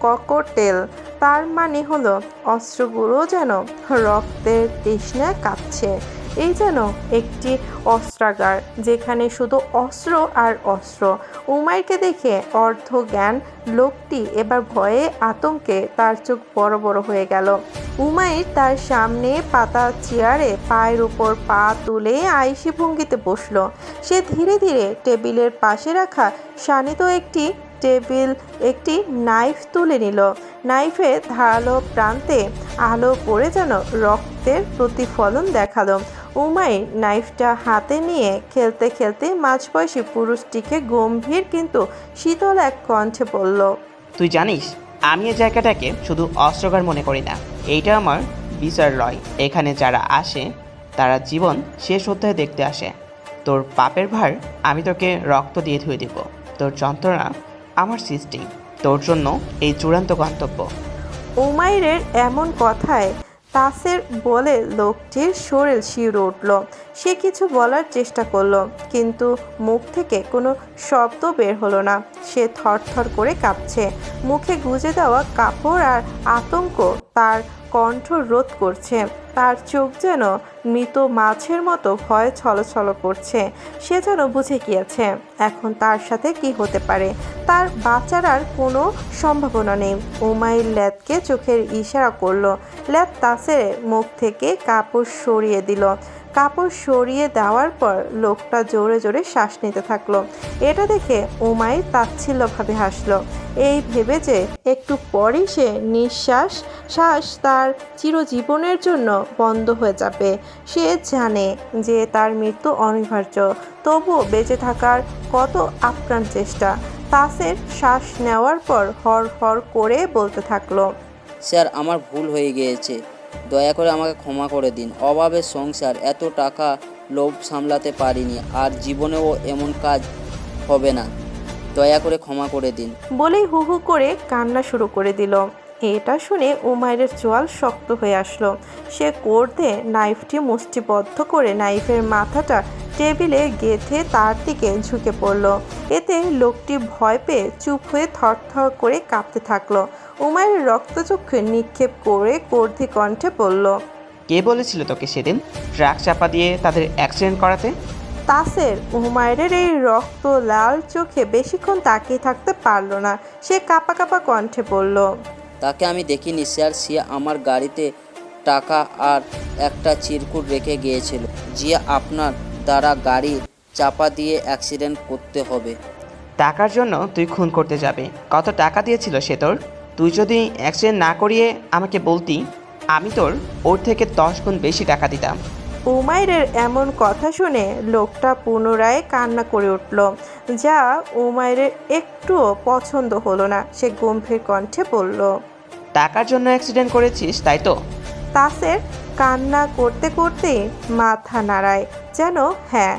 S1: ককটেল। তার মানে হলো অস্ত্রগুলো যেন রক্তের তৃষ্ণায় কাঁপছে। এই যেন একটি অস্ত্রাগার, যেখানে শুধু অস্ত্র আর অস্ত্র। উমাইরকে দেখে অর্ধ জ্ঞান লোকটি এবার ভয়ে আতঙ্কে তার চোখ বড় বড় হয়ে গেল। উমাইর তার সামনে পাতা চেয়ারে পায়ের উপর পা তুলে আইসি ভঙ্গিতে বসল। সে ধীরে ধীরে টেবিলের পাশে রাখা শানিত একটি নাইফ তুলে নিল। নাইফের ধারালো প্রান্তে আলো পড়ে যেন রক্তের প্রতিফলন দেখালো। উমাইর নাইফটা হাতে নিয়ে খেলতে খেলতে মাঝবয়সী পুরুষটিকে গম্ভীর কিন্তু শীতল এক কণ্ঠে বলল,
S3: তুই জানিস আমি এই জায়গাটাকে শুধু অস্ত্রাগার মনে করি না, এইটা আমার বিচারালয়। এখানে যারা আসে তারা জীবন শেষ অধ্যায় দেখতে আসে। তোর পাপের ভার আমি তোকে রক্ত দিয়ে ধুয়ে দেব। তোর যন্ত্রণা আমার সৃষ্টি, তোর জন্য এই চূড়ান্ত গন্তব্য।
S1: উমাইরের এমন কথায় তাসের বলে লোকটির শরীর শিউরে উঠল। সে কিছু বলার চেষ্টা করলো, কিন্তু মুখ থেকে কোনো শব্দ বের হলো না। সে থরথর করে কাঁপছে। মুখে গুজে দেওয়া কাপড় আর আতঙ্ক তার কণ্ঠ রোধ করছে। তার চোখ যেন মৃত মাছের মতো ভয়ে ছলছল করছে। সে যেন বুঝে গিয়েছে এখন তার সাথে কি হতে পারে। তার বাঁচার আর কোনো সম্ভাবনা নেই। উমাইর ল্যাদকে চোখের ইশারা করলো। ল্যাদ তাসের মুখ থেকে কাপড় সরিয়ে দিল। কাপড় সরিয়ে দেওয়ার পর লোকটা জোরে জোরে শ্বাস নিতে থাকলো। এটা দেখে উমাইর তাচ্ছিল্যভাবে হাসলো, এই ভেবে যে একটু পরই সে শ্বাস তার চিরজীবনের জন্য বন্ধ হয়ে যাবে। সে জানে যে তার মৃত্যু অনিবার্য, তবুও বেঁচে থাকার কত আপ্রাণ চেষ্টা। তাসের শ্বাস নেওয়ার পর হর হর করে বলতে থাকলো,
S8: স্যার আমার ভুল হয়ে গিয়েছে, দয়া করে আমাকে ক্ষমা করে দিন। অভাবের সংসার, এত টাকা লোভ সামলাতে পারিনি, আর জীবনেও এমন কাজ হবে না, দয়া করে ক্ষমা করে দিন।
S1: বলেই হু হু করে কান্না শুরু করে দিল। এটা শুনে উমাইরের চোয়াল শক্ত হয়ে আসলো। সে কোর্টে নাইফটি মুষ্টিবদ্ধ করে নাইফের মাথাটা টেবিলে গেঁথে তার দিকে ঝুঁকে পড়ল। এতে লোকটি ভয় পেয়ে চুপ হয়ে থরথর করে কাঁপতে থাকলো। উমাইরের রক্তচক্ষু নিক্ষেপ করে কর্ধি কণ্ঠে বলল,
S3: কে বলেছিল তোকে সেদিন ট্রাক চাপা দিয়ে তাদের অ্যাক্সিডেন্ট করাতে?
S1: তাসের উমাইরের এই রক্ত লাল চোখে বেশিক্ষণ তাকিয়ে থাকতে পারল না। সে কাঁপা কাঁপা কণ্ঠে বলল,
S8: তাকে আমি দেখিনি স্যার, সে আমার গাড়িতে টাকা আর একটা চিরকুট রেখে গিয়েছিল, যে আপনার দ্বারা গাড়ি চাপা দিয়ে অ্যাক্সিডেন্ট করতে হবে।
S3: টাকার জন্য তুই খুন করতে যাবে? কত টাকা দিয়েছিল সে তোর? তুই যদি অ্যাক্সিডেন্ট না করিয়ে আমাকে বলতি, আমি তোর ওর থেকে 10 গুণ বেশি টাকা দিতাম।
S1: উমাইরের এমন কথা শুনে লোকটা পুনরায় কান্না করে উঠল, যা উমাইরের একটুও পছন্দ হলো না। সে গম্ভীর কণ্ঠে বলল,
S3: টাকার জন্য অ্যাক্সিডেন্ট করেছিস তাই তো?
S1: তাসের কান্না করতে করতেই মাথা নাড়ায়, যেন হ্যাঁ।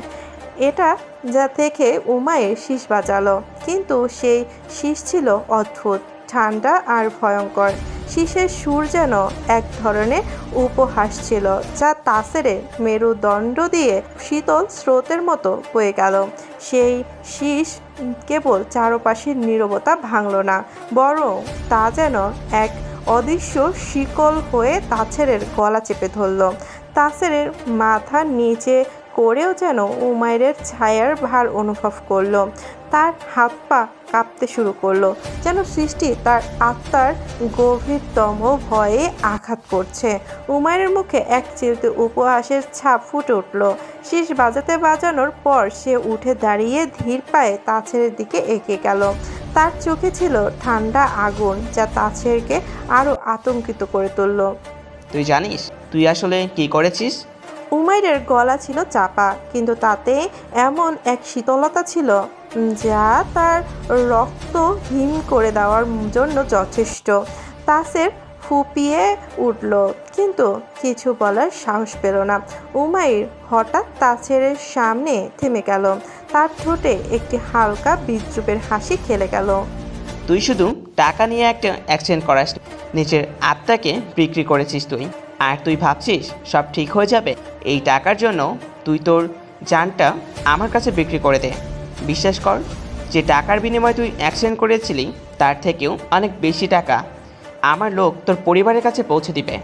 S1: এটা যা থেকে উমাইর শীষ বাজালো, কিন্তু সেই শীষ ছিল অদ্ভুত, ঠান্ডা আর ভয়ঙ্কর। শীষের সুর যেন এক ধরনের উপহাস ছিল, যা তাসেরে মেরুদণ্ড দিয়ে শীতল স্রোতের মতো বয়ে গেল। সেই শীষ কেবল চারপাশের নীরবতা ভাঙল না, বরং তা যেন এক অদৃশ্য শিকল হয়ে তাসেরের গলা চেপে ধরল। তাসেরের মাথা নিচে করেও যেন উমাইরের ছায়ার ভার অনুভব করলো। তার হাত পা কাঁপতে শুরু করলো, যেন সৃষ্টি তার আত্মার গভীরতম ভয়ে আঘাত করছে। উমাইরের মুখে এক চিলতে উপহাসের ছাপ ফুটে উঠল। শীষ বাজাতে বাজানোর পর সে উঠে দাঁড়িয়ে ধীর পায়ে তাসেরের দিকে এগিয়ে গেল। তার চোখে ছিল ঠান্ডা আগুন, যা তাসেরকে আরও আতঙ্কিত করে তুলল।
S3: তুই জানিস তুই আসলে কি করেছিস?
S1: উমাইরের গলা ছিল চাপা, কিন্তু তাতে এমন এক শীতলতা ছিল যা তার রক্ত হিম করে দেওয়ার জন্য যথেষ্ট। তাসের ফুপিয়ে উঠল, কিন্তু কিছু বলার সাহস পেল না। উমাইর হঠাৎ তাসেরের সামনে থেমে গেল। তার ঠোঁটে একটি হালকা বিদ্রুপের হাসি খেলে গেল।
S3: তুই শুধু টাকা নিয়ে একটা অ্যাক্সিডেন্ট করাস, নিজের আত্মাকে বিক্রি করেছিস তুই। আর তুই ভাবছিস সব ঠিক হয়ে যাবে? এই টাকার জন্য তুই তোর জানটা আমার কাছে বিক্রি করে দে। বিশ্বাস কর, যে টাকার বিনিময়ে তুই অ্যাক্সিডেন্ট করেছিলি তার থেকেও অনেক বেশি টাকা আমার লোক তোর পরিবারের কাছে পৌঁছে দিবে।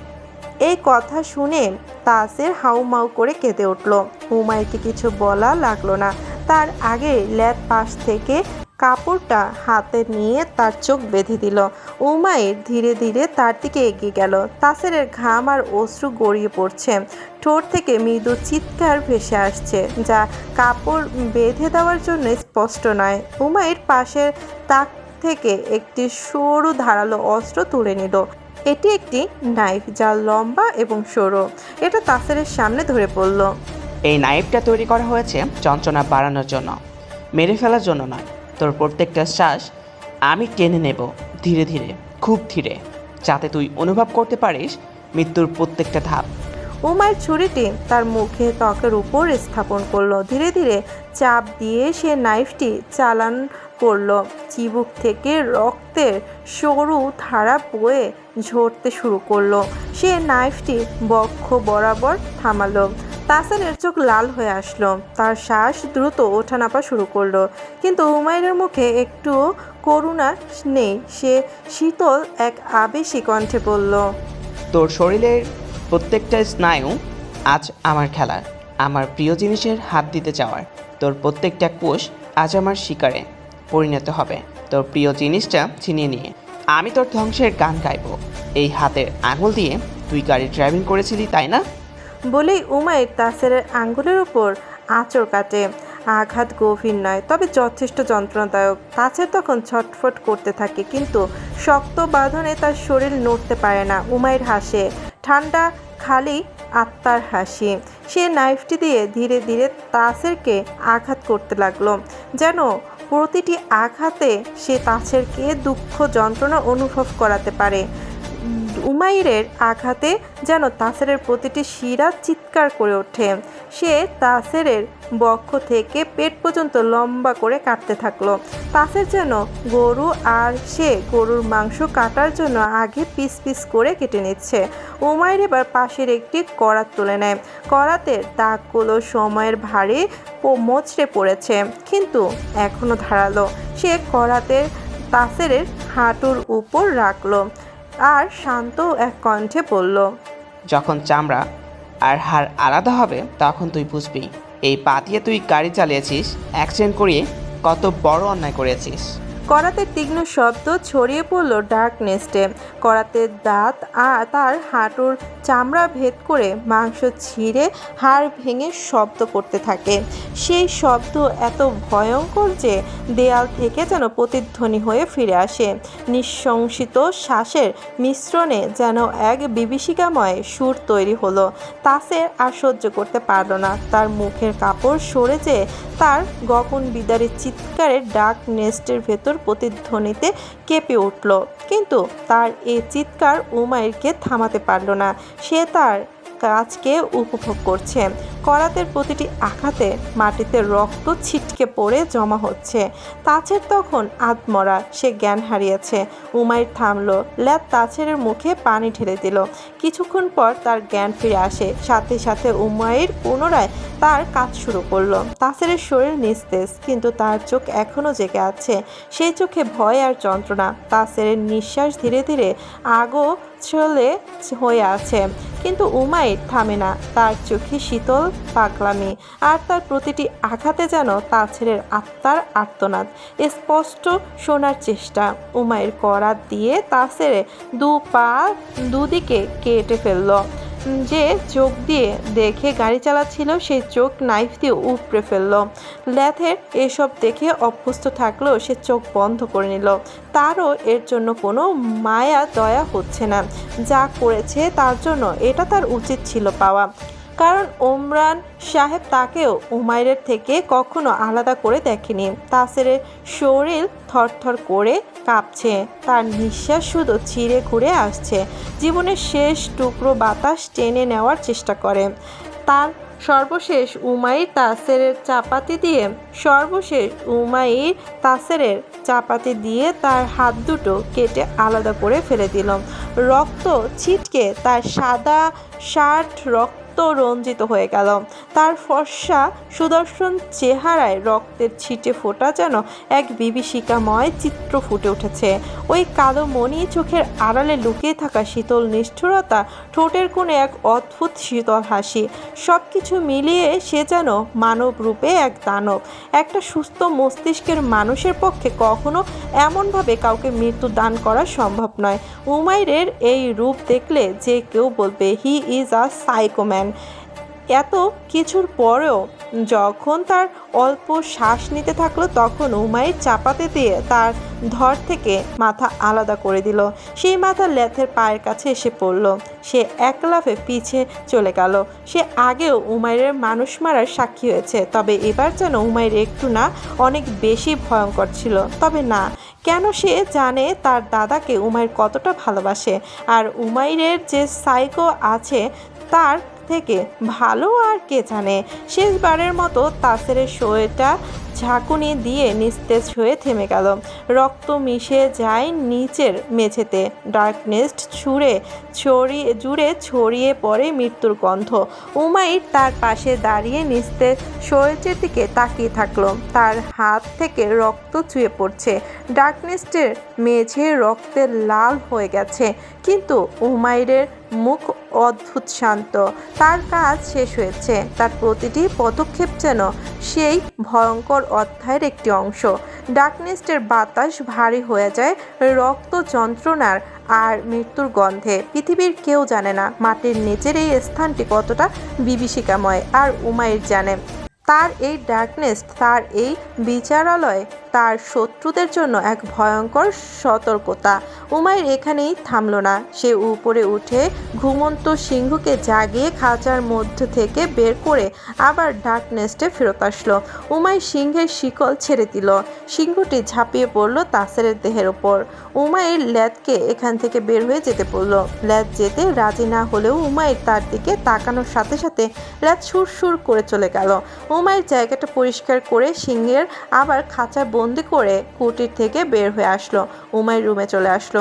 S1: এই কথা শুনে তাসের হাউমাউ করে কেঁদে উঠল। উমাইরকে কিছু বলা লাগলো না। তার আগে ল্যাদ পাশ থেকে কাপড়টা হাতে নিয়ে তার চোখ বেঁধে দিল। উমাইর ধীরে ধীরে তার দিকে এগিয়ে গেল। তাসেরের ঘাম আর অশ্রু গড়িয়ে পড়ছে, ঠোঁট থেকে মৃদু চিৎকার ভেসে আসছে, যা কাপড় বেঁধে দেওয়ার জন্য স্পষ্ট নয়। উমাইর পাশের তাক থেকে একটি সরু ধারালো অস্ত্র তুলে নিল। এটি একটি নাইফ, যা লম্বা এবং সরু। এটা তাসেরের সামনে ধরে পড়ল।
S3: এই নাইফটা তৈরি করা হয়েছে যন্ত্রণা বাড়ানোর জন্য, মেরে ফেলার জন্য নয়। তোর প্রত্যেকটা শ্বাস আমি টেনে নেব ধীরে ধীরে, খুব ধীরে, যাতে তুই অনুভব করতে পারিস মৃত্যুর প্রত্যেকটা ধাপ।
S1: উমাইর ছুরিটি তার মুখে ত্বকের উপর স্থাপন করলো। ধীরে ধীরে চাপ দিয়ে সে নাইফটি চালান করলো। চিবুক থেকে রক্তের সরু ধারা বয়ে ঝরতে শুরু করলো। সে নাইফটি বক্ষ বরাবর থামালো। তাসেরের চোখ লাল হয়ে আসলো। তার শ্বাস দ্রুত ওঠানাপা শুরু করলো, কিন্তু উমাইরের মুখে একটুও করুণা নেই। সে শীতল এক আবেশী কণ্ঠে বলল,
S3: তোর শরীরের প্রত্যেকটা স্নায়ু আজ আমার খেলার, আমার প্রিয় জিনিসের হাত দিতে চাওয়ার। তোর প্রত্যেকটা কোষ আজ আমার শিকারে পরিণত হবে, তোর প্রিয় জিনিসটা ছিনিয়ে নিয়ে। আমি তোর ধ্বংসের গান গাইব। এই হাতের আঙুল দিয়ে তুই গাড়ি ড্রাইভিং করেছিলি, তাই না?
S1: বলেই উমাইর তাসেরের আঙ্গুলের উপর আঁচড় কাটে। আঘাত গভীর নয়, তবে যথেষ্ট যন্ত্রণাদায়ক। তাসের তখন ছটফট করতে থাকে, কিন্তু শক্ত বাঁধনে তার শরীর নড়তে পারে না। উমাইর হাসে, ঠান্ডা খালি আত্মার হাসি। সে নাইফটি দিয়ে ধীরে ধীরে তাসেরকে আঘাত করতে লাগলো, যেন প্রতিটি আঘাতে সে তাসেরকে দুঃখ যন্ত্রণা অনুভব করাতে পারে। উমাইরের আঘাতে যেন তাসেরের প্রতিটি শিরা চিৎকার করে ওঠে। সে তাসেরের বক্ষ থেকে পেট পর্যন্ত লম্বা করে কাটতে থাকলো। তাসের যেন গরু, আর সে গরুর মাংস কাটার জন্য আগে পিস পিস করে কেটে নিচ্ছে। উমাইর এবার পাশের একটি করাত তুলে নেয়। করাতের দাগগুলো সময়ের ভারে মোচড়ে পড়েছে, কিন্তু এখনো ধারালো। সে করাতের তাসেরের হাঁটুর উপর রাখলো আর শান্ত এক কণ্ঠে বলল,
S3: যখন চামড়া আর হাড় আলাদা হবে তখন তুই বুঝবি এই পা দিয়ে তুই গাড়ি চালিয়েছিস, অ্যাক্সিডেন্ট করিয়ে কত বড় অন্যায় করেছিস।
S1: করাতের তীক্ষ্ণ শব্দ ছড়িয়ে পড়ল ডার্কনেসে। করাতের দাঁত তার হাঁটুর চামড়া ভেদ করে মাংস ছিঁড়ে হাড় ভেঙে শব্দ করতে থাকে। সেই শব্দ এত ভয়ঙ্কর যে দেয়াল থেকে যেন প্রতিধ্বনি হয়ে ফিরে আসে। নিঃশংসিত শ্বাসের মিশ্রণে যেন এক বিভীষিকাময় সুর তৈরি হলো। তাসের আর সহ্য করতে পারল না। তার মুখের কাপড় সরে যেয়ে তার গগন বিদারী চিৎকারের ডার্ক নেস্টের ভেতর প্রতিধ্বনিতে কেঁপে উঠল, কিন্তু তার এই চিৎকার উমাইরকে থামাতে পারল না। সে তার কাজকে উপভোগ করছে। করাতের প্রতিটি আঘাতে মাটিতে রক্ত ছিটকে পড়ে জমা হচ্ছে। তাছের তখন আধমরা, সে জ্ঞান হারিয়েছে। উমাইর থামলো, ল্যাদ তাছেরের মুখে পানি ঢেলে দিল। কিছুক্ষণ পর তার জ্ঞান ফিরে আসে। সাথে সাথে উমাইর পুনরায় তার কাজ শুরু করলো। তাছেরের শরীর নিস্তেজ, কিন্তু তার চোখ এখনও জেগে আছে। সেই চোখে ভয় আর যন্ত্রণা। তাছেরের নিঃশ্বাস ধীরে ধীরে আগোছলে হয়ে আছে, কিন্তু উমাইর থামে না। তার চোখে শীতল পাগলামি, আর তার প্রতিটি আঘাতে যেন তাছেরের আত্মার আর্তনাদ স্পষ্ট শোনার চেষ্টা। উমাইর করাত দিয়ে তাছেরে দুদিকে কেটে ফেলল। যে চোখ দিয়ে দেখে গাড়ি চালাচ্ছিল সেই চোখ নাইফ দিয়ে উপড়ে ফেলল। ল্যাথের এসব দেখে অভ্যস্ত থাকলেও সে চোখ বন্ধ করে নিল। তারও এর জন্য কোনো মায়া দয়া হচ্ছে না। যা করেছে তার জন্য এটা তার উচিত ছিল পাওয়া, কারণ ওমরান সাহেব তাকেও উমাইরের থেকে কখনো আলাদা করে দেখেনি। তাসেরের শরীর থরথর করে কাঁপছে, তার নিঃশ্বাস শুধু ছিঁড়ে ঘুরে আসছে। জীবনের শেষ টুকরো বাতাস টেনে নেওয়ার চেষ্টা করে। তার সর্বশেষ উমাইর তাসেরের চাপাতি দিয়ে তার হাত দুটো কেটে আলাদা করে ফেলে দিল। রক্ত ছিটকে তার সাদা শার্ট রঞ্জিত হয়ে গেল। তার ফর্সা সুদর্শন চেহারায় রক্তের ছিটে ফোটা যেন এক বিভীষিকাময় চিত্র ফুটে উঠেছে। ওই কালো মণি চোখের আড়ালে লুকিয়ে থাকা শীতল নিষ্ঠুরতা, ঠোঁটের কোণে এক অদ্ভুত শীতল হাসি, সব কিছু মিলিয়ে সে যেন মানব রূপে এক দানব। একটা সুস্থ মস্তিষ্কের মানুষের পক্ষে কখনো এমনভাবে কাউকে মৃত্যু দান করা সম্ভব নয়। উমাইরের এই রূপ দেখলে যে কেউ বলবে হি ইজ আ সাইকোম্যান। এত কিছুর পরেও যখন তার অল্প শ্বাস নিতে থাকলো, তখন উমাইর চাপাতে দিয়ে তার ধর থেকে মাথা আলাদা করে দিল। সেই মাথা ল্যাথের পায়ের কাছে এসে পড়ল। সে এক লাফে পিছে চলে গেল। সে আগেও উমাইরের মানুষ মারার সাক্ষী হয়েছে, তবে এবার যেন উমাইর একটু না অনেক বেশি ভয়ঙ্কর ছিল। তবে না কেন, সে জানে তার দাদাকে উমাইর কতটা ভালোবাসে, আর উমাইরের যে সাইকো আছে তার থেকে ভালো আর কে জানে। শেষবারের মতো তাসেরের শরীরটা ঝাঁকুনি দিয়ে নিস্তেজ হয়ে থেমে গেল। রক্ত মিশে যায় নিচের মেঝেতে। ডার্কনেস জুড়ে ছড়িয়ে পড়ে মৃত্যুর গন্ধ। উমাইর তার পাশে দাঁড়িয়ে নিস্তেজ শরীরের দিকে তাকিয়ে থাকলো। তার হাত থেকে রক্ত চুয়ে পড়ছে। ডার্কনেসের মেঝে রক্তের লাল হয়ে গেছে, কিন্তু উমাইরের মুখ অদ্ভুত শান্ত। তার কাজ শেষ হয়েছে। তার প্রতিটি পদক্ষেপ যেন সেই ভয়ঙ্কর অধ্যায়ের একটি অংশ। ডার্কনেস্টের বাতাস ভারী হয়ে যায় রক্ত যন্ত্রণার আর মৃত্যুর গন্ধে। পৃথিবীর কেউ জানে না মাটির নিচের এই স্থানটি কতটা বিভীষিকাময়, আর উমাইর জানে তার এই ডার্কনেস, তার এই বিচারালয় তার শত্রুদের জন্য এক ভয়ঙ্কর সতর্কতা। উমাইর এখানেই থামল না। সে উপরে উঠে ঘুমন্ত সিংহকে জাগিয়ে খাঁচার মধ্য থেকে বের করে আবার ডার্কনেস্টে ফেরত আসলো। উমাইর সিংহের শিকল ছেড়ে দিল। সিংহটি ঝাঁপিয়ে পড়ল তাসেরের দেহের ওপর। উমাইর ল্যাদকে এখান থেকে বের হয়ে যেতে বলল। ল্যাদ যেতে রাজি না হলেও উমাইর তার দিকে তাকানোর সাথে সাথে ল্যাদ সুর করে চলে গেল। উমাইর জায়গাটা পরিষ্কার করে সিংহের আবার খাঁচায় বন্দি করে কুটির থেকে বের হয়ে আসলো। উমাইর রুমে চলে আসলো।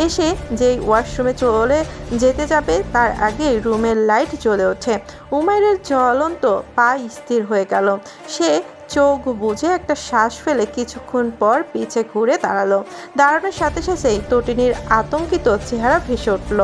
S1: এসে যেই ওয়াশরুমে চলে যেতে যাবে তার আগে রুমের লাইট জ্বলে ওঠে। উমাইরের জ্বলন্ত পা স্থির হয়ে গেল। সে চোখ বুজে একটা শ্বাস ফেলে কিছুক্ষণ পর পিছে ঘুরে দাঁড়ানোর সাথে সাথেই তটিনীর আতঙ্কিত চেহারা ভেসে উঠল।